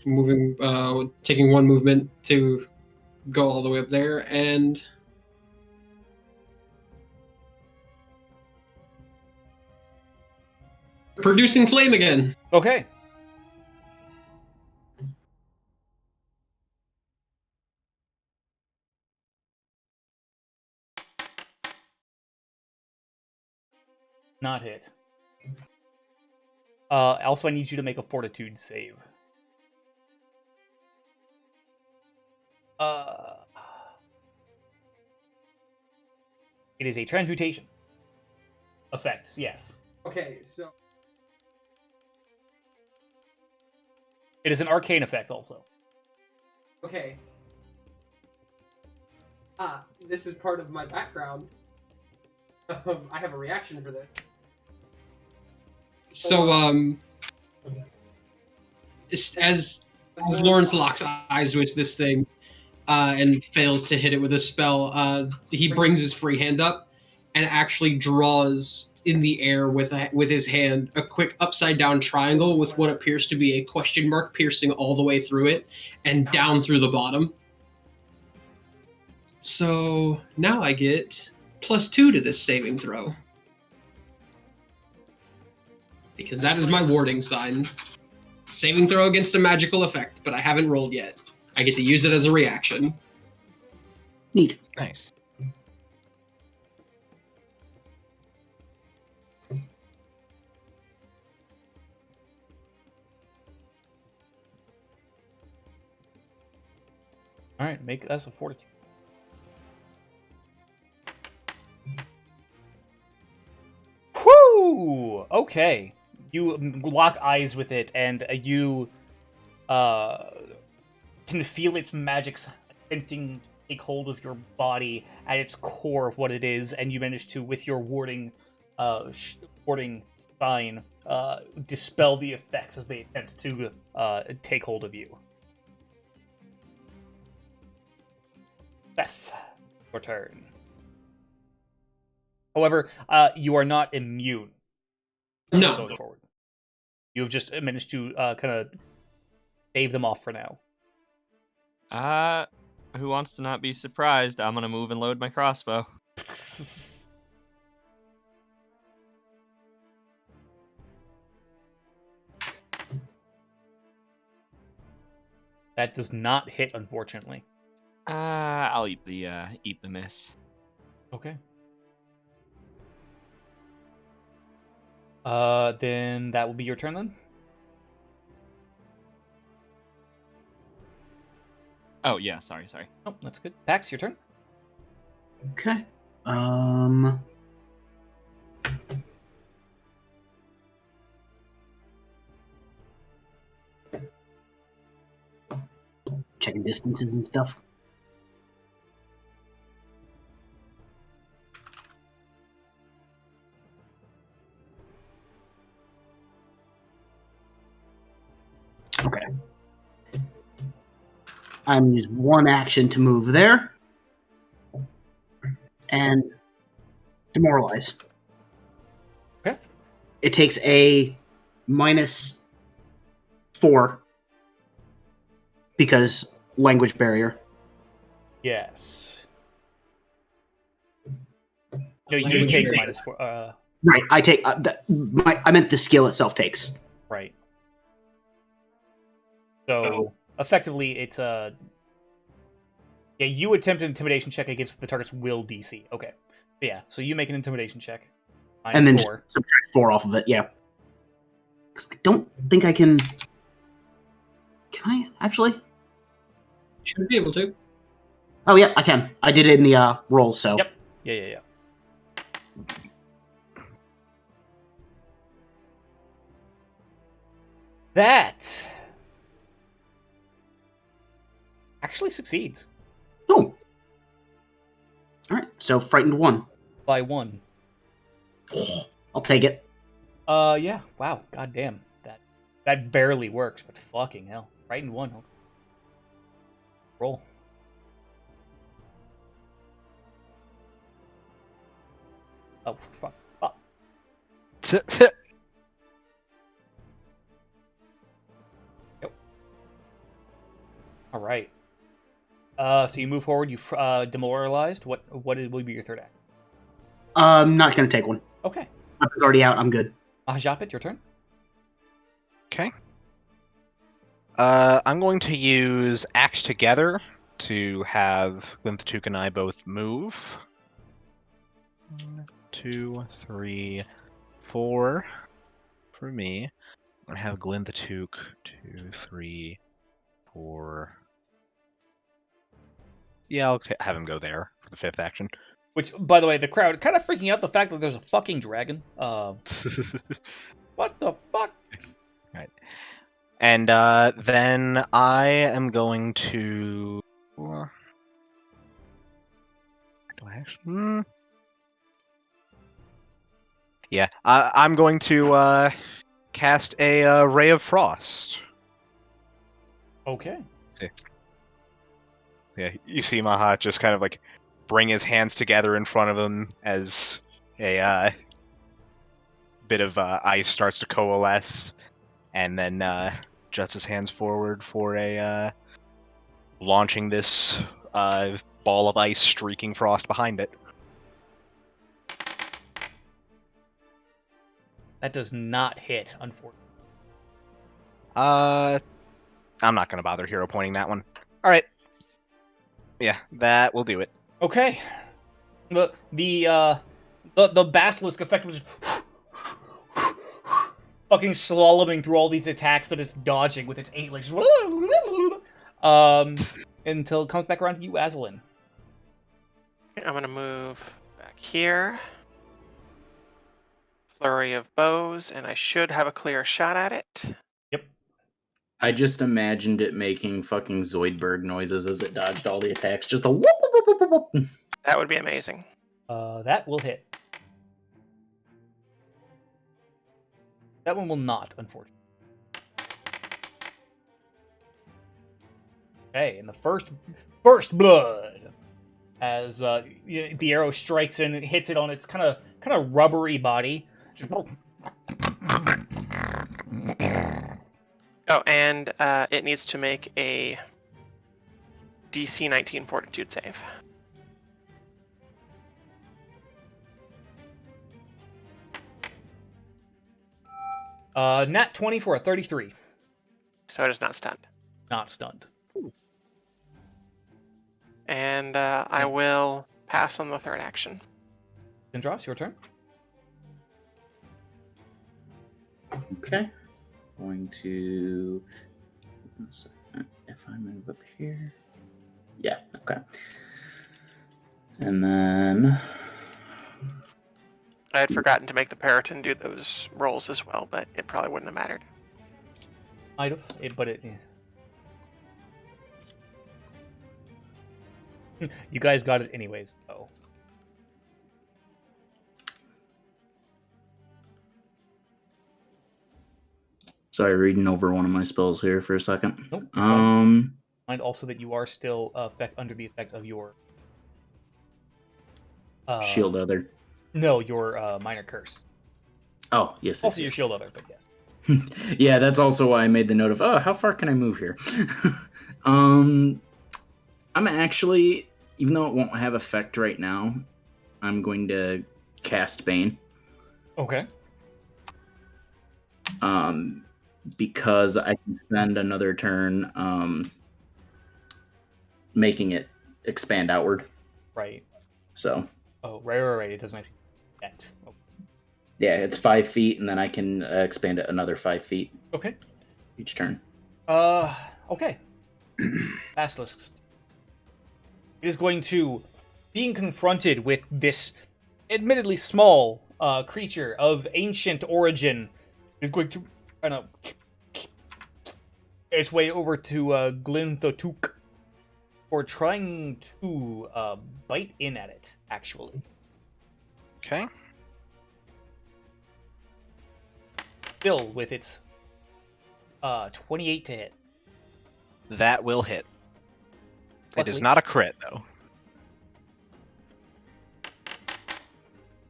Moving, taking one movement to go all the way up there and producing flame again. Okay. Not hit. Also, I need you to make a fortitude save. It is a transmutation effect, yes. Okay, so It is an arcane effect also. okay. This is part of my background. I have a reaction for this. So, as Lawrence locks eyes with this thing and fails to hit it with a spell, he brings his free hand up and actually draws in the air with his hand a quick upside down triangle with what appears to be a question mark piercing all the way through it and down through the bottom. So now I get +2 to this saving throw. Because that is my warding sign. Saving throw against a magical effect, but I haven't rolled yet. I get to use it as a reaction. Neat. Nice. All right, make us a fortitude. Whoo! Okay, you lock eyes with it, and you can feel its magic attempting to take hold of your body at its core of what it is, and you manage to, with your warding sign, dispel the effects as they attempt to take hold of you. Beth, your turn. However, you are not immune. No. Going forward, you have just managed to kind of stave them off for now. Who wants to not be surprised? I'm gonna move and load my crossbow. That does not hit, unfortunately. I'll eat the miss. Okay. Then that will be your turn then. Oh yeah, sorry. Oh, that's good. Pax, your turn. Okay. Checking distances and stuff. Okay. I'm gonna use one action to move there. And demoralize. Okay. It takes a -4 because language barrier. Yes. No, you Language take barrier. -4. Right. I take I meant the skill itself takes. Right. So effectively, it's a. Yeah, you attempt an intimidation check against the target's will DC. Okay. Yeah, so you make an intimidation check. And then -4. subtract 4 off of it, yeah. 'Cause I don't think I can. Can I actually? Should be able to. Oh yeah, I can. I did it in the roll, so. Yep. Yeah. That actually succeeds Oh. All right. So frightened 1. by 1. I'll take it. Yeah. Wow. God damn. That barely works, but fucking hell. Frightened 1. Okay. Roll. Oh fuck. Oh. Yep. All right. So you move forward. You demoralized. What will be your third act? I'm not gonna take one. Okay. Weapon's already out. I'm good. Japit, your turn. Okay. I'm going to use Act Together to have Glinthatook and I both move. 1, 2, 3, 4 for me. I'm going to have Glinthatook 2, 3, 4. Yeah, I'll have him go there for the 5th action. Which, by the way, the crowd kind of freaking out the fact that there's a fucking dragon. What the fuck? Right. And then I am going to Do I actually? Yeah, I'm going to cast a ray of frost. Okay. Yeah, you see Mahat just kind of like bring his hands together in front of him as a bit of ice starts to coalesce, and then juts his hands forward for a launching this ball of ice, streaking frost behind it. That does not hit, unfortunately. I'm not gonna bother hero pointing that one. All right. Yeah, that will do it. Okay. The basilisk effectively just fucking slaloming through all these attacks that it's dodging with its 8 legs. Until it comes back around to you, Azalin. I'm gonna move back here. Flurry of bows, and I should have a clear shot at it. Yep. I just imagined it making fucking Zoidberg noises as it dodged all the attacks. Just a whoop, whoop, whoop, whoop, whoop. That would be amazing. That will hit. That one will not, unfortunately. Okay, and the first blood, as the arrow strikes and it hits it on its kind of rubbery body. Oh, and it needs to make a DC 19 Fortitude save. Nat 20 for a 33. So it is not stunned. Not stunned. And I will pass on the third action. Zindros, your turn. Okay. Going to. One second. If I move up here. Yeah, okay. And then. I had forgotten to make the Periton do those rolls as well, but it probably wouldn't have mattered. Might have, but it. Yeah. You guys got it anyways, though. Sorry, reading over one of my spells here for a second. Nope. Um. Mind also that you are still under the effect of your Shield Other. No, your minor curse. Oh, yes. Also, yes, your yes. shield other, but yes. Yeah, that's also why I made the note of, oh, how far can I move here? I'm actually, even though it won't have effect right now, I'm going to cast Bane. Okay. Because I can spend another turn making it expand outward. Right. So. Oh, right. It doesn't actually yet. Oh. Yeah, it's 5 feet, and then I can expand it another 5 feet. Okay. Each turn. Okay. Basilisk. It is going to, being confronted with this admittedly small creature of ancient origin, is going to kind of its way over to Glinthotuk for trying to bite in at it, actually. Okay. Still with its 28 to hit. That will hit. It is Luckily. not a crit, though.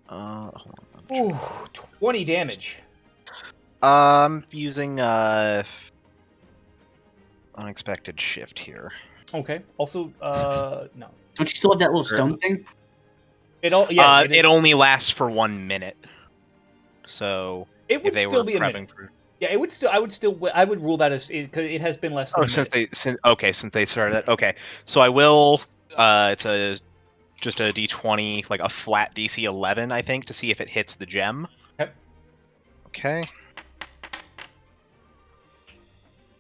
Hold on. Ooh, 20 damage. Using unexpected shift here. Okay. Also, no. Don't you still have that little stone thing? It only lasts for 1 minute. So it would if they still were be a prepping minute. for... Yeah, it would still. I would rule that as because it has been less than. since they started that. Okay, so I will. It's just a D20, like a flat DC 11, I think, to see if it hits the gem. Okay. Okay.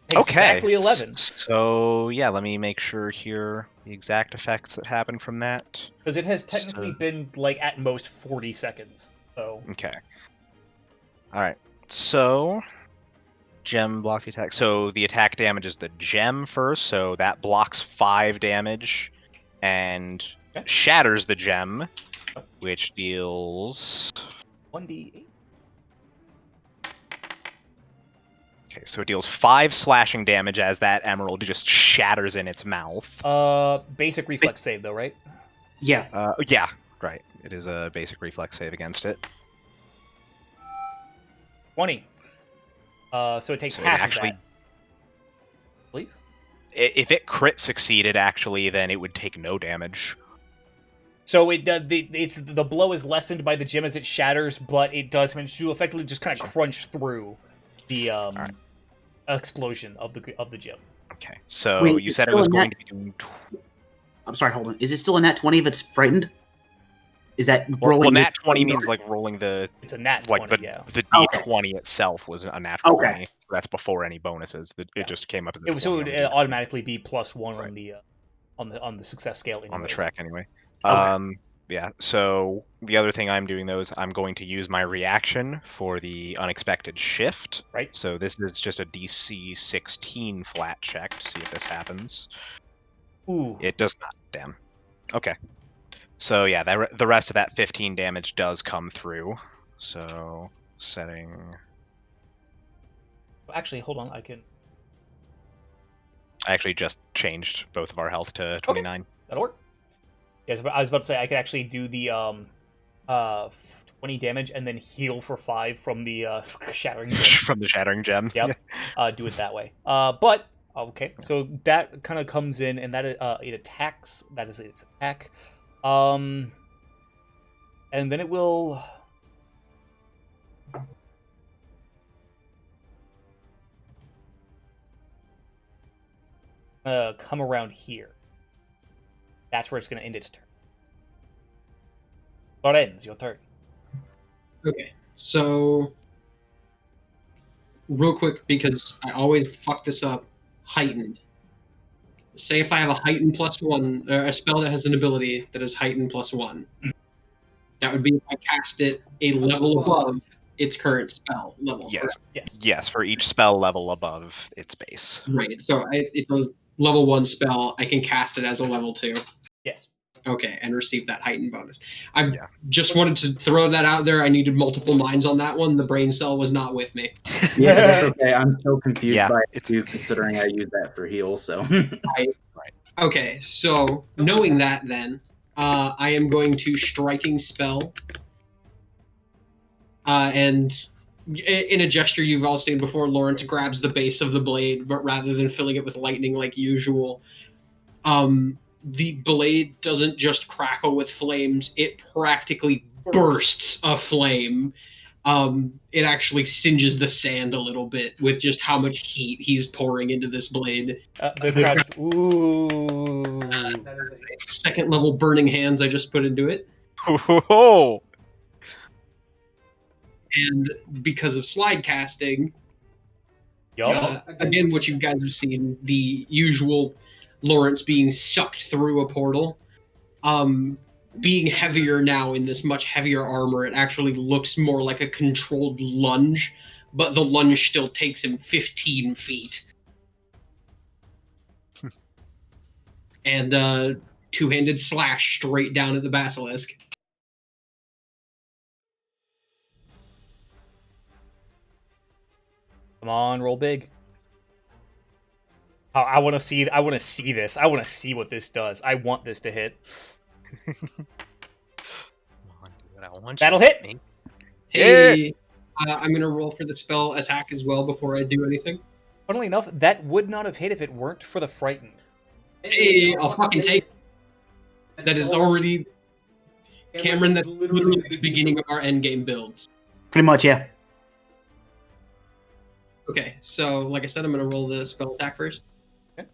Exactly 11. So yeah, let me make sure here the exact effects that happen from that. Because it has technically been like at most 40 seconds. So. Okay. All right. So gem blocks the attack. So the attack damage is the gem first, so that blocks 5 damage, and Okay. shatters the gem, which deals 1d8. Okay, so it deals 5 slashing damage as that emerald just shatters in its mouth. Basic reflex save though, right? Yeah. Yeah, right. It is a basic reflex save against it. 20. So it takes So half it actually, of that. I believe. if it crit succeeded, actually, then it would take no damage. So it does. The blow is lessened by the gem as it shatters, but it does manage to effectively just kind of crunch through the Right. explosion of the gem. Okay, so Wait, you it's said it still was a going net- to be doing. I'm sorry, hold on. Is it still a nat 20 if it's frightened? Is that rolling? Well, with- nat 20 means like rolling the It's a nat like 20, yeah. the Okay. d20 itself was a natural Okay. 20. So that's before any bonuses. Yeah. It just came up as a It 20 so it on would the D20. automatically be +1 Right. on the success scale. On the anyways. track anyway. Okay. Yeah, so the other thing I'm doing though is I'm going to use my reaction for the unexpected shift. Right. So this is just a DC 16 flat check to see if this happens. Ooh. It does not. Damn. Okay. So yeah, the rest of that 15 damage does come through. So setting. Actually, hold on. I can. I actually just changed both of our health to 29. That'll work. Yes, but I was about to say I could actually do the 20 damage and then heal for 5 from the shattering gem. From the shattering gem. Yep. Do it that way. But okay, so that kind of comes in, and that it attacks. That is its attack. And then it will. Come around here. That's where it's going to end its turn. That ends your turn. Okay, so real quick, because I always fuck this up, heightened. Say if I have a heightened +1, or a spell that has an ability that is heightened +1. That would be if I cast it a level above its current spell level. Yes. Yes. Yes, for each spell level above its base. Right. So it's a level 1 spell. I can cast it as a level 2. Yes. Okay, and receive that heightened bonus. I Yeah. just wanted to throw that out there. I needed multiple minds on that one. The brain cell was not with me. Yeah, that's okay. I'm so confused Yeah, by it it's- too, considering I use that for heal. So Okay, so knowing that, then I am going to striking spell, and in a gesture you've all seen before, Lawrence grabs the base of the blade, but rather than filling it with lightning like usual, the blade doesn't just crackle with flames; it practically bursts a flame. It actually singes the sand a little bit with just how much heat he's pouring into this blade. The crowd. Ooh. That is a Second level burning hands I just put into it. Oh, And because of slide casting, Yup. again, what you guys have seen, the usual Lawrence being sucked through a portal, being heavier now in this much heavier armor, it actually looks more like a controlled lunge, but the lunge still takes him 15 feet. And two-handed slash straight down at the basilisk. Come on, roll big. I want to see. I want to see this. I want to see what this does. I want this to hit. Come on, dude, I want That'll you to hit. me. Hey, I'm going to roll for the spell attack as well before I do anything. Funnily enough, that would not have hit if it weren't for the frightened. Hey, I'll fucking take it. That is already... Cameron, that's literally the beginning of our endgame builds. Pretty much, yeah. Okay, so like I said, I'm going to roll the spell attack first. Okay.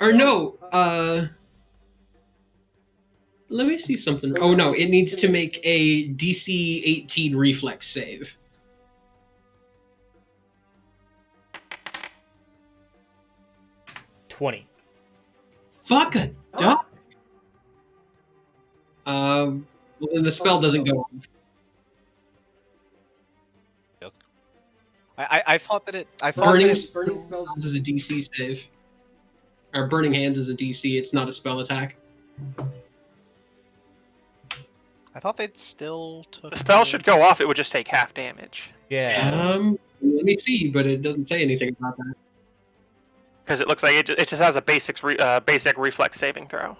Or no, let me see something. Oh no, it needs to make a DC 18 reflex save. $20. Fuck a duck. Well, then the spell doesn't go on. I thought that it. I thought Burning, that it, burning spells. This is a DC save. Or Burning Hands is a DC. It's not a spell attack. I thought they'd still took. The spell should go off. It would just take half damage. Yeah. Let me see, but it doesn't say anything about that. Because it looks like it just has a basic reflex saving throw.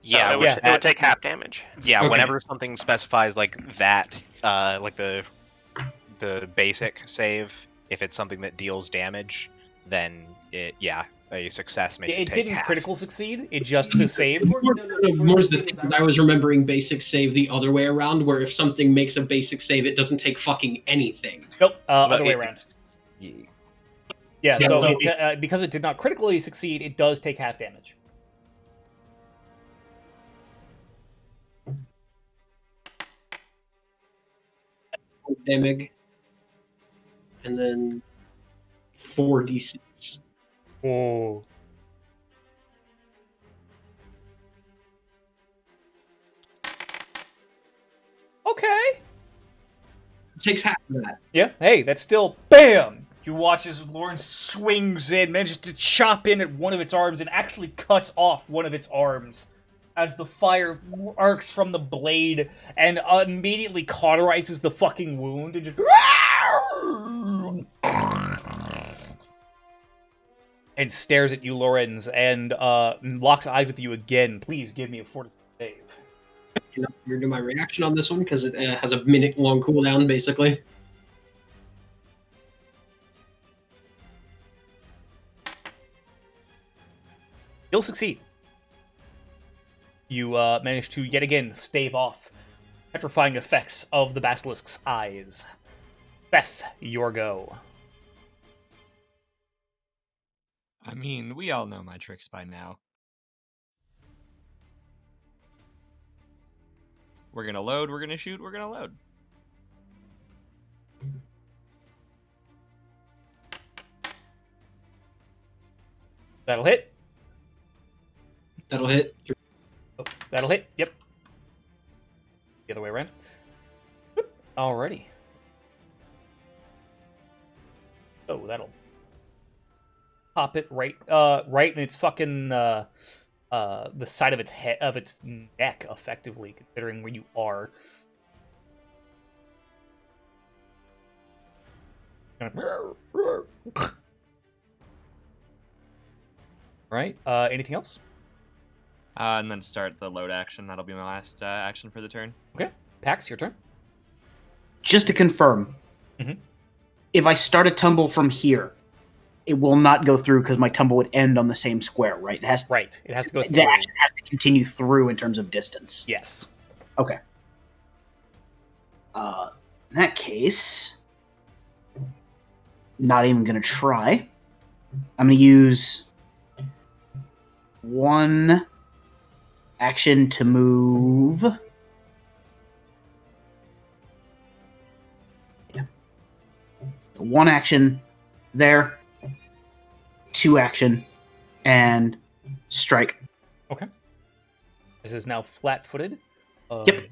Yeah, So it would take half damage. Yeah, Okay. whenever something specifies like that, like the basic save, if it's something that deals damage, then a success makes it It take didn't half. critical succeed. It just saved. More's the thing. I was remembering basic save the other way around, where if something makes a basic save, it doesn't take fucking anything. Nope. But Other way around. Yeah. Yeah, So so because it did not critically succeed, it does take half damage. Damage. And then 4d6. Oh. Okay. It takes half of that. Yeah. Hey, that's still BAM! You watch as Lauren swings in, manages to chop in at one of its arms, and actually cuts off one of its arms as the fire arcs from the blade and immediately cauterizes the fucking wound and just and stares at you, Lorenz, and locks eyes with you again. Please give me a fortitude save. You're not going to do my reaction on this one because it has a minute-long cooldown, basically. You'll succeed. You manage to yet again stave off petrifying effects of the basilisk's eyes. Beth, your go. I mean, we all know my tricks by now. We're gonna load, we're gonna shoot, we're gonna load. That'll hit. That'll hit. Oh, that'll hit. Yep. The other way around. Whoop. Alrighty. Oh, that'll pop it right in its fucking the side of its head, of its neck, effectively, considering where you are. Right. Anything else? And then start the load action. That'll be my last action for the turn. Okay. Pax, your turn. Just to confirm, Mhm. if I start a tumble from here, it will not go through because my tumble would end on the same square, right? It has Right. It has to go through. the action has to continue through in terms of distance. Yes. Okay. In that case, not even gonna try. I'm gonna use one action to move. Yeah. One action there, two action, and strike. Okay. This is now flat-footed. Yep.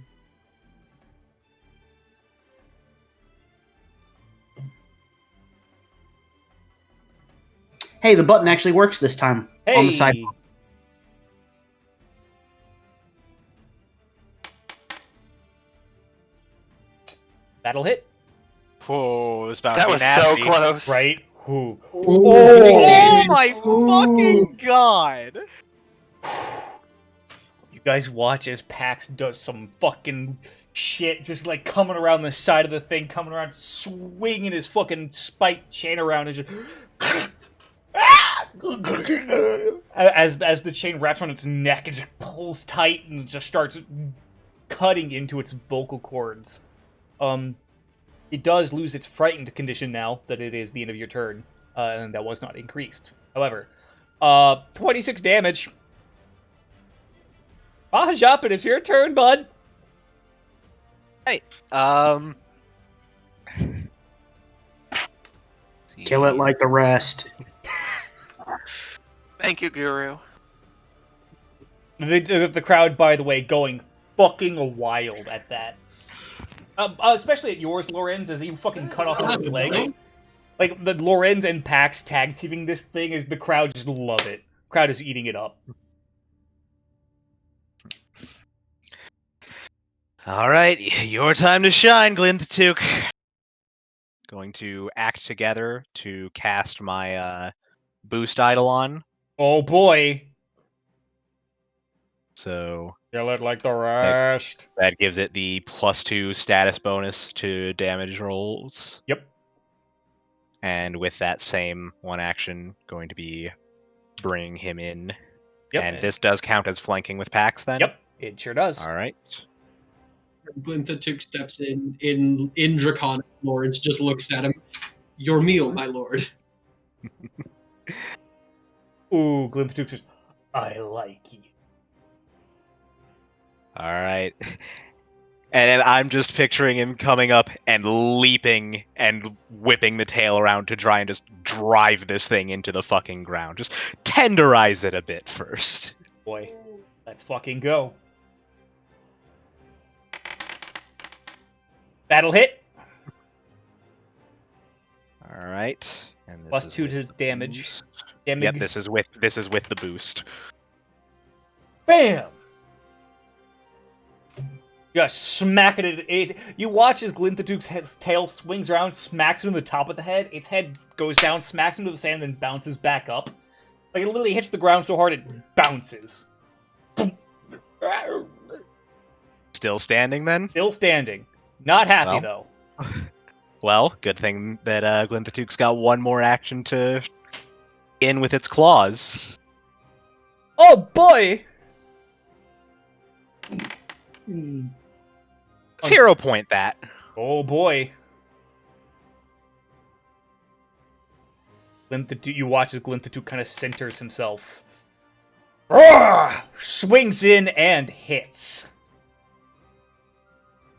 Hey, the button actually works this time on the side. That'll hit. Whoa, this about That to be was so nasty. close. Right? Who? Oh my fucking god! You guys watch as Pax does some fucking shit, just like coming around the side of the thing, coming around, swinging his fucking spiked chain around, and just as the chain wraps around its neck, it just pulls tight and just starts cutting into its vocal cords. It does lose its frightened condition now that it is the end of your turn, and that was not increased. However, 26 damage. Jop, it's your turn, bud. Hey, Kill it like the rest. Thank you, Guru. The crowd, by the way, going fucking wild at that. Especially at yours, Lorenz, as you fucking cut off one of its legs. Like, the Lorenz and Pax tag teaming this thing, is the crowd just love it. Crowd is eating it up. All right, your time to shine, Glinthatook. Going to act together to cast my boost Eidolon. Oh boy. So Kill it like the rest. that gives it the +2 status bonus to damage rolls. Yep. And with that same one action, going to be bringing him in. Yep. And this does count as flanking with Pax then? Yep, it sure does. All right. Glinthatook steps in draconic. Lawrence just looks at him. Your meal, my lord. Ooh, Glinthatook says, I like you. All right. And then I'm just picturing him coming up and leaping and whipping the tail around to try and just drive this thing into the fucking ground. Just tenderize it a bit first. Boy, let's fucking go. Battle hit. All right. And this is +2 with to the damage. boost. Damage. Yep, this is with the boost. Bam! Just smack it at it. You watch as Glinthatook's tail swings around, smacks it in the top of the head. Its head goes down, smacks into the sand, and then bounces back up. Like, it literally hits the ground so hard it bounces. Still standing then? Still standing. Not happy, Well. though. Well, good thing that Glinthatook's got one more action to in with its claws. Oh, boy! Let's hero point that. Oh, boy. You watch as Glinthatook kind of centers himself. Roar! Swings in and hits.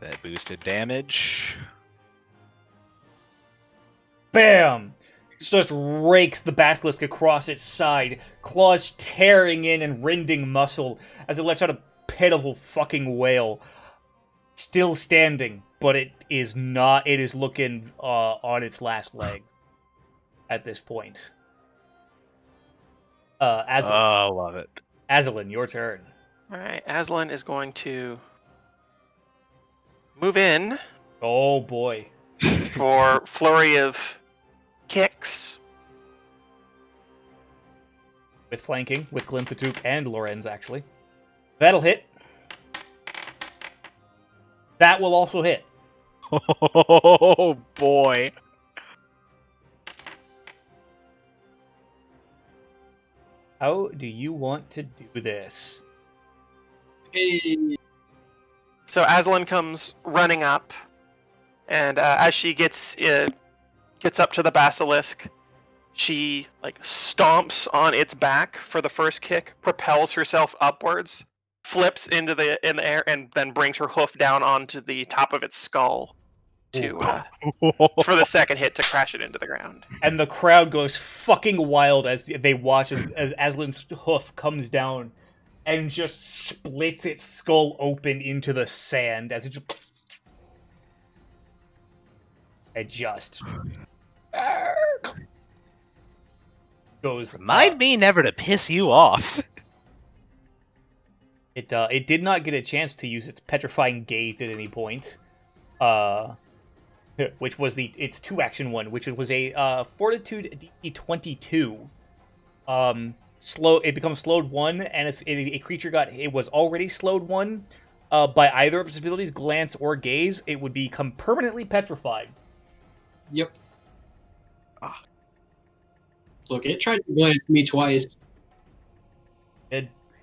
That boosted damage. Bam! Just rakes the basilisk across its side, claws tearing in and rending muscle as it lets out a pitiful fucking wail. Still standing, but it is not. It is looking on its last legs at this point. Oh, love it. Aslan, your turn. All right, Aslan is going to move in Oh boy. for flurry of kicks. With flanking, with Glinthatook and Lorenz, actually. That'll hit. That will also hit. Oh boy. How do you want to do this? So Aslan comes running up, and as she gets up to the basilisk, she stomps on its back for the first kick, propels herself upwards, flips in the air, and then brings her hoof down onto the top of its skull for the second hit to crash it into the ground. And the crowd goes fucking wild as they watch as Aslan's hoof comes down and just splits its skull open into the sand as it just goes. Remind me never to piss you off. It did not get a chance to use its petrifying gaze at any point, which was its 2-action one, which was a Fortitude DC 22. It becomes slowed 1, and if a creature was already slowed 1 by either of its abilities, glance or gaze, it would become permanently petrified. Yep. Look, it tried to glance me twice.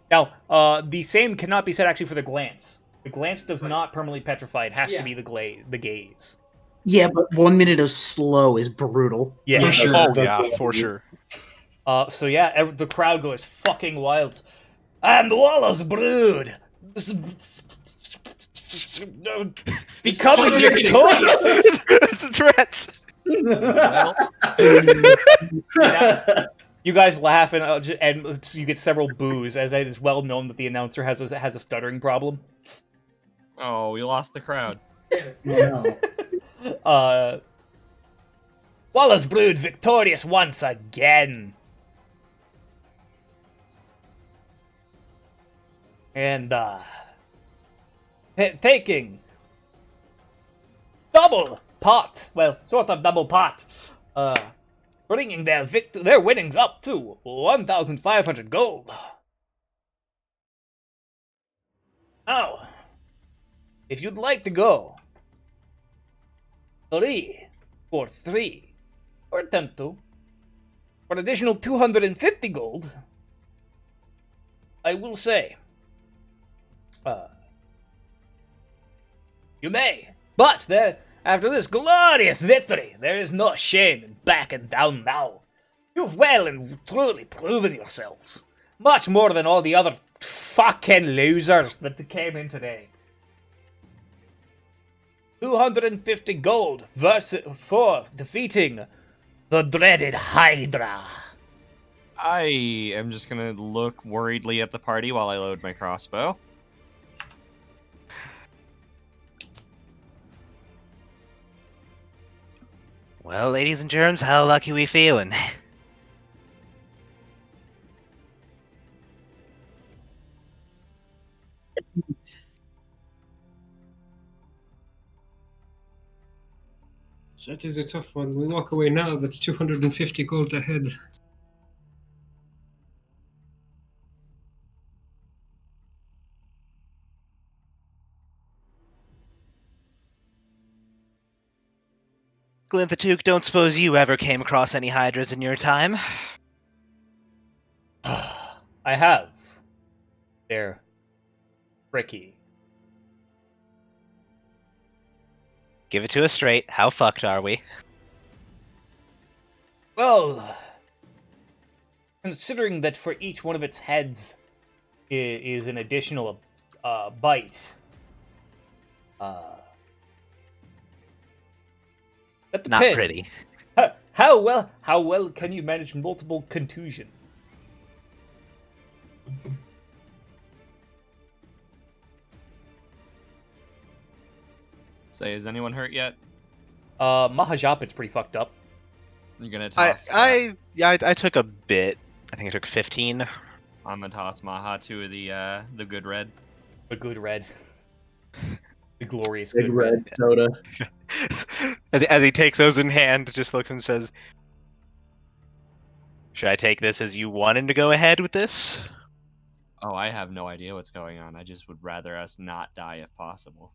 Now, the same cannot be said actually for the glance. The glance does not permanently petrify. It has to be the gaze. Yeah, but 1 minute of slow is brutal. Yeah. For sure. Oh yeah, for sure. So yeah, the crowd goes fucking wild. And the Wallows brood, becoming victorious. It's threats. You guys laugh and you get several boos, as it is well known that the announcer has a stuttering problem. Oh, we lost the crowd. No. Wallace brood victorious once again. and taking double pot. Well, sort of double pot. Bringing their winnings up to 1,500 gold. Now, if you'd like to go 3 for 3, or attempt to, for an additional 250 gold, I will say, you may. But after this glorious victory, there is no shame in backing down now. You've well and truly proven yourselves. Much more than all the other fucking losers that came in today. 250 gold for defeating the dreaded Hydra. I am just gonna look worriedly at the party while I load my crossbow. Well, ladies and germs, how lucky we feeling? That is a tough one. We walk away now, that's 250 gold ahead. Glinthatuke, don't suppose you ever came across any Hydras in your time? I have. They're tricky. Give it to us straight. How fucked are we? Well, considering that for each one of its heads is an additional bite, that Not depends. pretty. How well can you manage multiple contusion? Say, is anyone hurt yet? Mahajapit's pretty fucked up. You're gonna toss. I took a bit. I think I took 15. I'm gonna toss Maha to the good red. The good red. The glorious Big good red soda. As he takes those in hand, just looks and says, "Should I take this as you wanting to go ahead with this?" Oh, I have no idea what's going on. I just would rather us not die if possible.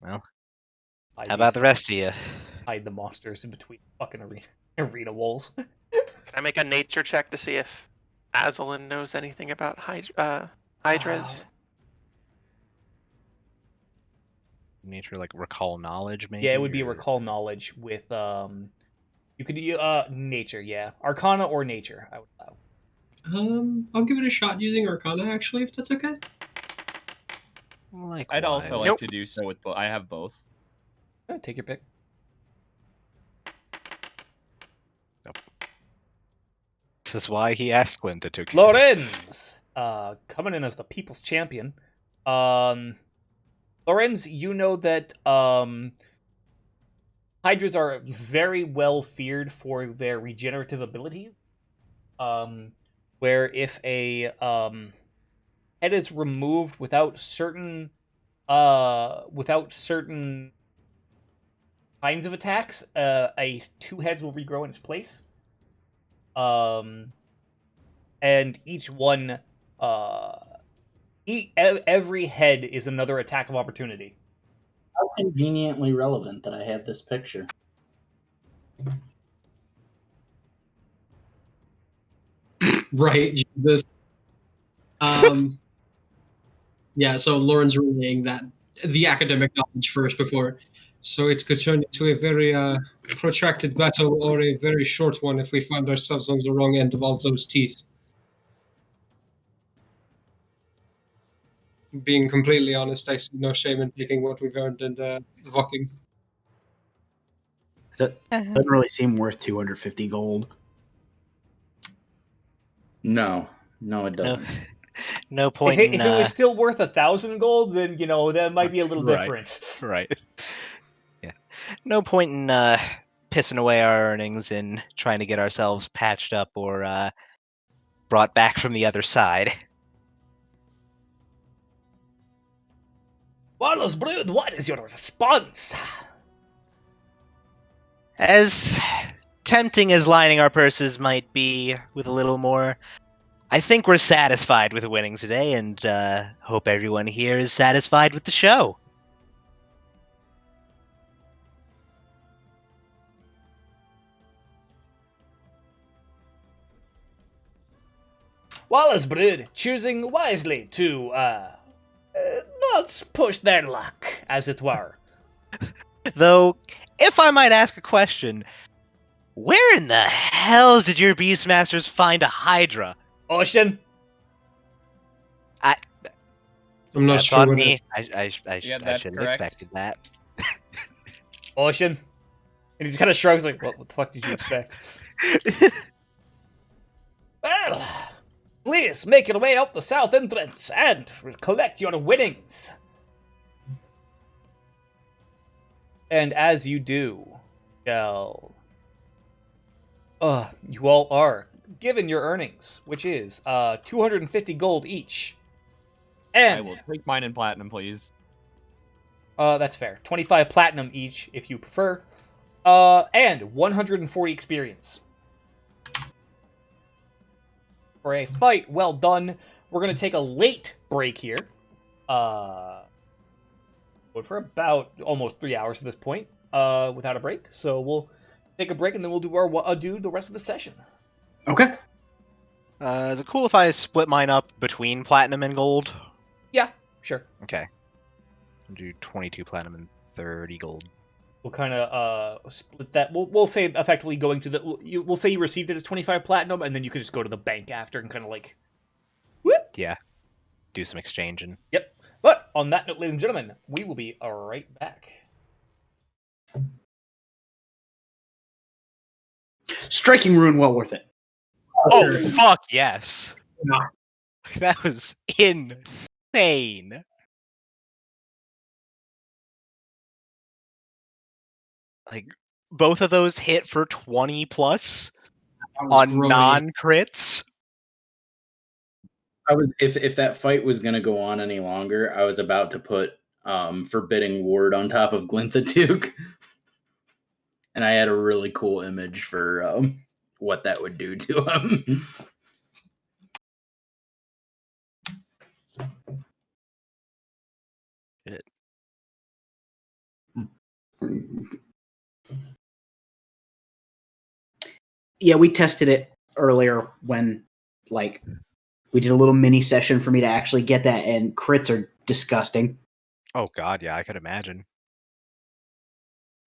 Well, Hide how about these- the rest of you? Hide the monsters in between fucking arena walls. Can I make a nature check to see if Azalin knows anything about Hydras? Nature, like recall knowledge, maybe. Yeah, it would be or- recall knowledge with you could nature, yeah. Arcana or nature, I would allow. I'll give it a shot using Arcana, actually, if that's okay. Likewise. I'd also like Nope. to do so with both. I have both. Take your pick. This is why he asked Glinthatuke. Lorenz! Coming in as the people's champion. Lorenz, you know that Hydras are very well feared for their regenerative abilities. Where if a head is removed without certain kinds of attacks, two heads will regrow in its place. And each one, every head is another attack of opportunity. How conveniently relevant that I have this picture. Right, Jesus. Yeah, so Lauren's relaying that the academic knowledge first before. So it could turn into a very protracted battle or a very short one if we find ourselves on the wrong end of all those teeth. Being completely honest, I see no shame in taking what we've earned and walking. That doesn't really seem worth 250 gold. No, it doesn't. No point If in... it was still worth 1,000 gold, then that might be a little Right. different. Right. Yeah. No point in pissing away our earnings and trying to get ourselves patched up or brought back from the other side. Wallace Brood, what is your response? As tempting as lining our purses might be with a little more, I think we're satisfied with winning today, and hope everyone here is satisfied with the show. Wallace Brood choosing wisely to, not push their luck, as it were. Though, if I might ask a question, where in the hell did your Beastmasters find a Hydra? Ocean? I'm not That's sure on what me. Yeah, I that's shouldn't have correct. expected that. Ocean? And he just kind of shrugs like, what the fuck did you expect? Well, please make your way out the south entrance and collect your winnings. And as you do, shall... you all are given your earnings, which is 250 gold each. And I will take mine in platinum, please. that's fair. 25 platinum each, if you prefer. And 140 experience. For a fight well done. We're going to take a late break here. For about almost 3 hours at this point, without a break. So we'll take a break and then we'll do the rest of the session. Okay. Is it cool if I split mine up between platinum and gold? Yeah, sure. Okay. I'll do 22 platinum and 30 gold. We'll kind of split that. We'll say effectively going to the. We'll say you received it as 25 platinum, and then you could just go to the bank after and kind of like. Whoop. Yeah. Do some exchanging. Yep. But on that note, ladies and gentlemen, we will be right back. Striking Rune, well worth it. Oh, fuck yes. No. That was insane. Like, both of those hit for 20 plus That was on grody. non-crits. I was if that fight was gonna go on any longer, I was about to put Forbidding Ward on top of Glinthatuke. And I had a really cool image for what that would do to him. Yeah, we tested it earlier when, like, we did a little mini session for me to actually get that, and crits are disgusting. Oh god, yeah, I could imagine.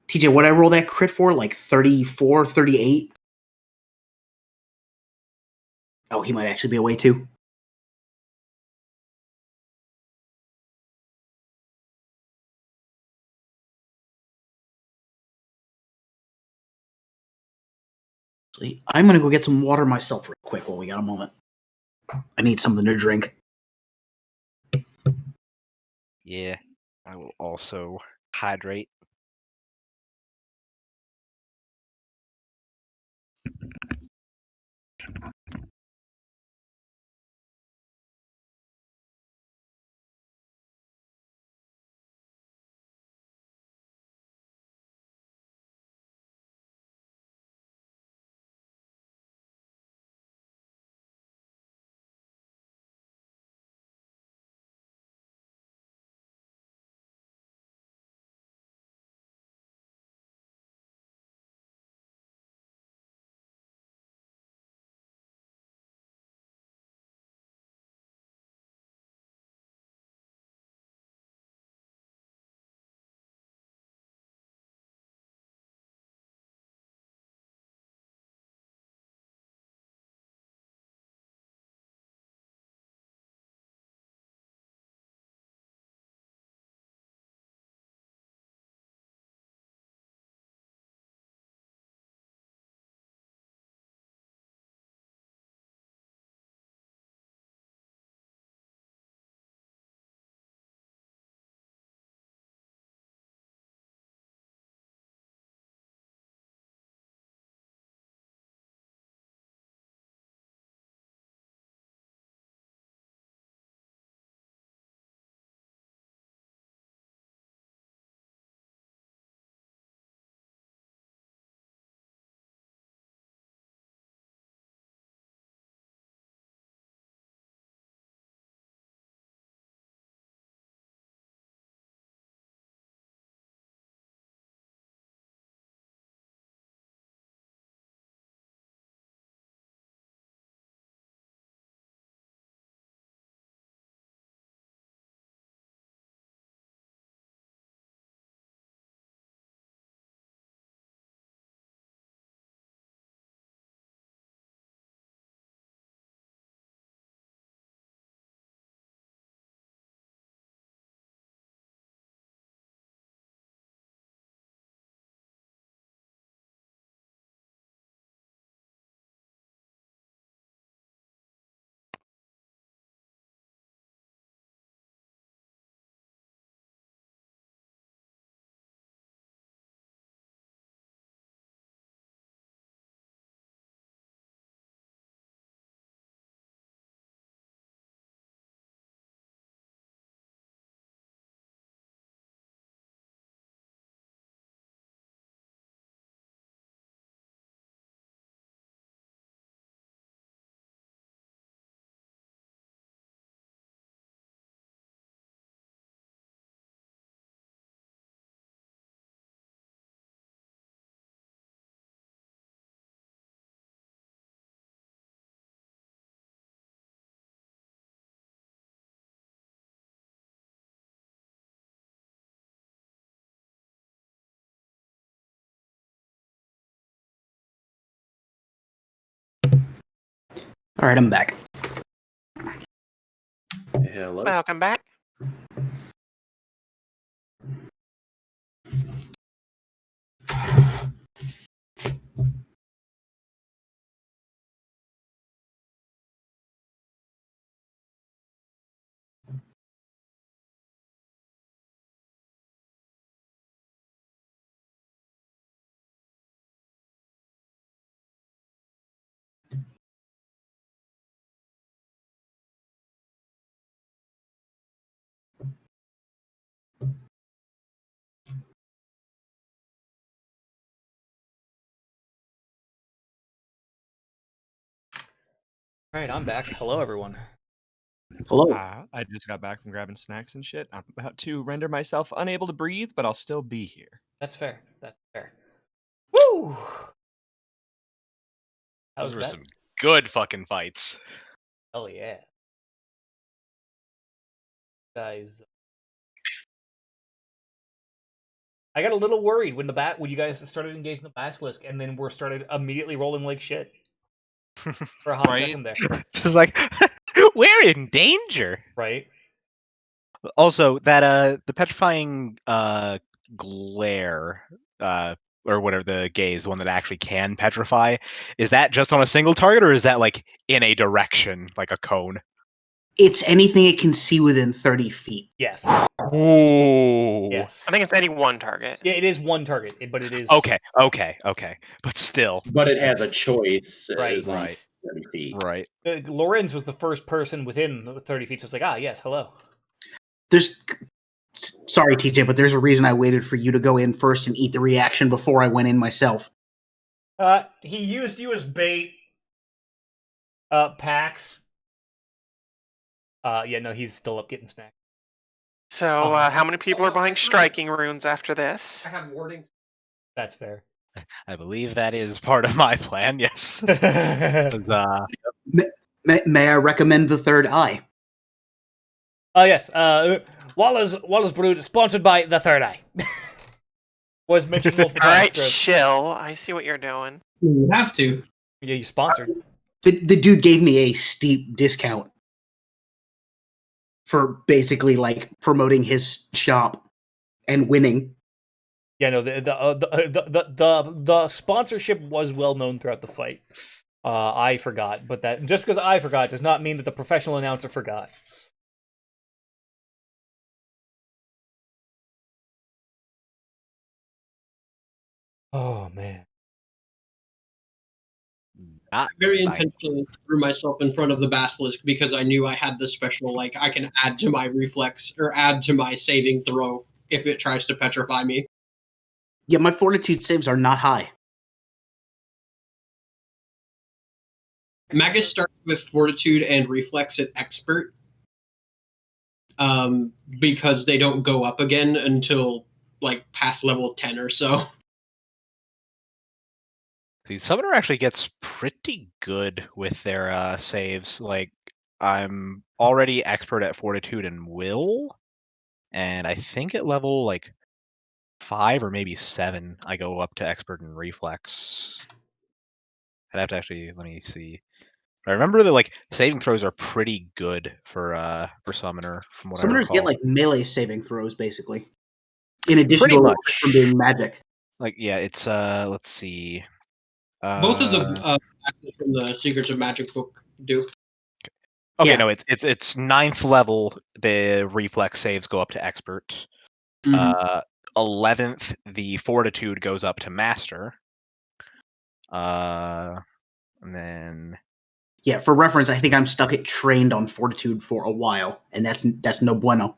TJ, what I roll that crit for? Like 34, 38? Oh, he might actually be away too. Actually, I'm going to go get some water myself real quick while we got a moment. I need something to drink. Yeah, I will also hydrate. All right, I'm back. Hello. Welcome back. All right, I'm back. Hello, everyone. Hello. I just got back from grabbing snacks and shit. I'm about to render myself unable to breathe, but I'll still be here. That's fair. That's fair. Woo! How's Those were that? some good fucking fights. Hell yeah. Guys. I got a little worried when you guys started engaging the basilisk and then we're started immediately rolling like shit. For a hot Right? second there. Just like, we're in danger. Right? Also, that the petrifying glare, or whatever the gaze, the one that actually can petrify, is that just on a single target, or is that like in a direction, like a cone? It's anything it can see within 30 feet. Yes. Ooh. Yes. I think it's any one target. Yeah, it is one target, but it is Okay. But still. But it has a choice Right. as long as Right. it's 30 feet. Right. Lorenz was the first person within 30 feet, so it's like, yes, hello. Sorry, TJ, but there's a reason I waited for you to go in first and eat the reaction before I went in myself. He used you as bait. Pax. Yeah, no, he's still up getting snacked. So, how many people are buying striking runes after this? I have wardings. That's fair. I believe that is part of my plan, yes. May I recommend the third eye? Oh, yes. Wallace Brood, sponsored by the Third Eye. Was mentioned multiple All times. right, throughout- chill. I see what you're doing. You have to. Yeah, you sponsored. The dude gave me a steep discount for basically like promoting his shop and winning. Yeah, no, the sponsorship was well known throughout the fight. I forgot, but that just because I forgot does not mean that the professional announcer forgot. Oh man. I very intentionally threw myself in front of the basilisk because I knew I had the special, like, I can add to my reflex or add to my saving throw if it tries to petrify me. Yeah, my fortitude saves are not high. Magus starts with fortitude and reflex at expert, because they don't go up again until like past level 10 or so. The summoner actually gets pretty good with their saves. Like, I'm already expert at fortitude and will, and I think at level like 5 or maybe 7, I go up to expert and reflex. I'd have to actually let me see. I remember that like saving throws are pretty good for summoner, from what I Summoners recall. get like melee saving throws, basically. In addition Pretty to a little bit much. from being magic. Like, yeah, it's let's see. Both of the actions from the Secrets of Magic book do. Okay, Yeah. no, it's 9th level. The reflex saves go up to expert. 11th, the fortitude goes up to master. And then Yeah, for reference, I think I'm stuck at trained on fortitude for a while, and that's no bueno.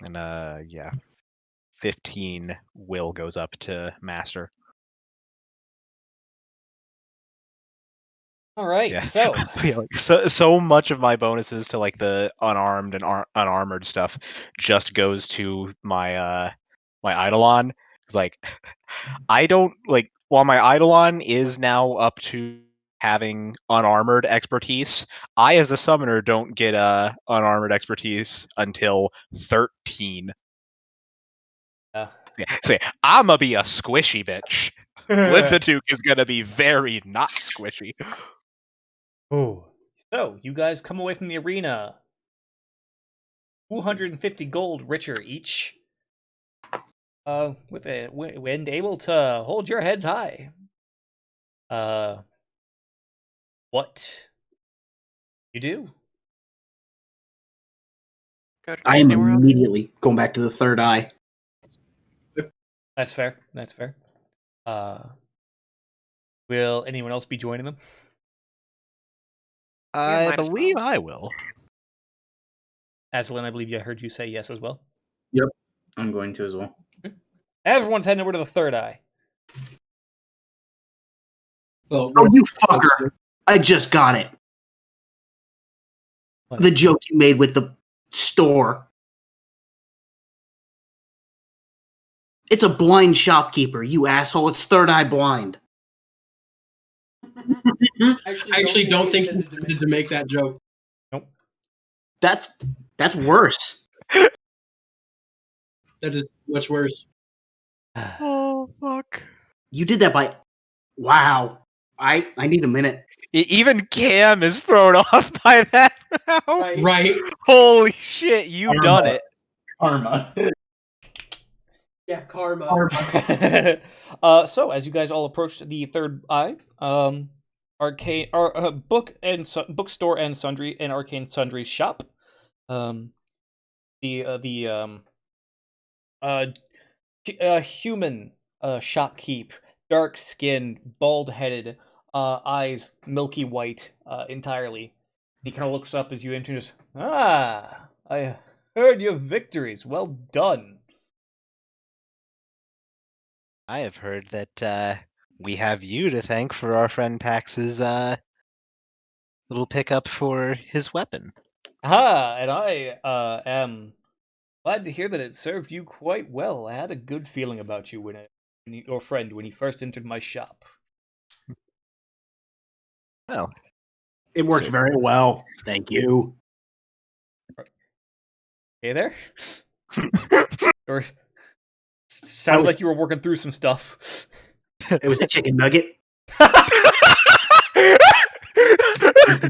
and yeah, 15 will goes up to master. All right, Yeah. so Yeah, like, so much of my bonuses to like the unarmed and unarmored stuff just goes to my my Eidolon. It's like I don't like, while my Eidolon is now up to having unarmored expertise, I as the summoner don't get unarmored expertise until 13. yeah. Yeah, so yeah, I'ma be a squishy bitch. Linthatuke is gonna be very not squishy. Oh. So, you guys come away from the arena 250 gold richer each. With a and able to hold your heads high. What you do? Go I am somewhere else. immediately going back to the third eye. That's fair. That's fair. Will anyone else be joining them? I might as believe well. I will. Aslan, I believe I heard you say yes as well. Yep, I'm going to as well. Everyone's heading over to the third eye. Well, Oh, you fucker! I just got it. What? The joke you made with the store. It's a blind shopkeeper, you asshole. It's third eye blind. I actually don't think he intended to make that joke. Nope. That's worse. That is much worse. Oh fuck! You did that by. Wow. I need a minute. Even Cam is thrown off by that now. Right. Right. Holy shit! You Karma. done it. Karma. Yeah, karma. So as you guys all approach the third eye, arcane or bookstore and sundry and arcane sundry shop. Human shopkeep, dark skinned, bald headed, eyes milky white entirely. He kind of looks up as you introduce. Ah, I heard your victories. Well done. I have heard that we have you to thank for our friend Pax's little pickup for his weapon. Ah, and I am glad to hear that it served you quite well. I had a good feeling about you your friend when he first entered my shop. Well, It works So- very well. Thank you. Hey there. Or sounded like you were working through some stuff. It was the chicken nugget.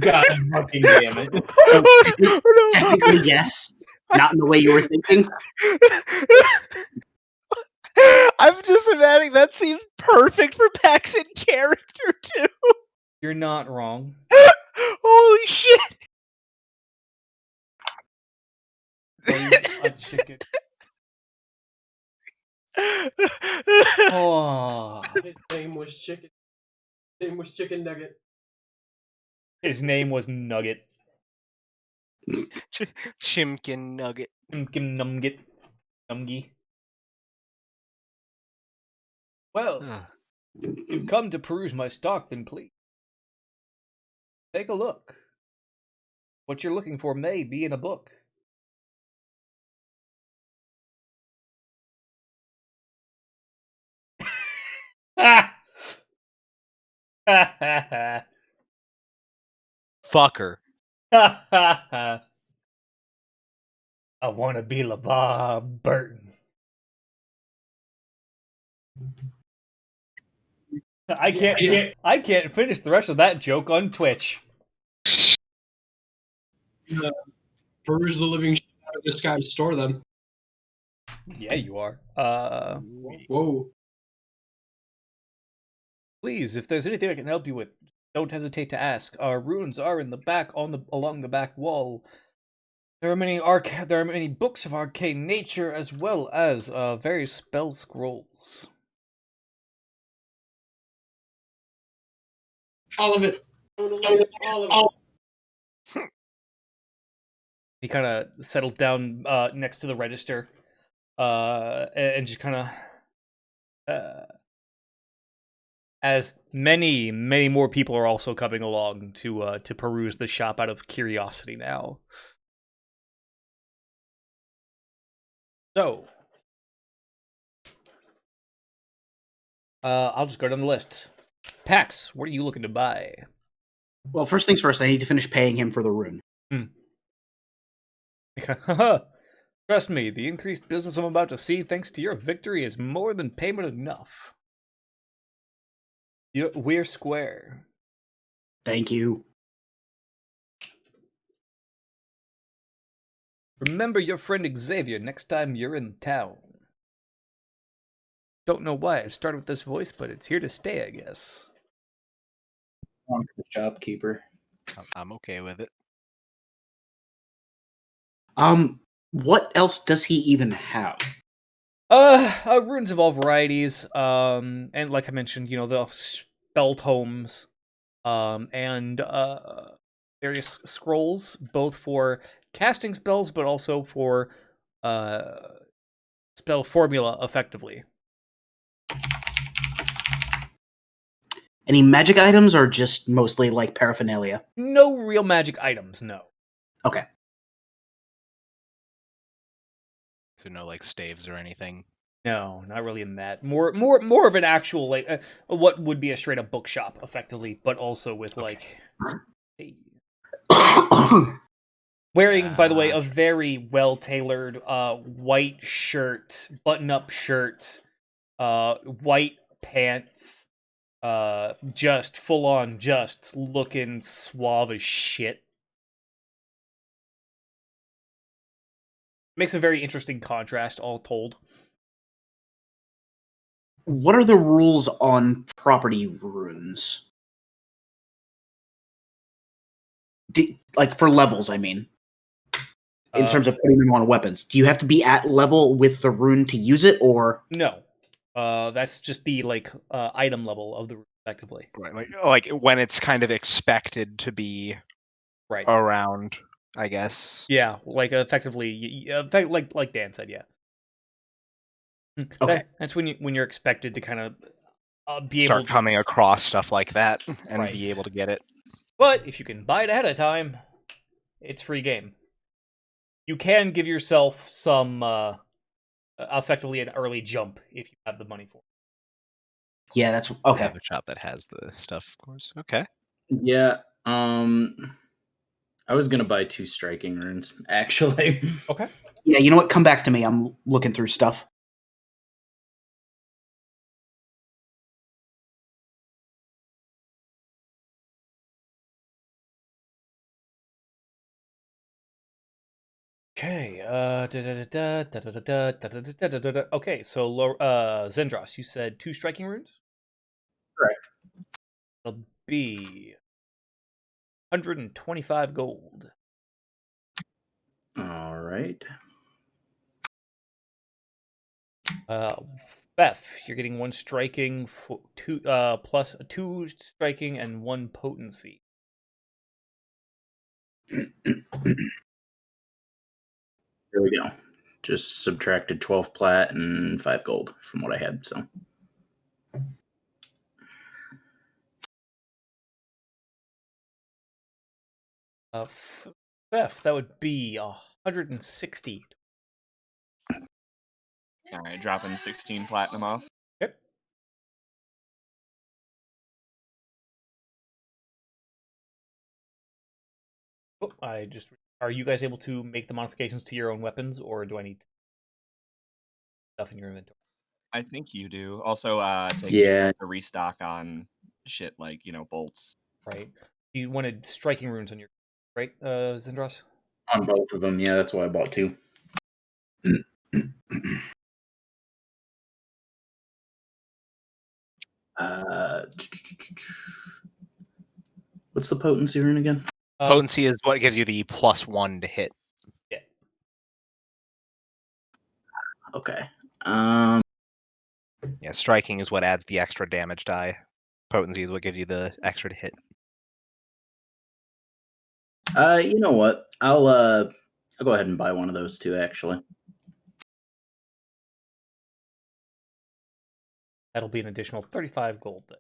God fucking damn it. So, Oh, no. technically, yes. Not in the way you were thinking. I'm just imagining that seems perfect for Pax in character too. You're not wrong. Holy shit! Was a chicken. Oh, His name was Chicken. His name was Chicken Nugget. his name was Nugget. Chimkin nugget. Numgit. Numgy. Well, you've come to peruse my stock, then please take a look. What you're looking for may be in a book. Fucker. I want to be LeVar Burton. I can't finish the rest of that joke on Twitch. Peruse the living shit out of this guy's store then. Yeah, you are. Whoa. Please, if there's anything I can help you with, don't hesitate to ask. Our runes are in the back along the back wall. There are many books of arcane nature as well as various spell scrolls. All of it. All of it. He kind of settles down next to the register, and just kind of, as many more people are also coming along to peruse the shop out of curiosity now. So, I'll just go down the list. Pax, what are you looking to buy? Well, first things first, I need to finish paying him for the rune. Trust me, the increased business I'm about to see thanks to your victory is more than payment enough. We're square. Thank you. Remember your friend Xavier next time you're in town. Don't know why I started with this voice, but it's here to stay, I guess. On for the shopkeeper. I'm okay with it. What else does he even have? Runes of all varieties. And like I mentioned, the spell tomes, and various scrolls, both for casting spells, but also for spell formula effectively. Any magic items or just mostly like paraphernalia? No real magic items, no. Okay. So no like staves or anything. No, not really in that. More of an actual like what would be a straight up bookshop, effectively, but also with like wearing, by the way, a very well tailored white shirt, button up shirt, white pants, just full on, just looking suave as shit. Makes a very interesting contrast, all told. What are the rules on property runes? Like for levels, I mean. In terms of putting them on weapons. Do you have to be at level with the rune to use it, or? No. That's just the item level of the rune, effectively. Right, like when it's kind of expected to be right around, I guess. Yeah, like effectively, like Dan said, yeah. Okay. That's when you're expected to kind of be Start able to coming across stuff like that and Right. be able to get it. But if you can buy it ahead of time, it's free game. You can give yourself some effectively an early jump if you have the money for it. Yeah, that's I okay. have a shop that has the stuff, of course. Okay. Yeah. I was gonna buy 2 striking runes, actually. Okay. Yeah, you know what? Come back to me. I'm looking through stuff. Okay. Okay. So, Zendros, you said 2 striking runes. Correct. It'll be 125 gold. All right. Beth, you're getting 1 striking, 2 plus 2 striking and 1 potency. There we go. Just subtracted 12 plat and 5 gold from what I had. So Beth, that would be 160. All right, dropping 16 platinum off. Yep. Oh, are you guys able to make the modifications to your own weapons, or do I need stuff in your inventory? I think you do. Also, take Yeah. a restock on shit like bolts. Right. You wanted striking runes on your, right, Zendros? On both of them, yeah, that's why I bought 2. What's the potency rune again? Potency is what gives you the +1 to hit. Yeah. Okay. Yeah, striking is what adds the extra damage die. Potency is what gives you the extra to hit. You know what? I'll go ahead and buy one of those 2 actually. That'll be an additional 35 gold.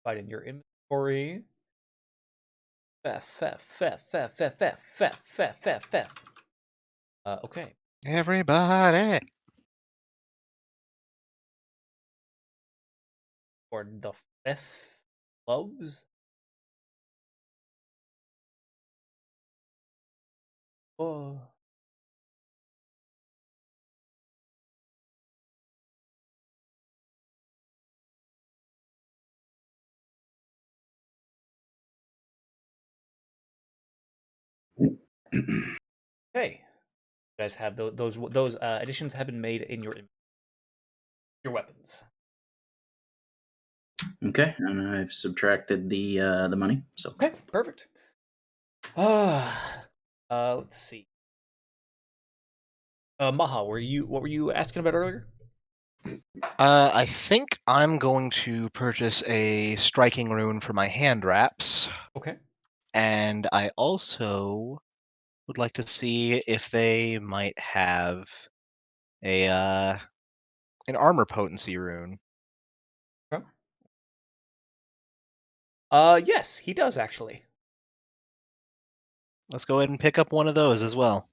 Find in your inventory. Okay. Everybody. For the fifth gloves. Oh. Okay, you guys have those additions have been made in your weapons. Okay, and I've subtracted the money. So Okay, perfect. Let's see. Maha, what were you asking about earlier? I think I'm going to purchase a striking rune for my hand wraps, Okay. and I also would like to see if they might have a an armor potency rune. Okay. Yes, he does actually. Let's go ahead and pick up one of those as well.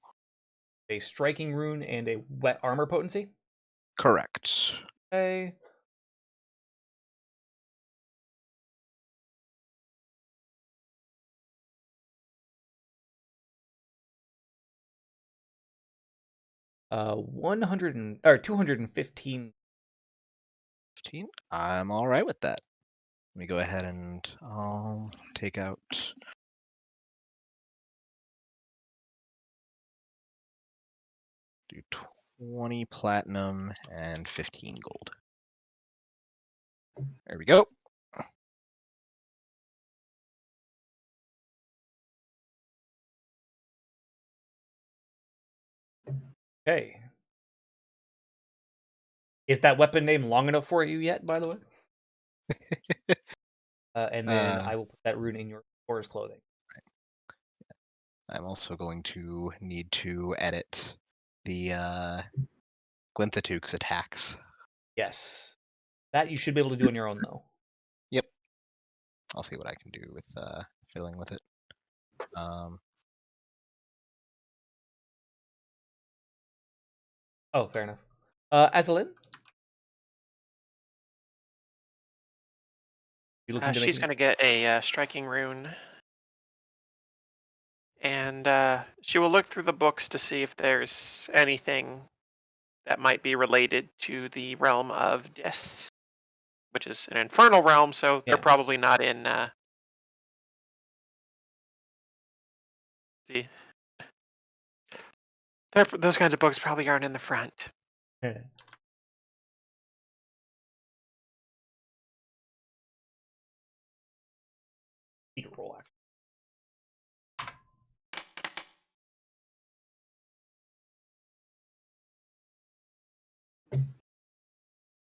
A striking rune and a wet armor potency. Correct. Okay. Uh, 215. 15. I'm all right with that. Let me go ahead and take out. Do 20 platinum and 15 gold. There we go. Okay. Is that weapon name long enough for you yet, by the way? And then I will put that rune in your forest clothing. I'm also going to need to edit the Glinthatuke's attacks. Yes. That you should be able to do on your own, though. Yep. I'll see what I can do with filling with it. Oh, fair enough. Azalin? You looking to She's make going to get a striking rune. And she will look through the books to see if there's anything that might be related to the realm of Dis, which is an infernal realm, so they're Yes. probably not in the. Those kinds of books probably aren't in the front. Secret roll, actually.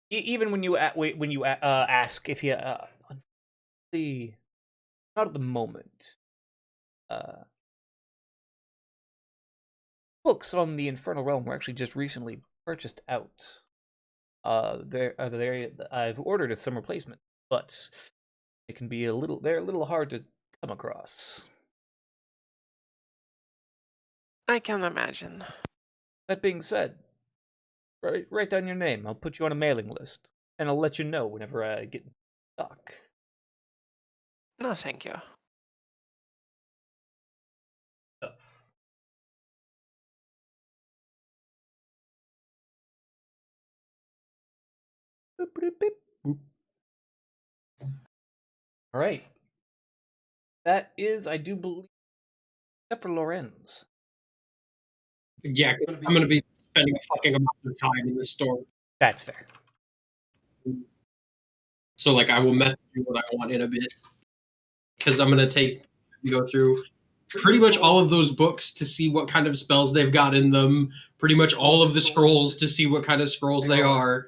Even when you ask if you not at the moment. Books on the Infernal Realm were actually just recently purchased out. I've ordered some replacement, but it can be they're a little hard to come across. I can imagine. That being said, write down your name. I'll put you on a mailing list, and I'll let you know whenever I get stuck. No, thank you. Stuff. Boop, boop, boop, boop. All right. That is, I do believe, except for Lorenz. Yeah, I'm gonna be spending a fucking amount of time in the store. That's fair. So like I will message you what I want in a bit. Because I'm gonna go through pretty much all of those books to see what kind of spells they've got in them, pretty much all of the scrolls to see what kind of scrolls they are.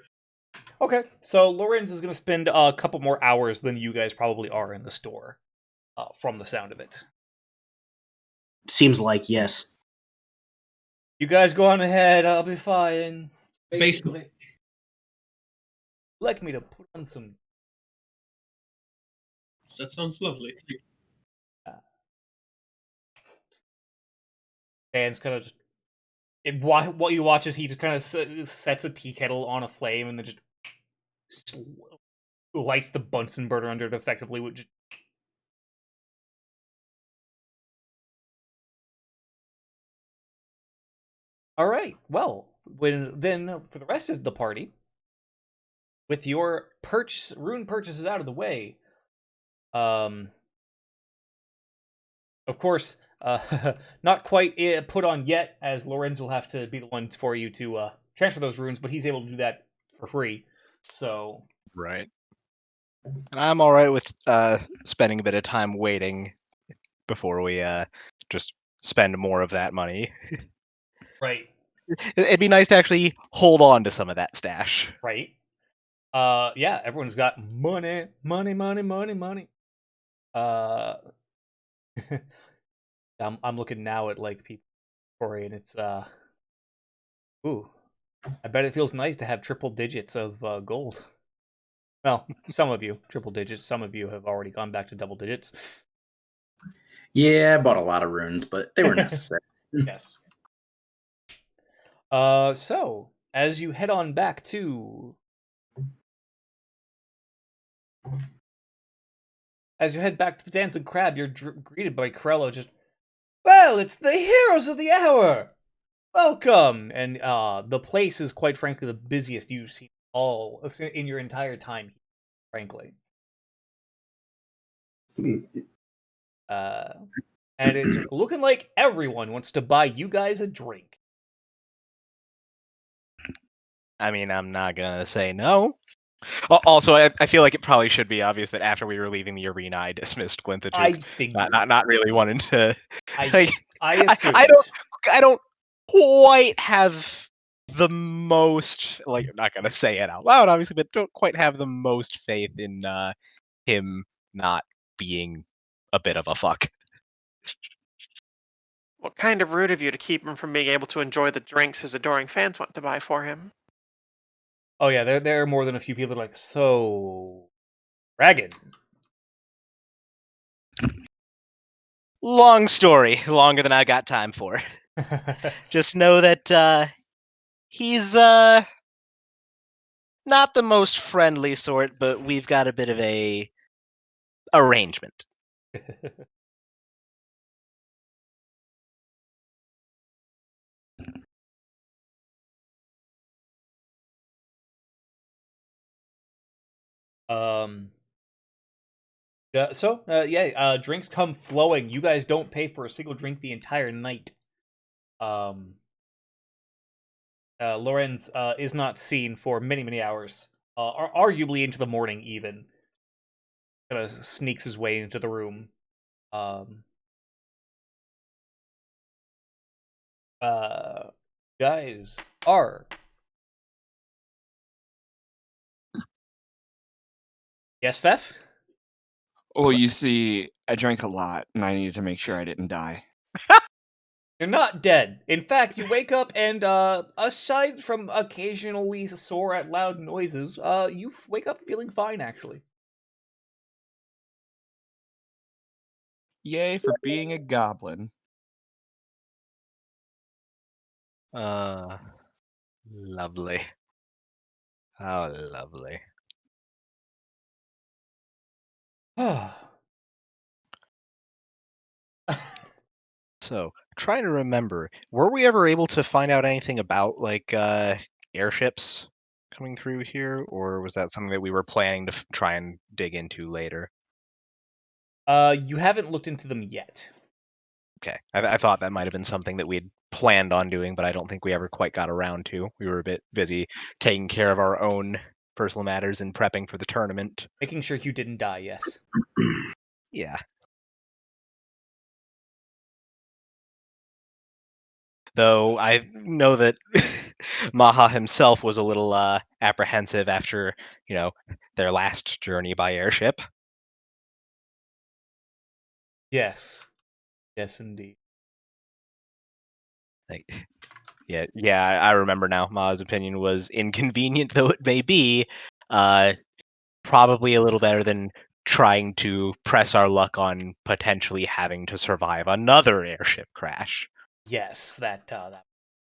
Okay, so Lorenz is going to spend a couple more hours than you guys probably are in the store, from the sound of it. Seems like yes. You guys go on ahead, I'll be fine. Basically. Like me to put on some... That sounds lovely. Dan's kind of just... what you watch is he just kind of sets a tea kettle on a flame and then just lights the Bunsen burner under it effectively, which... All right. Well, then for the rest of the party, with your rune purchases out of the way, of course, Not quite put on yet, as Lorenz will have to be the one for you to transfer those runes, but he's able to do that for free. So Right. And I'm all right with spending a bit of time waiting before we just spend more of that money. right, It'd be nice to actually hold on to some of that stash. right. Yeah, everyone's got money, money, money, money, money. I'm looking now at like people story, and it's ooh, I bet it feels nice to have triple digits of gold. Well, some of you triple digits. Some of you have already gone back to double digits. Yeah, I bought a lot of runes, but they were necessary. Yes. So as you head on back to, as you head back to the Dancing Crab, you're greeted by Corello. Just, well, it's the heroes of the hour. Welcome, and the place is quite frankly the busiest you've seen all in your entire time. Frankly, and it's looking like everyone wants to buy you guys a drink. I mean, I'm not gonna say no. Also, I feel like it probably should be obvious that after we were leaving the arena, I dismissed Glintha I Took, figured. not really wanting to. I Like, assumed. I don't quite have the most, like, I'm not gonna say it out loud, obviously, but don't quite have the most faith in him not being a bit of a fuck. Well, kind of rude of you to keep him from being able to enjoy the drinks his adoring fans want to buy for him. Oh yeah, there are more than a few people that are like, so ragged. Long story, longer than I got time for. Just know that he's not the most friendly sort, but we've got a bit of a arrangement. um. Drinks come flowing. You guys don't pay for a single drink the entire night. Lorenz is not seen for many, many hours. Arguably into the morning, even. Kind of sneaks his way into the room. Guys are. Yes, Fef? Well, you see, I drank a lot, and I needed to make sure I didn't die. You're not dead. In fact, you wake up and, aside from occasionally sore at loud noises, you wake up feeling fine, actually. Yay for being a goblin. Lovely. How lovely. So, trying to remember, were we ever able to find out anything about, like, airships coming through here, or was that something that we were planning to try and dig into later? You haven't looked into them yet. Okay, I thought that might have been something that we'd planned on doing, but I don't think we ever quite got around to. We were a bit busy taking care of our own personal matters and prepping for the tournament. Making sure you didn't die, yes. Yeah. Though I know that Maha himself was a little apprehensive after, their last journey by airship. Yes. Yes, indeed. Like, yeah, I remember now. Ma's opinion was inconvenient though it may be, probably a little better than trying to press our luck on potentially having to survive another airship crash. Yes, that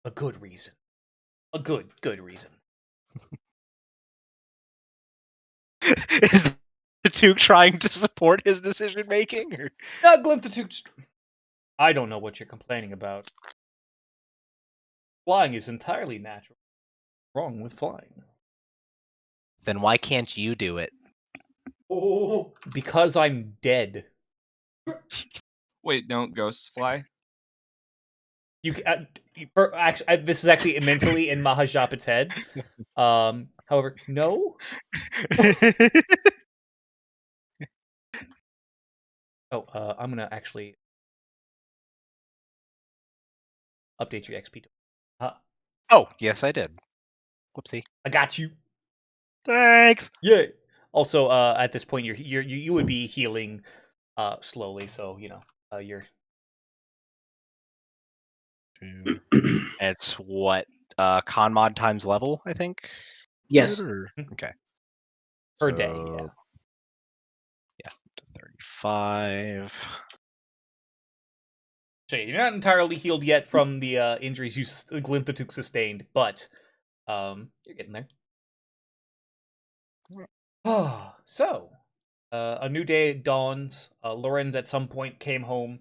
a good reason. A good reason. Is the Duke trying to support his decision making? Or... I don't know what you're complaining about. Flying is entirely natural. Wrong with flying. Then why can't you do it? Oh, because I'm dead. Wait, don't ghosts fly? You actually, this is actually mentally in Mahajapit's head. However, no. I'm gonna actually update your XP. Oh, yes, I did. Whoopsie. I got you. Thanks. Yeah. Also, at this point, you would be healing, slowly. So you're. It's what con mod times level, I think. Yes. Okay. Per day, yeah. Yeah, to 35. So you're not entirely healed yet from the injuries Glinthatook sustained, but you're getting there. So, a new day dawns. Lorenz at some point came home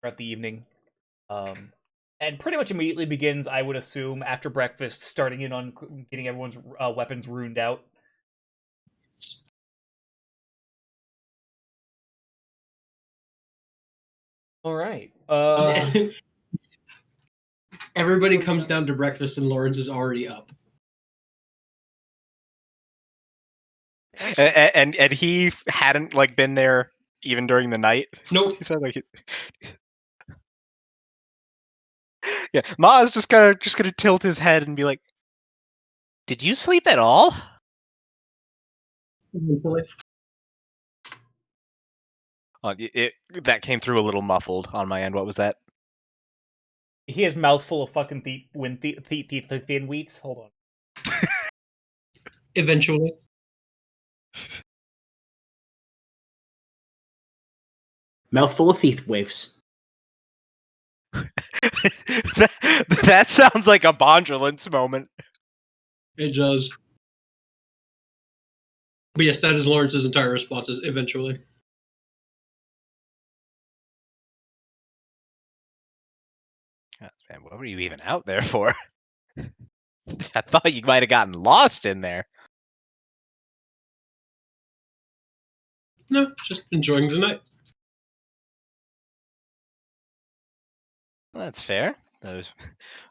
throughout the evening, and pretty much immediately begins, I would assume, after breakfast, starting in on getting everyone's weapons runed out. All right. Everybody comes down to breakfast and Lawrence is already up. And he hadn't like been there even during the night. Nope. He said like yeah, Ma's just gonna tilt his head and be like, "Did you sleep at all?" That came through a little muffled on my end. What was that? He has mouthful of fucking thin wheats. Hold on. Eventually. Mouthful of teeth waves. that sounds like a Bondulance moment. It does. But yes, that is Lawrence's entire response is eventually. God, man, what were you even out there for? I thought you might have gotten lost in there. No, just enjoying the night. Well, that's fair. Those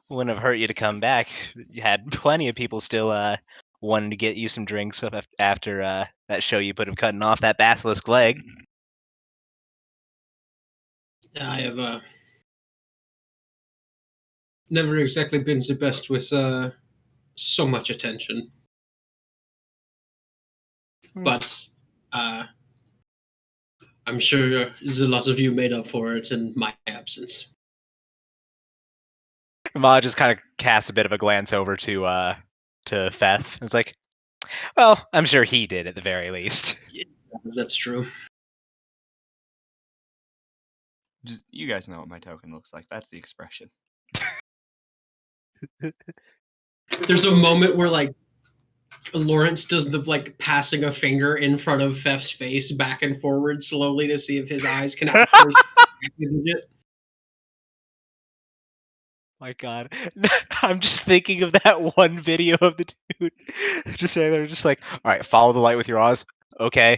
wouldn't have hurt you to come back. You had plenty of people still wanting to get you some drinks after that show you put him cutting off that basilisk leg. I have never exactly been the best with so much attention. But I'm sure there's a lot of you made up for it in my absence. Ma just kind of casts a bit of a glance over to Feth. It's like, well, I'm sure he did at the very least. Yeah, that's true. Just, you guys know what my token looks like. That's the expression. There's a moment where like Lawrence does the like passing a finger in front of Fef's face back and forward slowly to see if his eyes can actually digit. My God, I'm just thinking of that one video of the dude just saying there, just like, all right, follow the light with your eyes. Okay,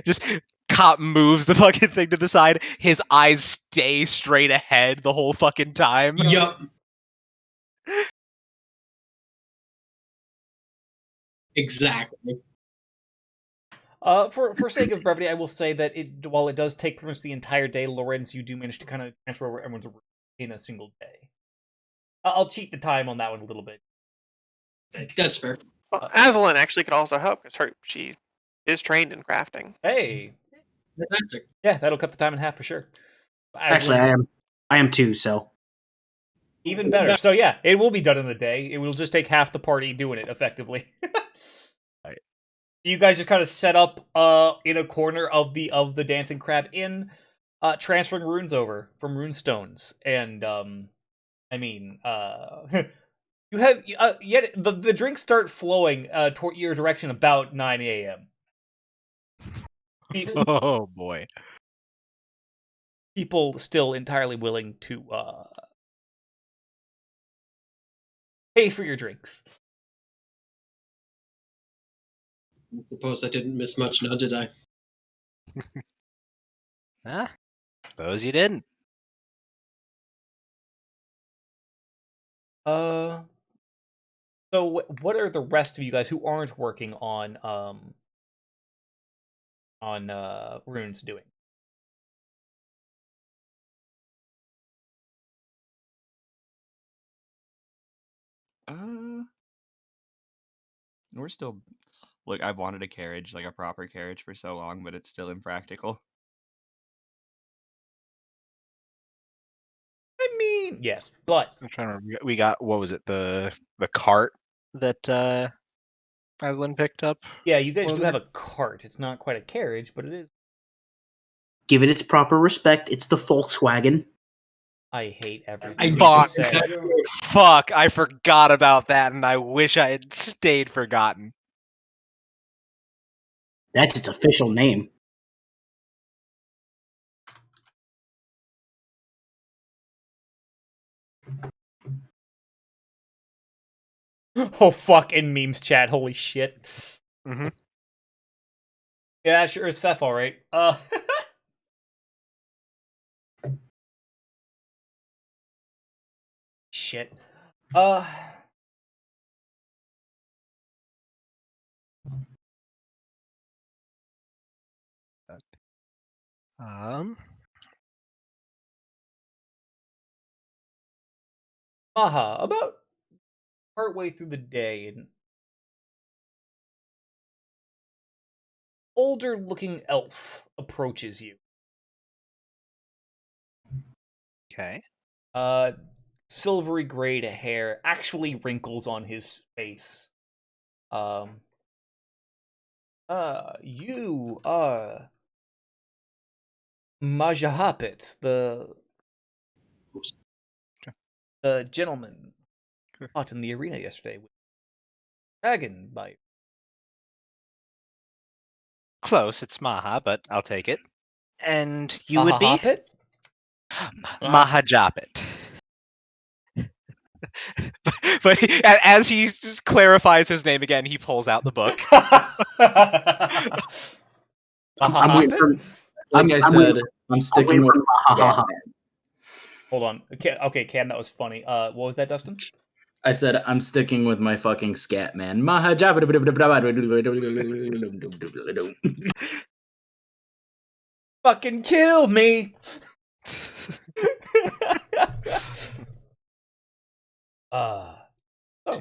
just cop moves the fucking thing to the side. His eyes stay straight ahead the whole fucking time. Yup. Exactly. For sake of brevity, I will say that while it does take pretty much the entire day, Lorenz, you do manage to kind of transfer over everyone's in a single day. I'll cheat the time on that one a little bit. That's fair. Well, Aslan actually could also help because she is trained in crafting. Hey, Fantastic. yeah, that'll cut the time in half for sure. Actually, I am too. So even better. So yeah, it will be done in a day. It will just take half the party doing it effectively. Right. You guys just kind of set up in a corner of the dancing crab inn, transferring runes over from rune stones, and I mean you have yet the drinks start flowing toward your direction about 9 a.m. Oh boy. People still entirely willing to pay for your drinks. I suppose I didn't miss much now, did I? Huh? Suppose you didn't. So what are the rest of you guys who aren't working on runes doing? We're still. Look, I've wanted a carriage, like a proper carriage, for so long, but it's still impractical. I mean, yes, but I'm trying to remember. We got, what was it, the cart that Aslan picked up? yeah, you guys Was do have it? a cart. It's not quite a carriage, but it is. Give it its proper respect. It's the Volkswagen. I hate everything I you bought- just said. Fuck, I forgot about that, and I wish I had stayed forgotten. That's its official name. Oh fuck! In memes chat, holy shit. Mm-hmm. Yeah, that sure is Fef, all right. Shit. Maha, about partway through the day, an older-looking elf approaches you. Okay. Silvery gray to hair, actually wrinkles on his face. You are Majahapit, the gentleman fought in the arena yesterday with dragon bite. Close, it's Maha, but I'll take it. And you would be? Mahahapit? Mahajapit. But as he just clarifies his name again, he pulls out the book. I'm waiting for. Like I I'm said, waiting- I'm sticking with Mahaha. Hold on. Okay, Cam, that was funny. What was that, Dustin? I said I'm sticking with my fucking scat man. Fucking kill me! To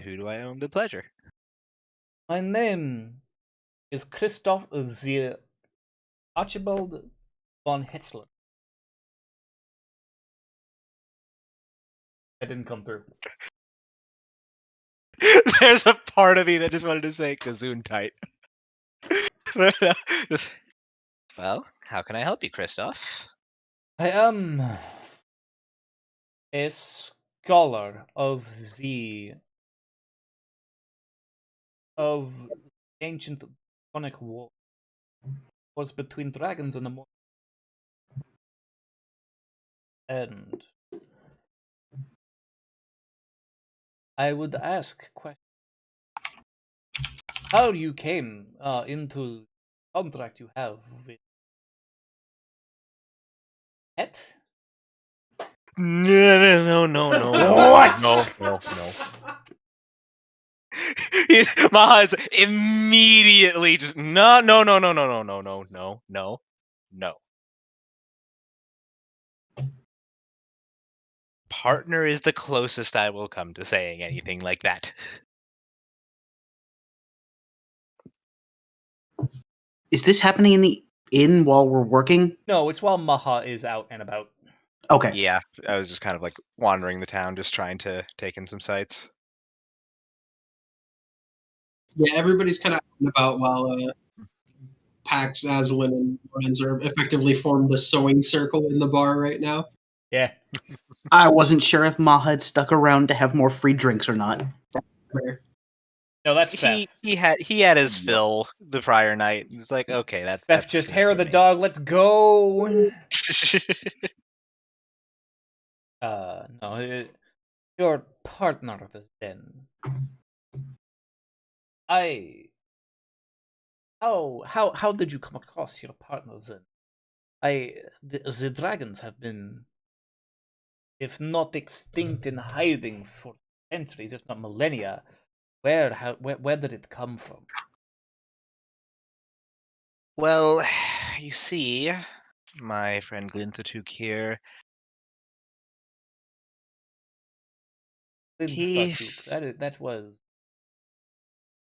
who do I owe the pleasure? My name is Christoph the Archibald von Hetzler. That didn't come through. There's a part of me that just wanted to say Gesundheit. Well, how can I help you, Christoph? I am a scholar of ancient Punic war. Was between dragons and the morning. And I would ask question. How you came into contract you have with Pet? No. What? No. Maha is immediately just no. Partner is the closest I will come to saying anything like that. Is this happening in the inn while we're working? No, it's while Maha is out and about. Okay. Yeah, I was just kind of like wandering the town, just trying to take in some sights. Yeah, everybody's kind of out and about while Pax, Aslan, and Lorenz are effectively formed a sewing circle in the bar right now. Yeah. I wasn't sure if Maha had stuck around to have more free drinks or not. Where No, that's He Fef. he had his fill the prior night. He was like, okay, Fef that's just good hair for of the me. dog, let's go! No, your partner then. How did you come across your partner then? the dragons have been, if not extinct and hiding for centuries, if not millennia. Where did it come from? Well, you see, my friend Glinthatook here, he That was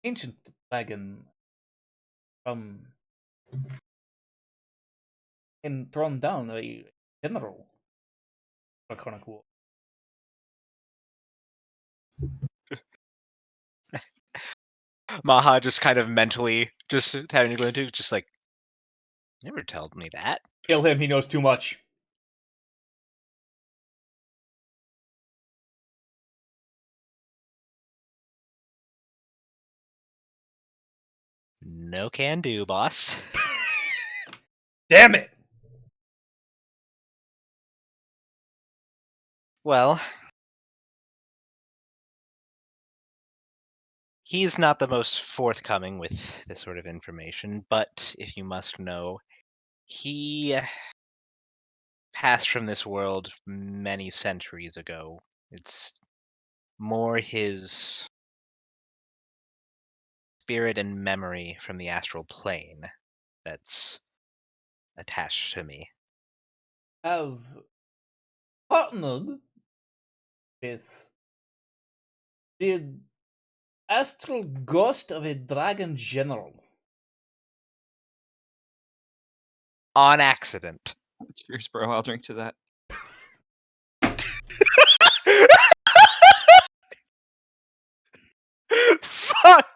ancient dragon from and thrown down a general Draconic War. Maha just kind of mentally just having to go into just like, never told me that. Kill him, he knows too much. No can do, boss. Damn it! Well, he's not the most forthcoming with this sort of information, but if you must know, he passed from this world many centuries ago. It's more his spirit and memory from the astral plane that's attached to me. Have partnered with the astral ghost of a dragon general. On accident. Cheers, bro. I'll drink to that. Fuck!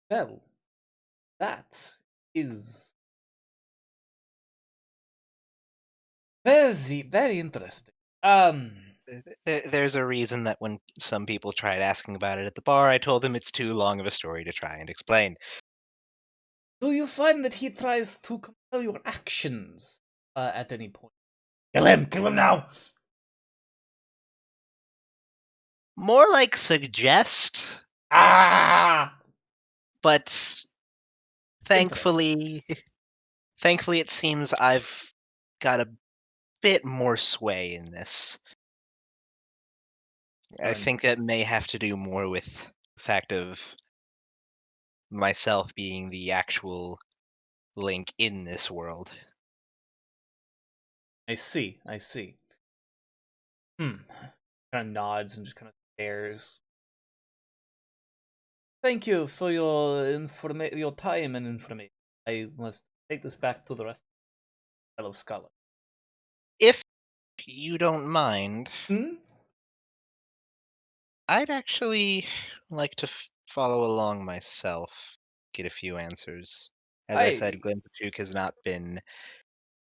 Well, that is very interesting. There's a reason that when some people tried asking about it at the bar, I told them it's too long of a story to try and explain. Do you find that he tries to compel your actions at any point? Kill him! Kill him now! More like suggest, Ah! but thankfully it seems I've got a bit more sway in this. I think that may have to do more with the fact of myself being the actual link in this world. I see. Kind of nods and just kind of stares. Thank you for your time and information. I must take this back to the rest of fellow scholars. If you don't mind, Hmm? I'd actually like to follow along myself, get a few answers. As I said, Glenn has not been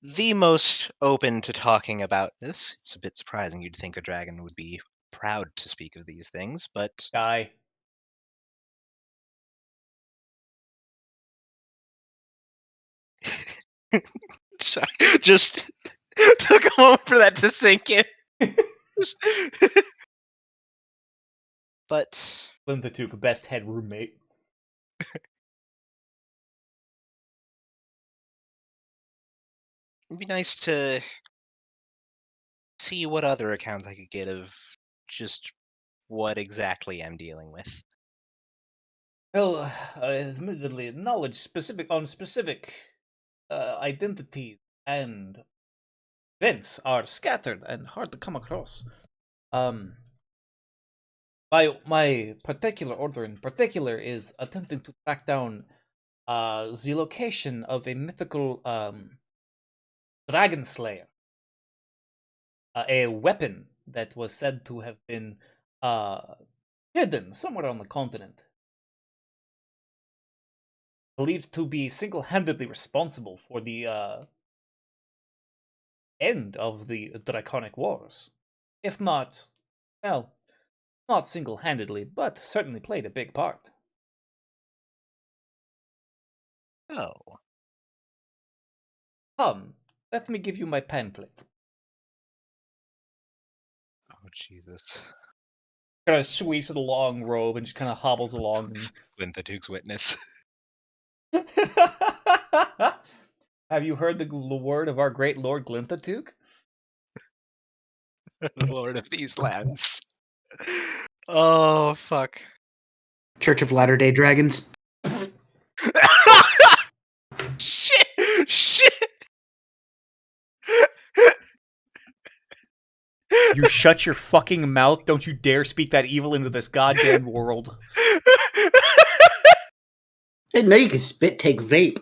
the most open to talking about this. It's a bit surprising. You'd think a dragon would be proud to speak of these things, but Guy. sorry, just took a moment for that to sink in. But Glinthatook, best head roommate. it'd be nice to see what other accounts I could get of just what exactly I'm dealing with. Well, admittedly, knowledge specific identities and events are scattered and hard to come across. My particular order in particular is attempting to track down the location of a mythical dragon slayer, a weapon that was said to have been hidden somewhere on the continent, believed to be single-handedly responsible for the end of the Draconic Wars. If not, well, not single-handedly, but certainly played a big part. Oh. Come, let me give you my pamphlet. Oh, Jesus. kind of sweeps with a long robe and just kind of hobbles along. Glinthatuke's witness. Have you heard the word of our great Lord Glinthatuke? The Lord of these lands. Oh, fuck. Church of Latter Day Dragons. Shit! Shit! You shut your fucking mouth! Don't you dare speak that evil into this goddamn world. I didn't know you could spit take vape.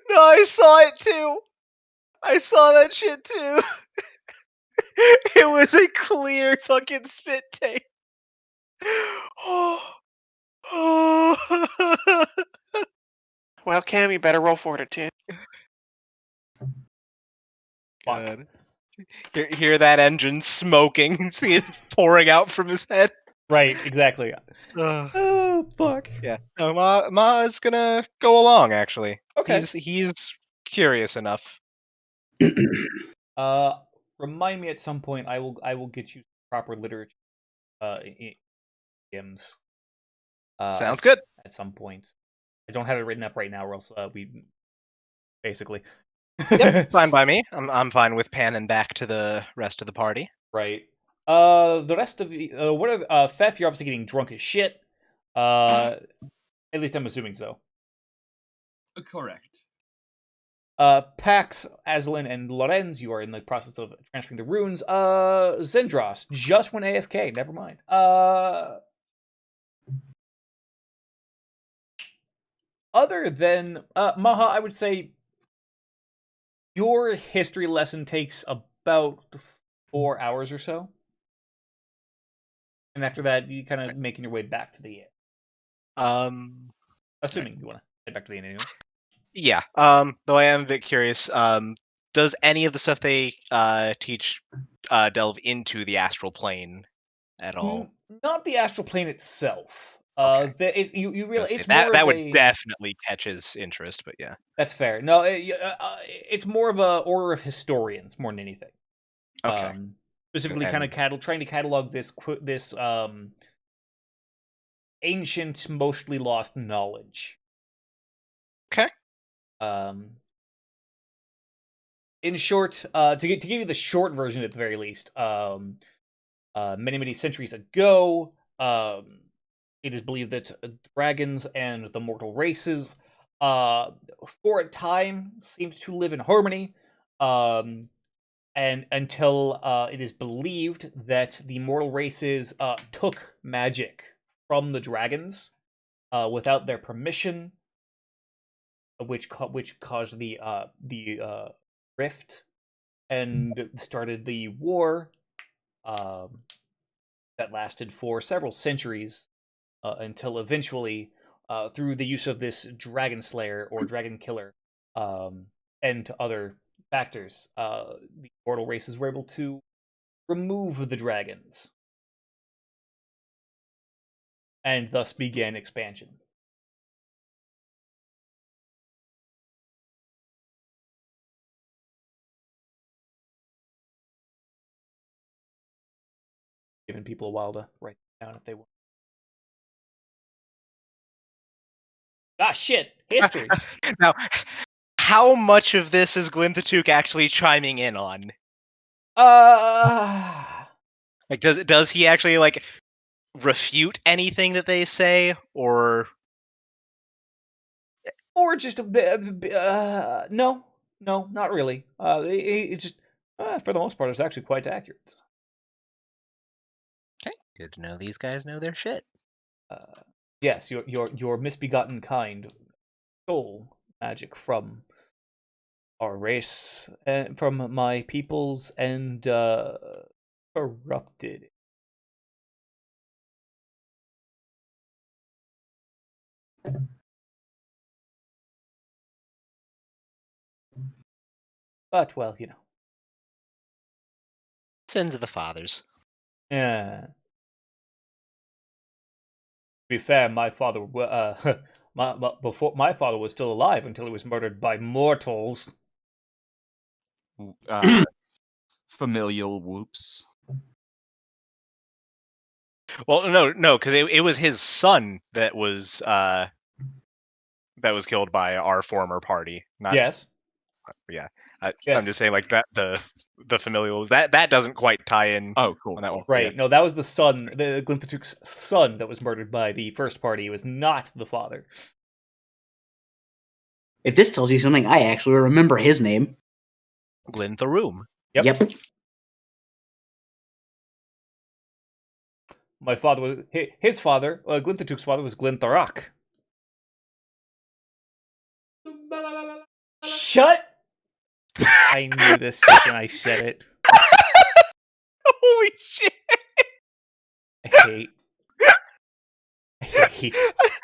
No, I saw it too. I saw that shit too. It was a clear fucking spit take. Oh. Oh. Well, Cam, you better roll fortitude. God. Hear that engine smoking, see it pouring out from his head. Right, exactly. Ugh. Oh, fuck. Yeah. No, Ma is gonna go along, actually. Okay. He's curious enough. Remind me at some point. I will get you proper literature. Hymns. Sounds good. At some point. I don't have it written up right now, or else we basically. Yep, fine by me. I'm fine with panning back to the rest of the party. Right. The rest of the what are Fef? You're obviously getting drunk as shit. At least I'm assuming so. Correct. Pax, Aslan, and Lorenz, you are in the process of transferring the runes. Zendros just went AFK. Never mind. Other than Maha, I would say your history lesson takes about 4 hours or so, and after that, you kind of making your way back to the inn. Assuming you want to head back to the inn anyway. Yeah. Though I am a bit curious. Does any of the stuff they teach delve into the astral plane at all? Not the astral plane itself. Okay. You really, it's that more that of would a... definitely catch his interest, but yeah. That's fair. No, it's more of a order of historians more than anything. Okay. Specifically, kind of trying to catalog this ancient, mostly lost knowledge. Okay. In short, to give you the short version at the very least, many centuries ago, it is believed that dragons and the mortal races, for a time, seemed to live in harmony, and until it is believed that the mortal races took magic from the dragons without their permission, which caused the rift and started the war that lasted for several centuries until eventually, through the use of this dragon slayer or dragon killer and other factors, the mortal races were able to remove the dragons and thus began expansion. Giving people a while to write down if they want. Ah, shit! History! Now, how much of this is Glinthatuke actually chiming in on? Like, does he actually, like, refute anything that they say, or just a bit, no, not really. It just, for the most part, it's actually quite accurate. Okay, good to know these guys know their shit. Yes, your misbegotten kind stole magic from our race, from my peoples, and corrupted it. But, well, you know. Sins of the fathers. Yeah. To be fair, my father, before my father was still alive until he was murdered by mortals. Familial whoops. Well, no, because it was his son that was killed by our former party. Not Yes. yeah. Yes. I'm just saying, like that the familials that doesn't quite tie in. Oh, cool. On that cool. one. Right. Yeah. No, that was the son, the Glinthotuk's son that was murdered by the first party. It was not the father. If this tells you something, I actually remember his name. Glintharoom. Yep. My father was his father. Glinthatuk's father was Glintharak. Shut! I knew the second I said it. Holy shit! I hate.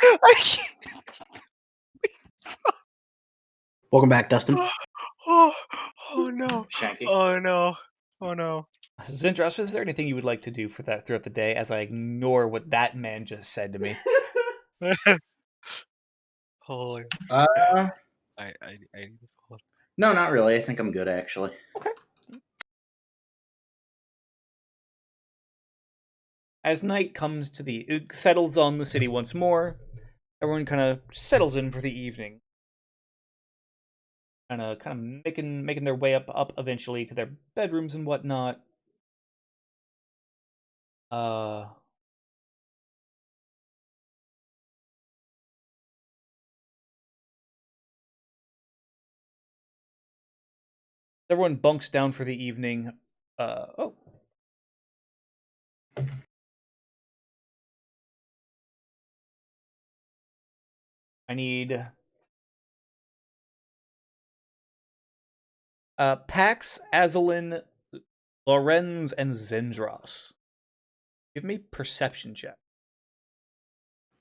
I can't. Welcome back, Dustin. Oh no! Shanky. Oh no! Oh no! Zindros, is there anything you would like to do for that throughout the day as I ignore what that man just said to me? Holy! Uh, I need to pull up. no, not really. I think I'm good actually. Okay. As night comes to it settles on the city once more, everyone kind of settles in for the evening. Kind of making their way up eventually to their bedrooms and whatnot. Everyone bunks down for the evening. Oh. I need Pax, Azalin, Lorenz, and Zendros. Give me perception check.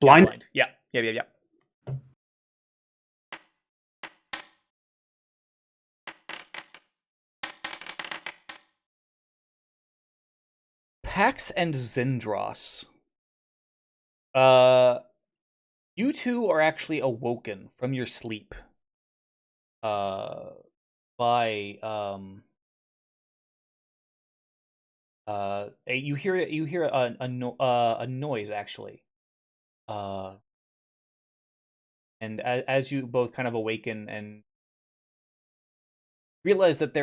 Blind? Yeah. Pax and Zendros. You two are actually awoken from your sleep. By you hear a noise actually. And as you both kind of awaken and realize that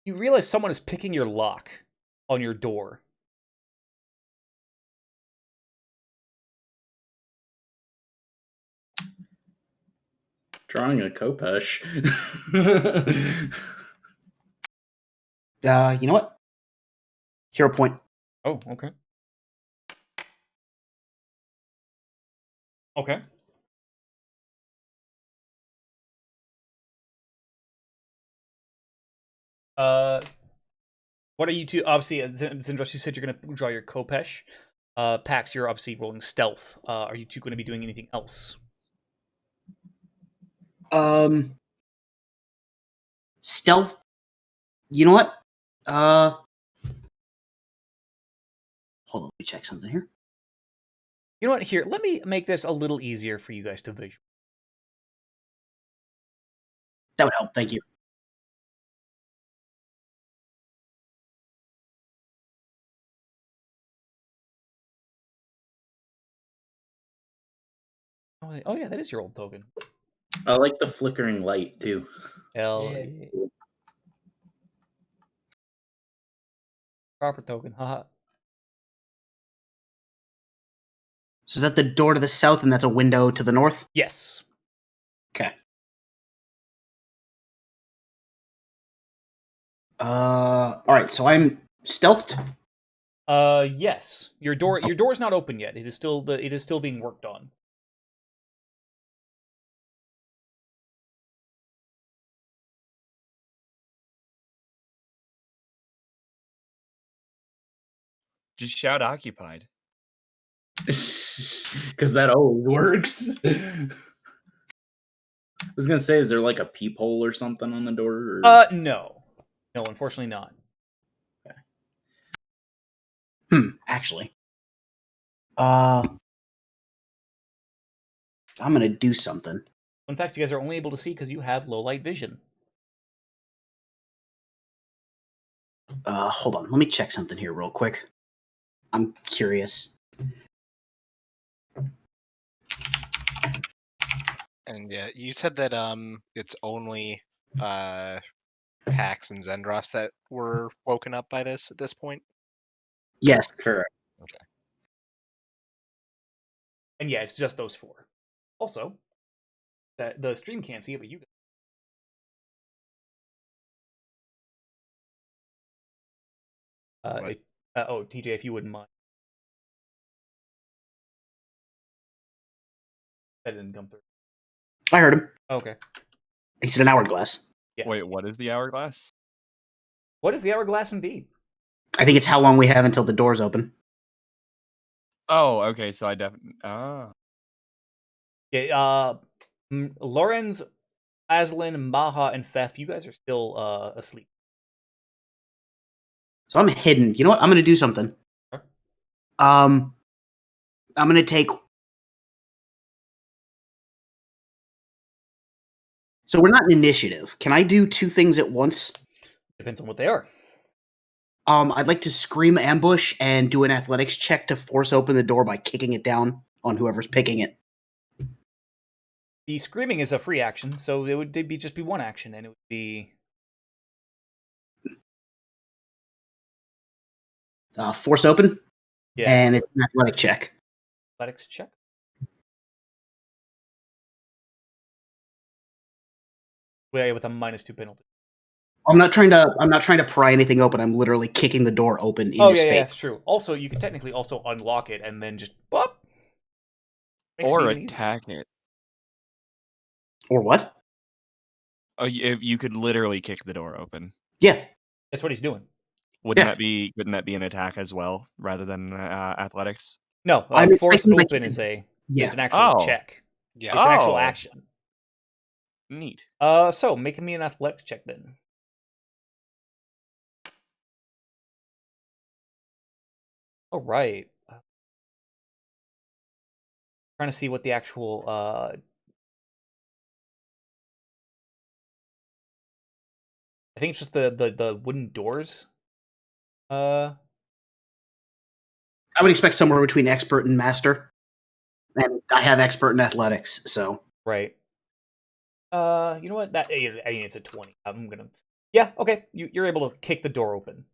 you realize someone is picking your lock on your door. Drawing a Kopesh. You know what? Hero point. Oh, okay. Okay. What are you two? Obviously, Zindros, you said you're going to draw your Kopesh. Pax, you're obviously rolling stealth. Are you two going to be doing anything else? Stealth. You know what? Hold on, let me check something here. You know what? Here, let me make this a little easier for you guys to visualize. That would help. Thank you. Oh yeah, that is your old token. I like the flickering light too. Hell Yeah. yeah. Proper token, haha. So is that the door to the south, and that's a window to the north? Yes. Okay. All right. So I'm stealthed. Yes. Your door is not open yet. It is still being worked on. Just shout occupied. Because that always works. I was gonna say, is there like a peephole or something on the door? Or... No, unfortunately not. Actually. I'm gonna do something. In fact, you guys are only able to see because you have low light vision. Hold on. Let me check something here real quick. I'm curious. And yeah, you said that it's only Pax and Zendros that were woken up by this at this point. Yes. Correct. And yeah, it's just those 4. Also, that the stream can't see it, but you can. What? TJ, if you wouldn't mind. That didn't come through. I heard him. Okay. He said an hourglass. Yes. Wait, what is the hourglass? What is the hourglass indeed? I think it's how long we have until the doors open. Oh, okay. So I definitely. Ah. Yeah. Lorenz, Aslan, Maha, and Fef, you guys are still asleep. So I'm hidden. You know what? I'm gonna do something. Sure. I'm gonna take. So we're not in initiative. Can I do 2 things at once? Depends on what they are. I'd like to scream ambush and do an athletics check to force open the door by kicking it down on whoever's picking it. The screaming is a free action, so it would just be 1 action, and it would be Force open, yeah, and it's an athletic check. athletics check. With a -2 penalty. I'm not trying to pry anything open. I'm literally kicking the door open in his Yeah, face. that's true. Also, you can technically also unlock it and then just bop. Makes Or it even easier. attack it. Or what? Oh, you could literally kick the door open. Yeah. That's what he's doing. Wouldn't Yeah. that be an attack as well, rather than athletics? No, I'm force expecting, like, open is Yeah. an actual Oh. check. Yeah. It's an actual Oh. action. Neat. So make me an athletics check then. All right. Trying to see what the actual I think it's just the wooden doors. I would expect somewhere between expert and master. And I have expert in athletics, so Right. You know what? That I mean, it's a 20. I'm gonna. Yeah. Okay. You're able to kick the door open.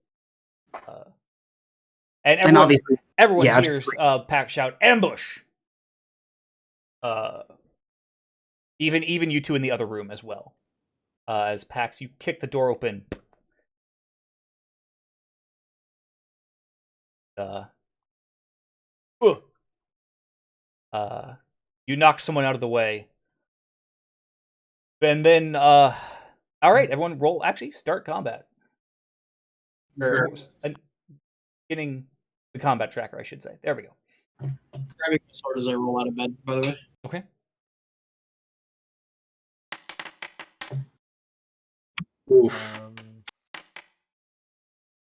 And and everyone obviously yeah, hears Pack shout ambush. Even you two in the other room as well. As Pax, you kick the door open. You knock someone out of the way. And then, all right, everyone roll. Actually, start combat. Or, getting the combat tracker, I should say. There we go. Grabbing my sword as I roll out of bed, by the way. Okay. oof.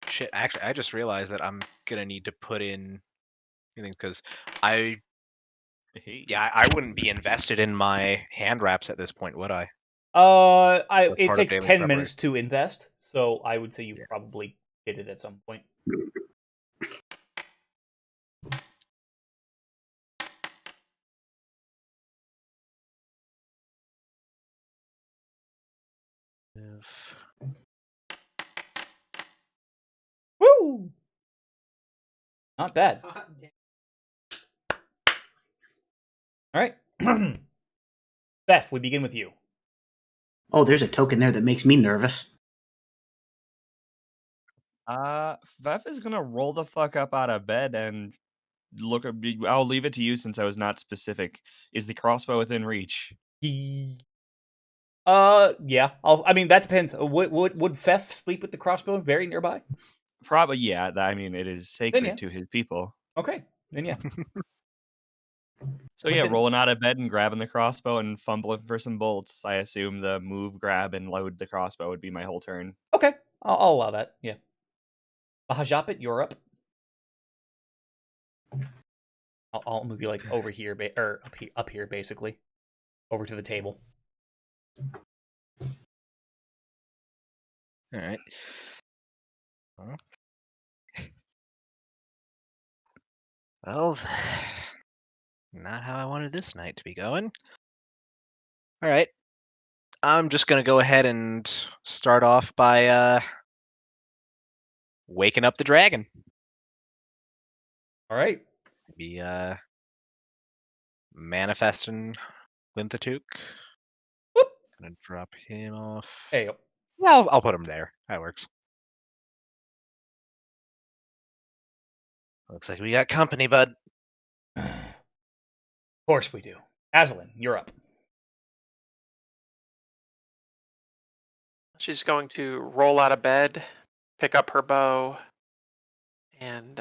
Shit, actually, I just realized that I'm gonna need to put in things because I wouldn't be invested in my hand wraps at this point, would I? It part of takes daily 10 minutes to invest, so I would say you probably did it at some point. Woo! Not bad. All right. Beth, we begin with you. Oh, there's a token there that makes me nervous. Vef is gonna roll the fuck up out of bed and look. I'll leave it to you since I was not specific. Is the crossbow within reach? Yeah. I mean, that depends. Would Fef sleep with the crossbow very nearby? Probably, yeah. I mean, it is sacred yeah. to his people. Okay, then yeah. So yeah, rolling out of bed and grabbing the crossbow and fumbling for some bolts. I assume the move, grab, and load the crossbow would be my whole turn. Okay, I'll allow that. Yeah. Bahajapit, you're up. I'll move you like over here, or up here, basically. over to the table. All right. Well, well, not how I wanted this night to be going. All right. I'm just gonna go ahead and start off by waking up the dragon. All right. Be manifesting Linthatook. Whoop. Gonna drop him off. There you go. Yeah, I'll put him there. That works. Looks like we got company, bud. Of course we do. Aslan, you're up. She's going to roll out of bed, pick up her bow, and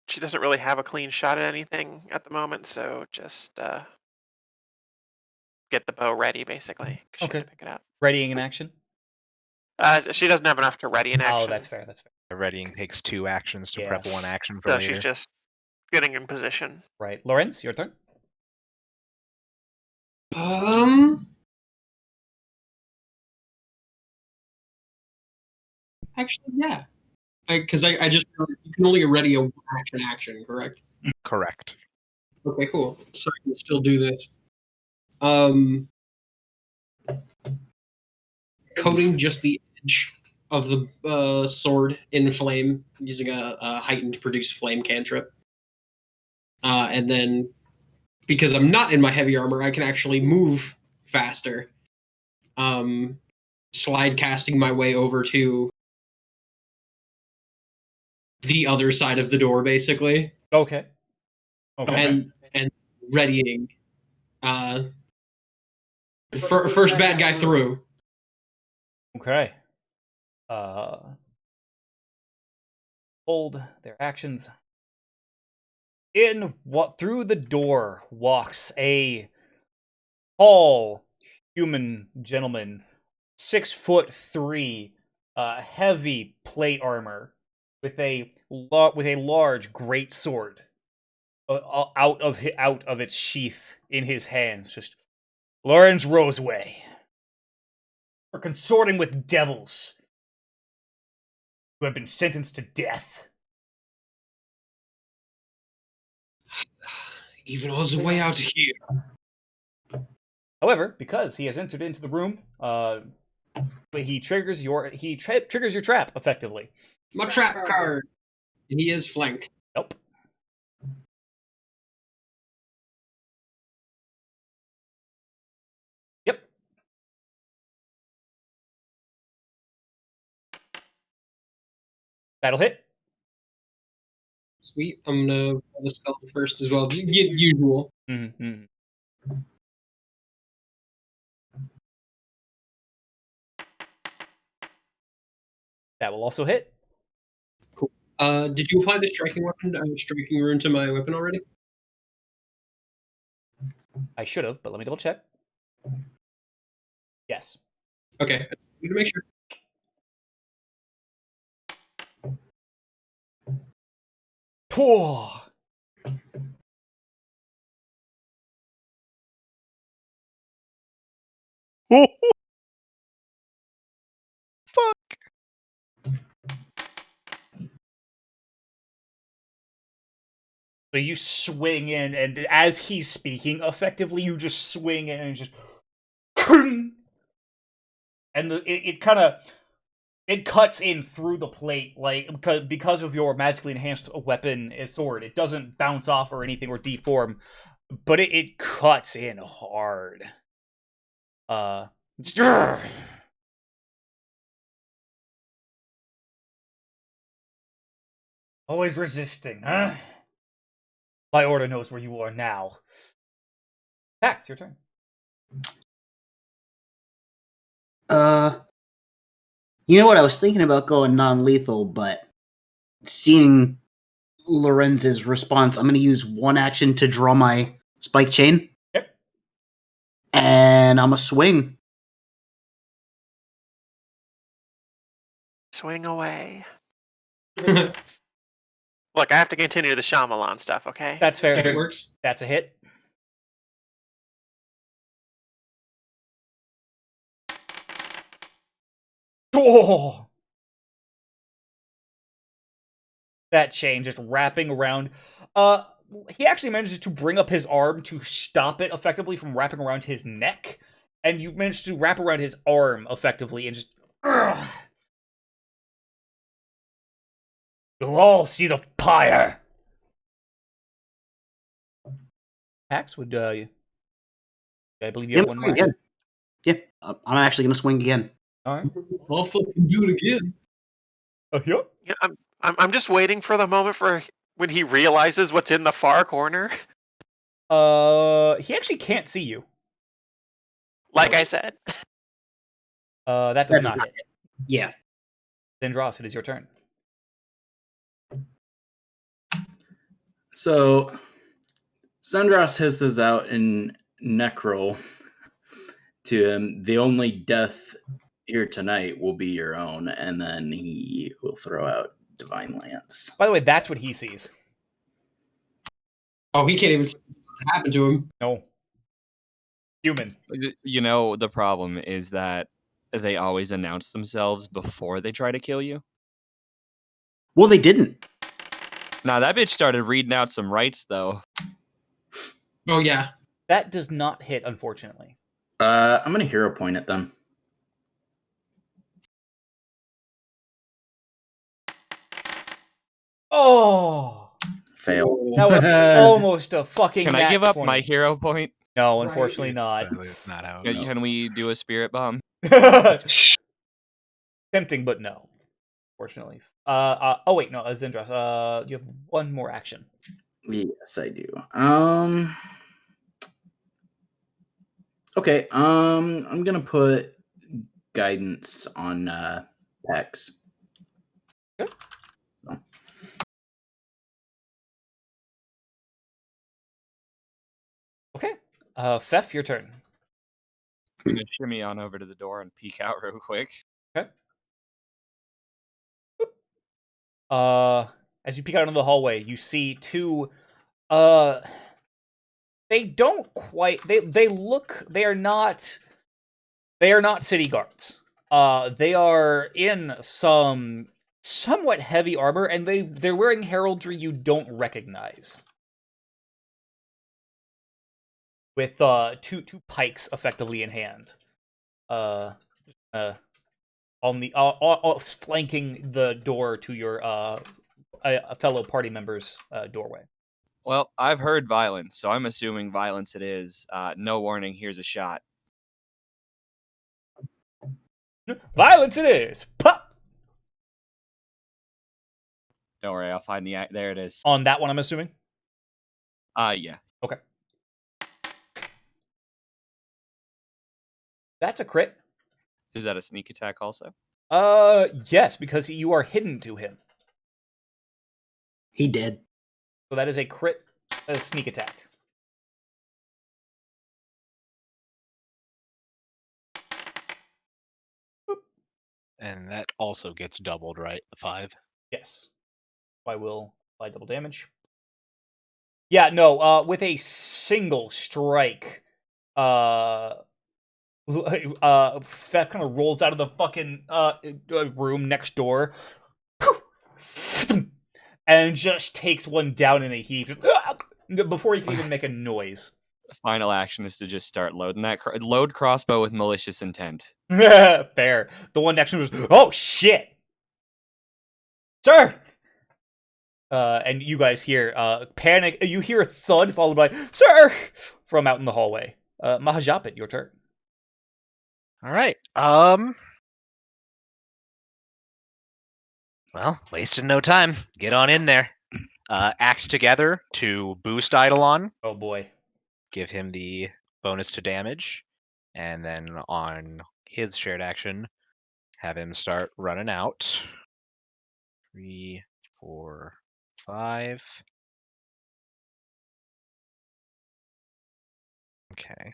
she doesn't really have a clean shot at anything at the moment, so just get the bow ready, basically. 'Cause she had Okay. to pick it up. Readying in action? She doesn't have enough to ready in action. Oh, that's fair. That's fair. The readying takes 2 actions to Yeah. prep 1 action for So later. she's just getting in position. Right. Lorenz, your turn. Actually, yeah. Because I just realized you can only ready a action, correct? Correct. Okay, cool. So I can still do this. Coating just the edge of the sword in flame using a heightened produce flame cantrip. And then, because I'm not in my heavy armor, I can actually move faster. Slide casting my way over to the other side of the door, basically. Okay. Okay. And readying. First bad guy through. Okay. Hold their actions. Through the door walks a tall human gentleman, 6'3", heavy plate armor, with a large great sword out of its sheath in his hands. Just Lorenz Roseway, for consorting with devils who have been sentenced to death. Even all the way out here. However, because he has entered into the room, he triggers your trap effectively. My trap card. And he is flanked. Nope. Yep. That'll hit. Sweet. I'm gonna roll the spell first as well. Usual. Mm-hmm. That will also hit. Cool. Did you apply the striking rune to my weapon already? I should have, but let me double check. Yes. Okay. I need to make sure. Poor. Fuck. So you swing in, and as he's speaking, effectively, you just swing in and just, and it kind of cuts in through the plate, like because of your magically enhanced weapon sword. It doesn't bounce off or anything or deform, but it cuts in hard. Always resisting, huh? My order knows where you are now. Pax, your turn. You know what? I was thinking about going non-lethal, but seeing Lorenz's response, I'm going to use 1 action to draw my spike chain. Yep. And I'm a swing. Swing away. Look, I have to continue the Shyamalan stuff, okay? That's fair. If it works. That's a hit. Oh! That chain just wrapping around. He actually manages to bring up his arm to stop it effectively from wrapping around his neck, and you manage to wrap around his arm effectively and just. Ugh. You'll all see the pyre. Pax, would I believe you have one more. Again. Yeah, I'm actually gonna swing again. All right. I'll fucking do it again. Yeah. Yeah, I'm just waiting for the moment for when he realizes what's in the far corner. He actually can't see you. Like I said. That does not hit. Yeah. Zendros, it is your turn. So, Sundros hisses out in Necrol to him, the only death here tonight will be your own, and then he will throw out Divine Lance. By the way, that's what he sees. Oh, he can't even see what happened to him. No. Human. You know, the problem is that they always announce themselves before they try to kill you. Well, they didn't. Now, that bitch started reading out some rights, though. Oh, yeah. That does not hit, unfortunately. I'm going to hero point at them. Oh! Fail. That was almost a fucking Can I nat give up 20. my hero point? No, unfortunately not. Sadly, it's not how it Can goes. we do a spirit bomb? Tempting, but no. Fortunately. Oh wait, no, Zendros. You have one more action. Yes, I do. Okay, I'm gonna put guidance on Pex. Good. So. Okay. Fef, your turn. I'm gonna shimmy on over to the door and peek out real quick. Okay. As you peek out into the hallway, you see two. They don't quite. They look. They are not. They are not city guards. They are in some somewhat heavy armor, and they're wearing heraldry you don't recognize. With two pikes effectively in hand. On the flanking the door to your a fellow party member's doorway. Well, I've heard violence, so I'm assuming violence it is. No warning, here's a shot. Violence it is! Pop! Don't worry, I'll find the... There it is. On that one, I'm assuming? Yeah. Okay. That's a crit. Is that a sneak attack also? Yes, because you are hidden to him. He did. So that is a crit sneak attack. And that also gets doubled, right? 5. Yes. I will apply double damage. Yeah, no, with a single strike, Fef kind of rolls out of the fucking room next door, and just takes one down in a heap before he can even make a noise. The final action is to just start loading that load crossbow with malicious intent. Fair. The one next to him was, oh shit, sir. And you guys hear panic. You hear a thud followed by "Sir" from out in the hallway. Mahajapit, your turn. All right. Well, wasting no time. Get on in there. Act together to boost Eidolon. Oh boy. Give him the bonus to damage, and then on his shared action, have him start running out. 3, 4, 5. Okay.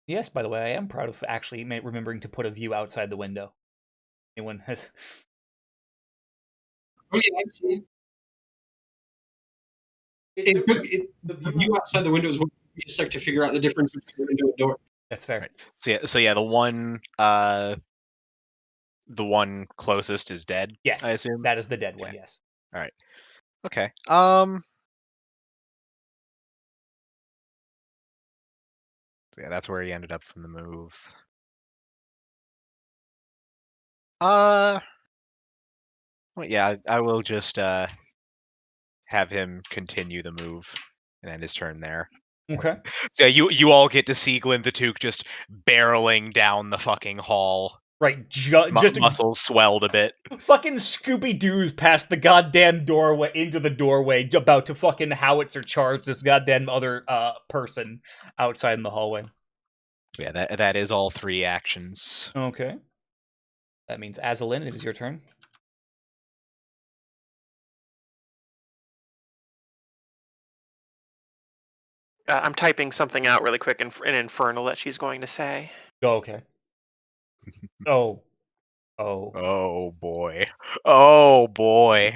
Yes, by the way, I am proud of actually remembering to put a view outside the window. Anyone has... Oh yeah, I've seen. The The view view outside the window is what took me a sec to figure out the difference between a window and door. That's fair. Right. So yeah, the one closest is dead. Yes, I assume. that is the dead one. Okay. Yes. All right. Okay. So yeah, that's where he ended up from the move. Well, yeah, I will just have him continue the move and end his turn there. Okay. So yeah, you all get to see Glinthatook just barreling down the fucking hall. Right. Just Muscles swelled a bit. fucking Scooby Doo's past the goddamn doorway into the doorway, about to fucking howitzer charge this goddamn other person outside in the hallway. Yeah, that is all 3 actions. Okay. That means Azalin, it is your turn. I'm typing something out really quick in Infernal that she's going to say. Oh, okay. Oh. Oh boy. Oh boy.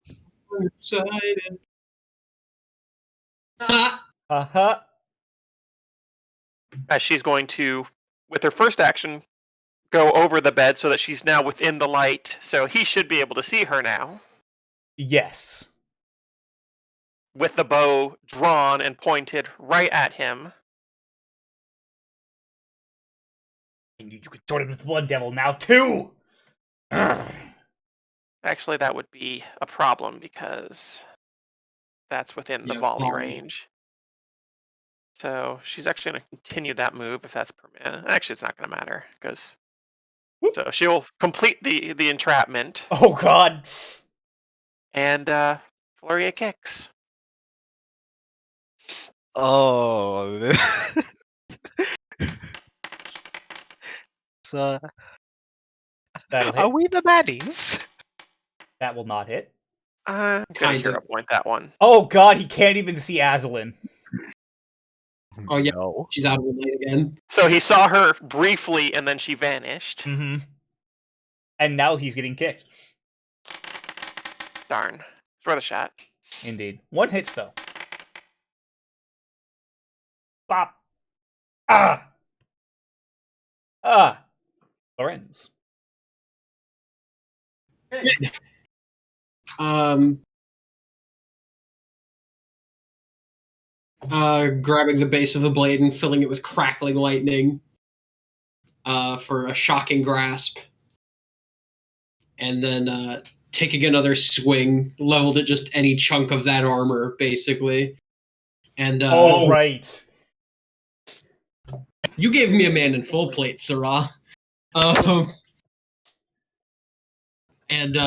I'm excited. Ha! Uh-huh. As she's going to, with her first action, go over the bed so that she's now within the light. So he should be able to see her now. Yes. With the bow drawn and pointed right at him. You could sort it with one devil now, too! Actually, that would be a problem because that's within the Yeah, volley volley. range. So she's actually going to continue that move if that's permitted. Actually, it's not going to matter because. So she'll complete the entrapment Oh, God. and flurry of kicks. Oh. So, That'll are hit. we the baddies? That will not hit. I'm going to Kinda. hero point that one. Oh, God, he can't even see Azalin. Oh, yeah. No. She's out of the light again. So he saw her briefly and then she vanished. Mm-hmm. And now he's getting kicked. Darn. It's worth a shot. Indeed. 1 hits, though. Bop. Ah! Ah! Lorenz. Grabbing the base of the blade and filling it with crackling lightning for a shocking grasp. And then taking another swing, leveled at just any chunk of that armor, basically. And Oh, right. you gave me a man in full plate, Sarah. And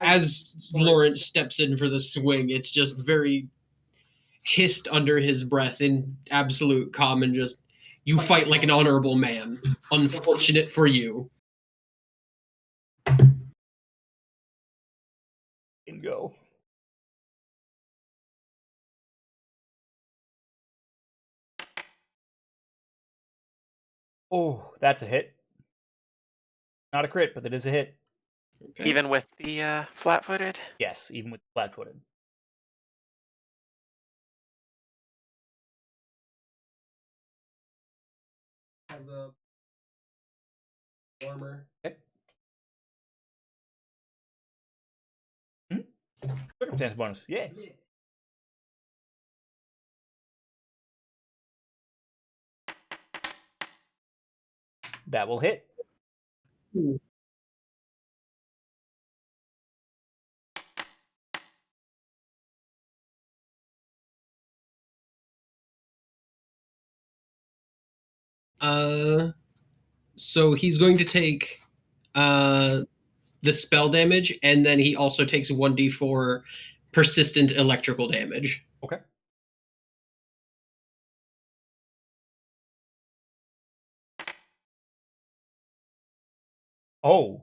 as Lawrence steps in for the swing, it's just very hissed under his breath in absolute calm and just, you fight like an honorable man. Unfortunate for you. And go. Oh, that's a hit. Not a crit, but it is a hit. Okay. Even with the flat-footed. Yes, even with flat-footed. Has a armor. Okay. Circumstance bonus. Yeah. That will hit. So he's going to take the spell damage, and then he also takes 1d4 persistent electrical damage. Okay. Oh.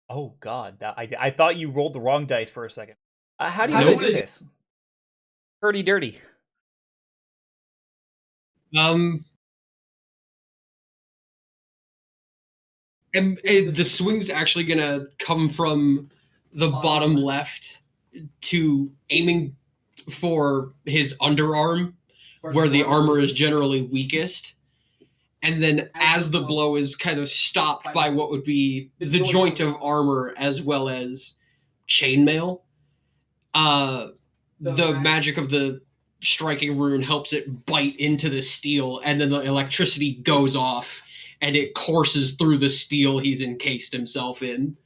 Oh, God. I thought you rolled the wrong dice for a second. How do you want to do this? Dirty, dirty. And the swing's actually gonna come from the bottom left to aiming for his underarm, where the armor is generally weakest. And then as the blow is kind of stopped by what would be the joint of armor as well as chainmail, the magic of the striking rune helps it bite into the steel, and then the electricity goes off, and it courses through the steel he's encased himself in.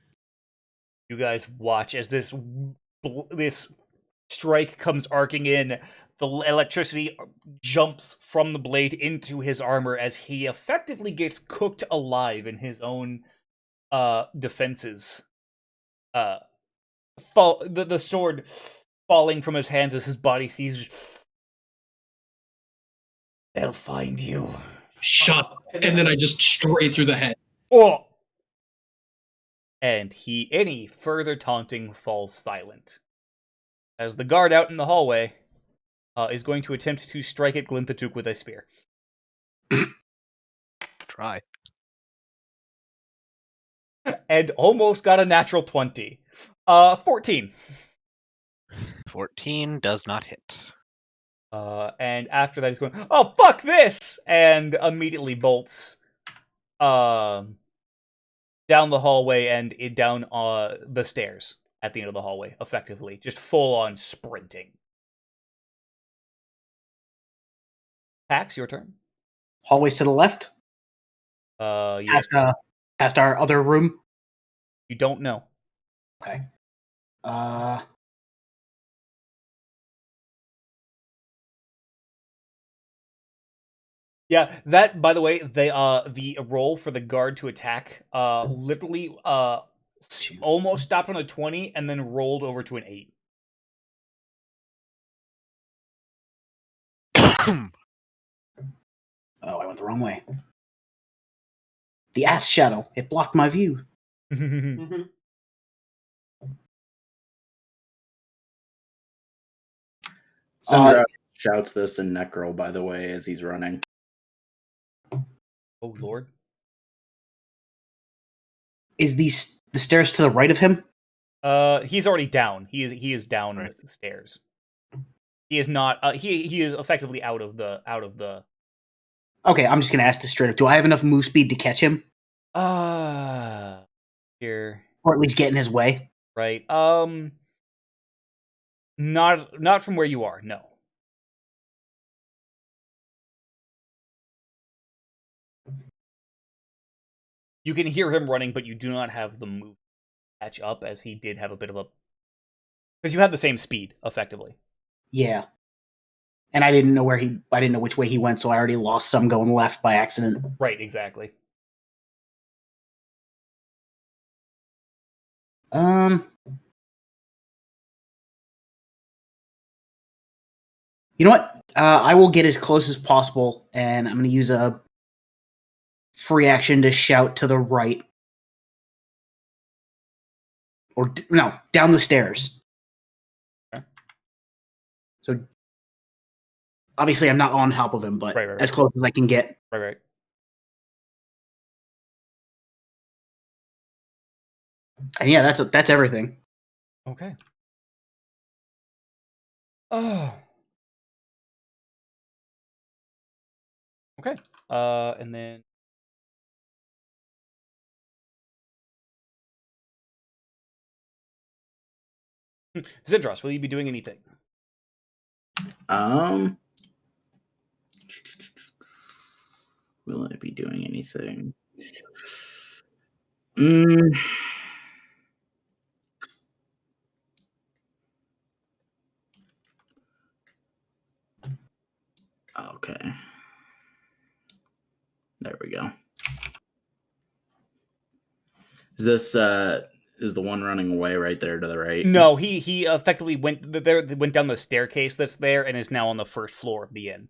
You guys watch as this strike comes arcing in. The electricity jumps from the blade into his armor as he effectively gets cooked alive in his own defenses. The sword falling from his hands as his body sees. They'll find you. Shut up. And then I just straight through the head. Oh! And any further taunting falls silent. As the guard out in the hallway is going to attempt to strike at Glinthatook with a spear. Try. And almost got a natural 20. 14. 14 does not hit. And after that he's going, oh, fuck this! And immediately bolts down the hallway and down the stairs at the end of the hallway, effectively. Just full-on sprinting. Pax, your turn. Hallways to the left? Yeah. Past our other room? You don't know. Okay. Yeah, that, by the way, the roll for the guard to attack literally almost stopped on a 20 and then rolled over to an 8. Oh, I went the wrong way. The ass shadow. It blocked my view. Sandra shouts this in Necro, by the way, as he's running. Oh, Lord. Is the stairs to the right of him? He's already down. He is down the stairs. He is not. He is effectively out of the. Okay, I'm just gonna ask this straight up. Do I have enough move speed to catch him, Here, or at least get in his way? right? Not from where you are. No. You can hear him running, but you do not have the move to catch up, as he did have a bit of a. Because you had the same speed, effectively. Yeah. And I didn't know which way he went, so I already lost some going left by accident. Right, exactly. You know what? I will get as close as possible, and I'm going to use a free action to shout to the right. Or, no, down the stairs. Okay. So, obviously I'm not on top of him, but right. as close as I can get. Right. And yeah, that's everything. Okay. Oh. Okay. And then. Zidros, will you be doing anything? Will I be doing anything? Okay. There we go. Is this is the one running away right there to the right? No, he effectively went down the staircase that's there and is now on the first floor of the inn.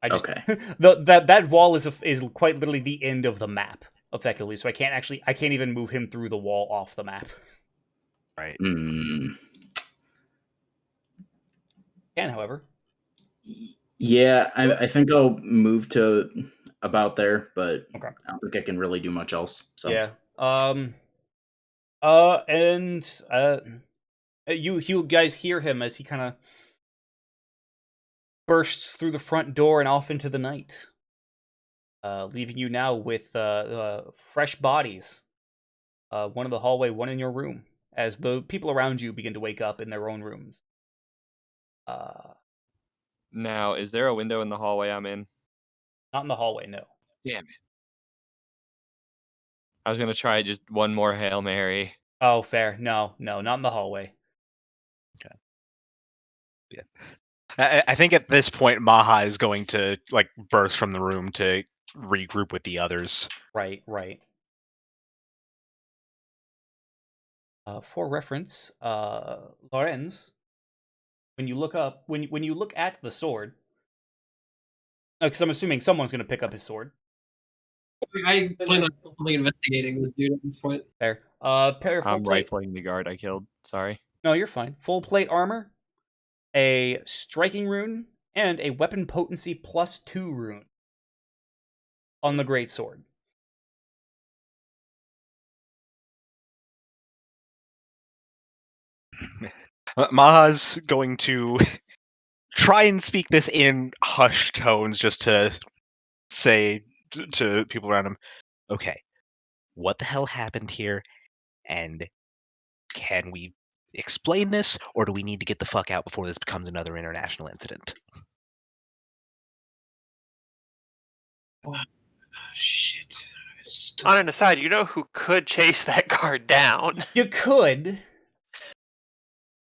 Okay. that wall is quite literally the end of the map, effectively. So I can't even move him through the wall off the map. Right. Can, however. Yeah, I think I'll move to about there, but okay. I don't think I can really do much else. So yeah. You guys hear him as he kind of bursts through the front door and off into the night, leaving you now with fresh bodies. One in the hallway, one in your room, as the people around you begin to wake up in their own rooms. Now, is there a window in the hallway I'm in? Not in the hallway, no. Damn it. I was gonna try just one more Hail Mary. Oh, fair. No, not in the hallway. I think at this point, Maha is going to like burst from the room to regroup with the others. Right. For reference, Lorenz, when you look up, when you look at the sword, because I'm assuming someone's going to pick up his sword. I plan on fully investigating this dude at this point. There. Pair full I'm plate. rifling the guard I killed. Sorry. No, you're fine. Full plate armor, a striking rune, and a weapon potency +2 rune on the great sword. Maha's going to try and speak this in hushed tones just to say to people around him, okay, what the hell happened here? And can we explain this, or do we need to get the fuck out before this becomes another international incident? Shit. On an aside, you know who could chase that guard down? You could.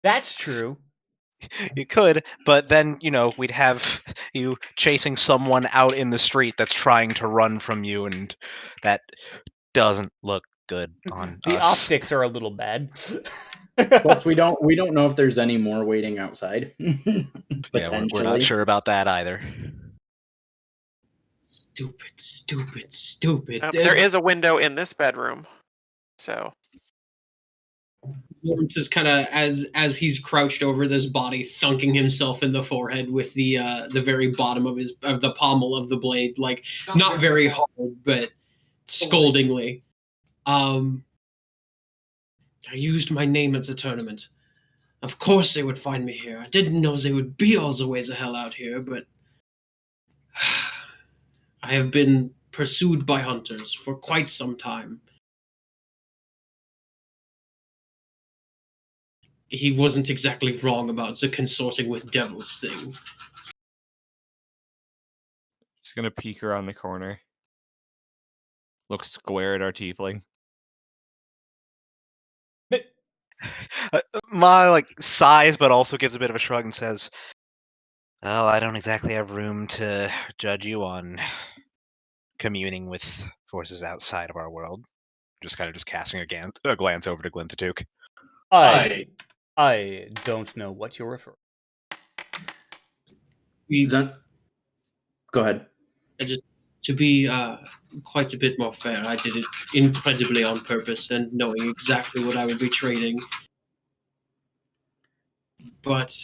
That's true. You could, but then, we'd have you chasing someone out in the street that's trying to run from you, and that doesn't look good on The us. optics are a little bad. Plus, we don't know if there's any more waiting outside. Yeah, we're not sure about that either. Stupid. There is a window in this bedroom, so Lawrence is kind of as he's crouched over this body, thunking himself in the forehead with the very bottom of the pommel of the blade, like not very hard, but scoldingly. I used my name at the tournament. Of course they would find me here. I didn't know they would be all the ways of hell out here, but I have been pursued by hunters for quite some time. He wasn't exactly wrong about the consorting with devils thing. Just gonna peek around the corner. Look square at our tiefling. Ma sighs, but also gives a bit of a shrug and says, well, I don't exactly have room to judge you on communing with forces outside of our world. Just casting a glance over to Glintatuk. I don't know what you're referring. Go ahead. Just to be quite a bit more fair, I did it incredibly on purpose and knowing exactly what I would be trading. But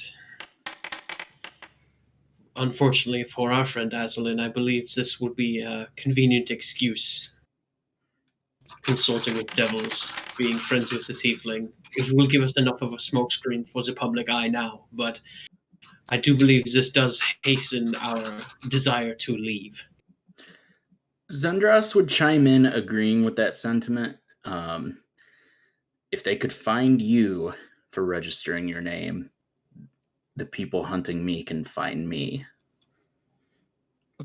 unfortunately for our friend Azalin, I believe this would be a convenient excuse. Consorting with devils, being friends with the tiefling, which will give us enough of a smokescreen for the public eye now, but I do believe this does hasten our desire to leave. Zendros would chime in agreeing with that sentiment. If they could find you for registering your name, the people hunting me can find me.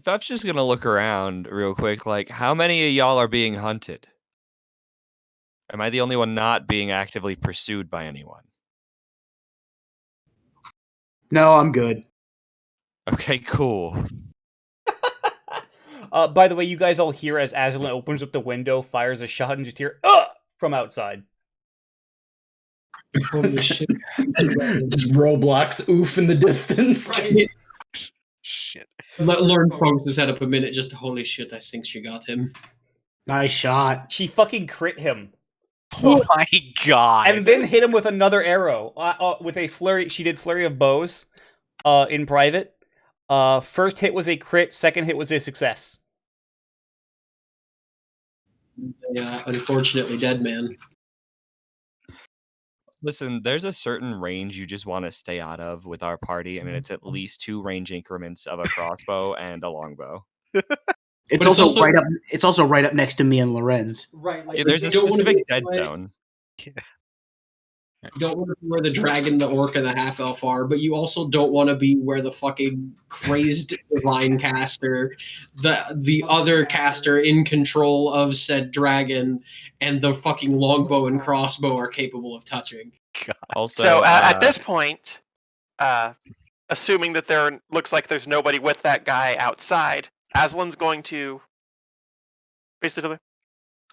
Fef's just gonna look around real quick, like, how many of y'all are being hunted? Am I the only one not being actively pursued by anyone? No, I'm good. Okay, cool. By the way, you guys all hear as Azalin opens up the window, fires a shot, and just hear from outside. Holy shit. Just Roblox oof in the distance. Right. Shit. Lauren pokes his head up a minute just to, holy shit, I think she got him. Nice shot. She fucking crit him. Oh my god. And then hit him with another arrow. With a flurry. She did flurry of bows in private. First hit was a crit, second hit was a success. Yeah, unfortunately dead man. Listen, there's a certain range you just want to stay out of with our party. I mean, it's at least 2 range increments of a crossbow and a longbow. It's But also right up. It's also right up next to me and Lorenz. Right, like Yeah, there's a you don't wanna specific be dead like- zone. You don't want to be where the dragon, the orc, and the half elf are, but you also don't want to be where the fucking crazed divine caster, the other caster in control of said dragon, and the fucking longbow and crossbow are capable of touching. Also, So at this point, assuming that there looks like there's nobody with that guy outside, Aslan's going to basically,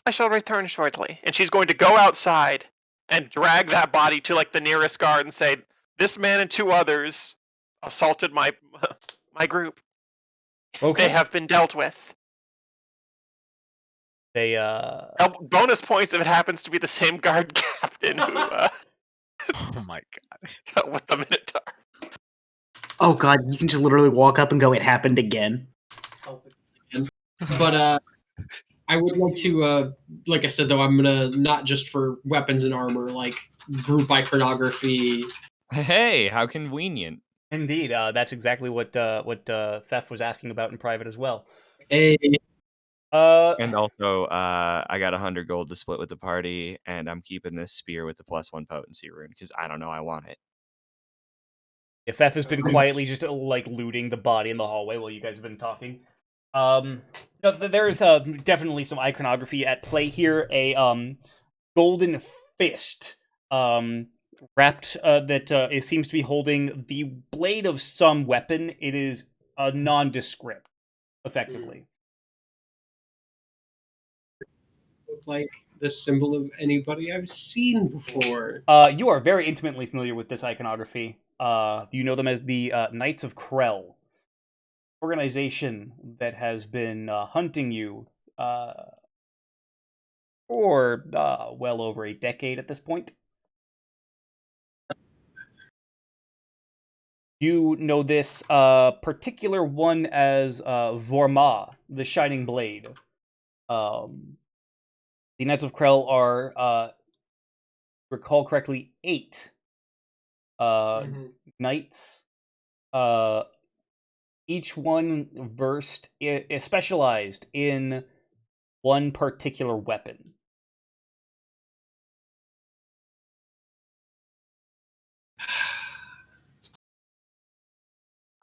I shall return shortly, and she's going to go outside and drag that body to like the nearest guard and say, "This man and 2 others assaulted my group. Okay. They have been dealt with. They Bonus points if it happens to be the same guard captain who Oh my god. dealt with the Minotaur." Oh god, you can just literally walk up and go, "It happened again." But I would like to, like I said, though, I'm gonna not just for weapons and armor, like group iconography. hey, how convenient. indeed. That's exactly what Theft was asking about in private as well. A And also, I got 100 gold to split with the party, and I'm keeping this spear with the +1 potency rune because I don't know, I want it. If Theft has been quietly just like looting the body in the hallway while you guys have been talking. No, there is definitely some iconography at play here. A golden fist wrapped that it seems to be holding the blade of some weapon. It is a nondescript, effectively. look like the symbol of anybody I've seen before. You are very intimately familiar with this iconography. You know them as the Knights of Krell, organization that has been hunting you for well over a decade at this point. You know this particular one as Vorma, the Shining Blade. The Knights of Krell are, recall correctly, 8 knights. Each one versed, specialized in one particular weapon.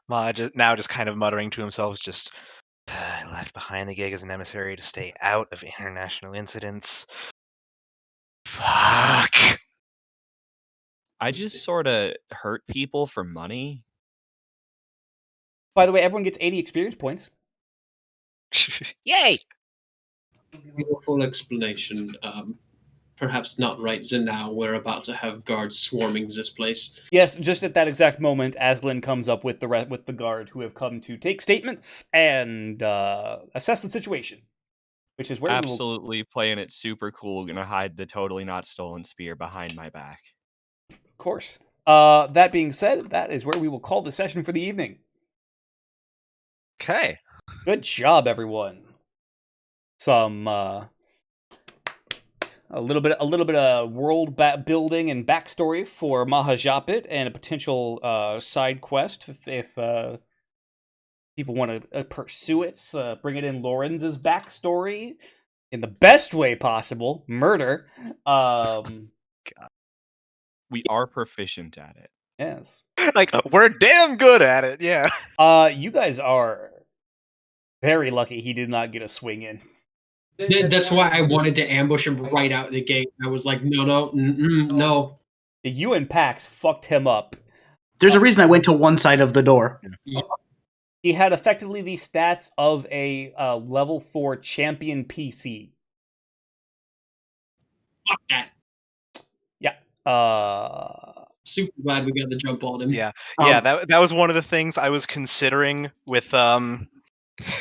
Ma now just kind of muttering to himself, just I left behind the gig as an emissary to stay out of international incidents. Fuck. I just sort of hurt people for money. By the way, everyone gets 80 experience points. Yay! Your full explanation. Perhaps not right now. We're about to have guards swarming this place. Yes, just at that exact moment, Aslan comes up with the guard who have come to take statements and assess the situation, which is where we will... Absolutely playing it super cool. Gonna hide the totally not stolen spear behind my back. Of course. That being said, that is where we will call the session for the evening. Okay. Good job, everyone. Some a little bit of world building and backstory for Mahajapit and a potential side quest if people want to pursue it. Bring it in Lorenz's backstory in the best way possible. Murder. We are proficient at it. Yes. Like, we're damn good at it, yeah. You guys are very lucky he did not get a swing in. That's why I wanted to ambush him right out the gate. I was like, no. You and Pax fucked him up. There's a reason I went to one side of the door. He had effectively the stats of a level 4 champion PC. Fuck that. Yeah. Super glad we got the jump on him. Yeah, that was one of the things I was considering with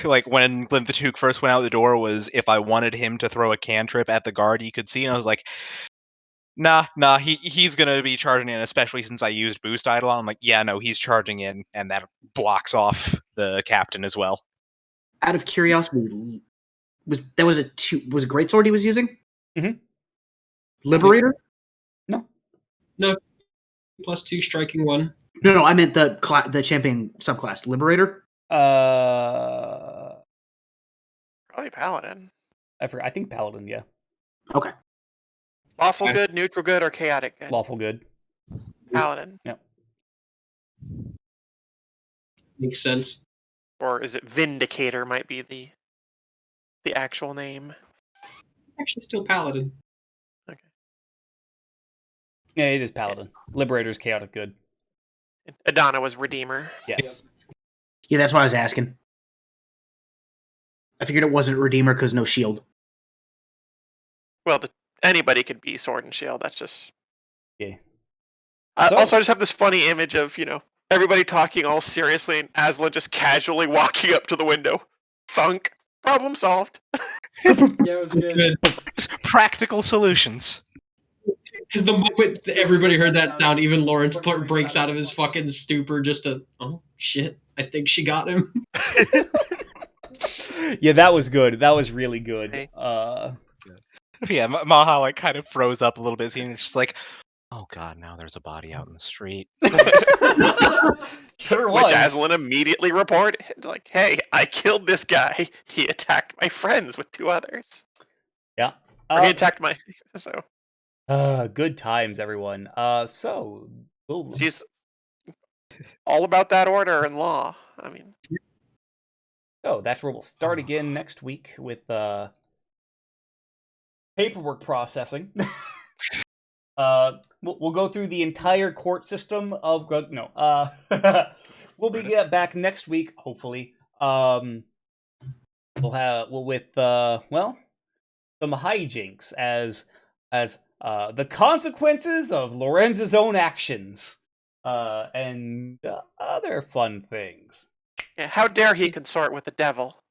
like when Glinthatook first went out the door, was if I wanted him to throw a cantrip at the guard he could see, and I was like, nah, he's gonna be charging in, especially since I used boost idol on him. I'm like, yeah, no, he's charging in, and that blocks off the captain as well. Out of curiosity, was a greatsword he was using? Mhm. Liberator? No. No, +2 striking 1. No, I meant the champion subclass, Liberator. Uh, Probably paladin. I forgot. I think paladin. Yeah, Okay. Lawful Okay. good, neutral good, or chaotic good. lawful good. Paladin, Makes sense. or is it Vindicator? Might be the actual name. Actually, still paladin. Okay. Yeah, it is paladin. Liberator's chaotic good. Adana was Redeemer. Yes. Yeah, that's why I was asking. I figured it wasn't Redeemer because no shield. Well, anybody could be Sword and Shield. That's just. Yeah. Also, I just have this funny image of everybody talking all seriously and Aslan just casually walking up to the window. Thunk. Problem solved. Yeah, it was good. Just practical solutions. Because the moment that everybody heard that sound, even Lawrence breaks out of his fucking stupor just to, oh shit, I think she got him. Yeah, that was good. That was really good. Hey. Yeah, Maha like kind of froze up a little bit, seeing it's just like, oh god, now there's a body out in the street. Sure was. Which Aslan immediately reported. Like, hey, I killed this guy. He attacked my friends with 2 others. Yeah. Or he attacked my. So. Good times, everyone. So we'll... She's all about that order and law. I mean. So that's where we'll start again next week with paperwork processing. We'll go through the entire court system of we'll be back next week, hopefully. We'll with some hijinks as the consequences of Lorenz's own actions, and other fun things. Yeah, how dare he consort with the devil?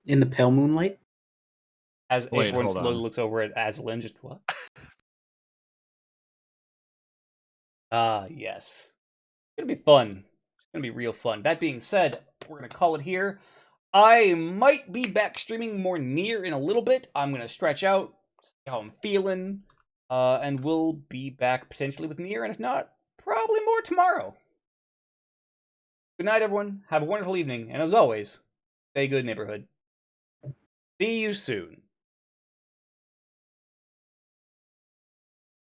In the pale moonlight? As Wait, everyone hold slowly on. looks over at Aslan, just what? Yes. It's gonna be fun. It's gonna be real fun. That being said, we're gonna call it here. I might be back streaming more near in a little bit. I'm gonna stretch out, see how I'm feeling, and we'll be back potentially with Nier, and if not, probably more tomorrow. Good night, everyone. Have a wonderful evening, and as always, stay good, neighborhood. See you soon.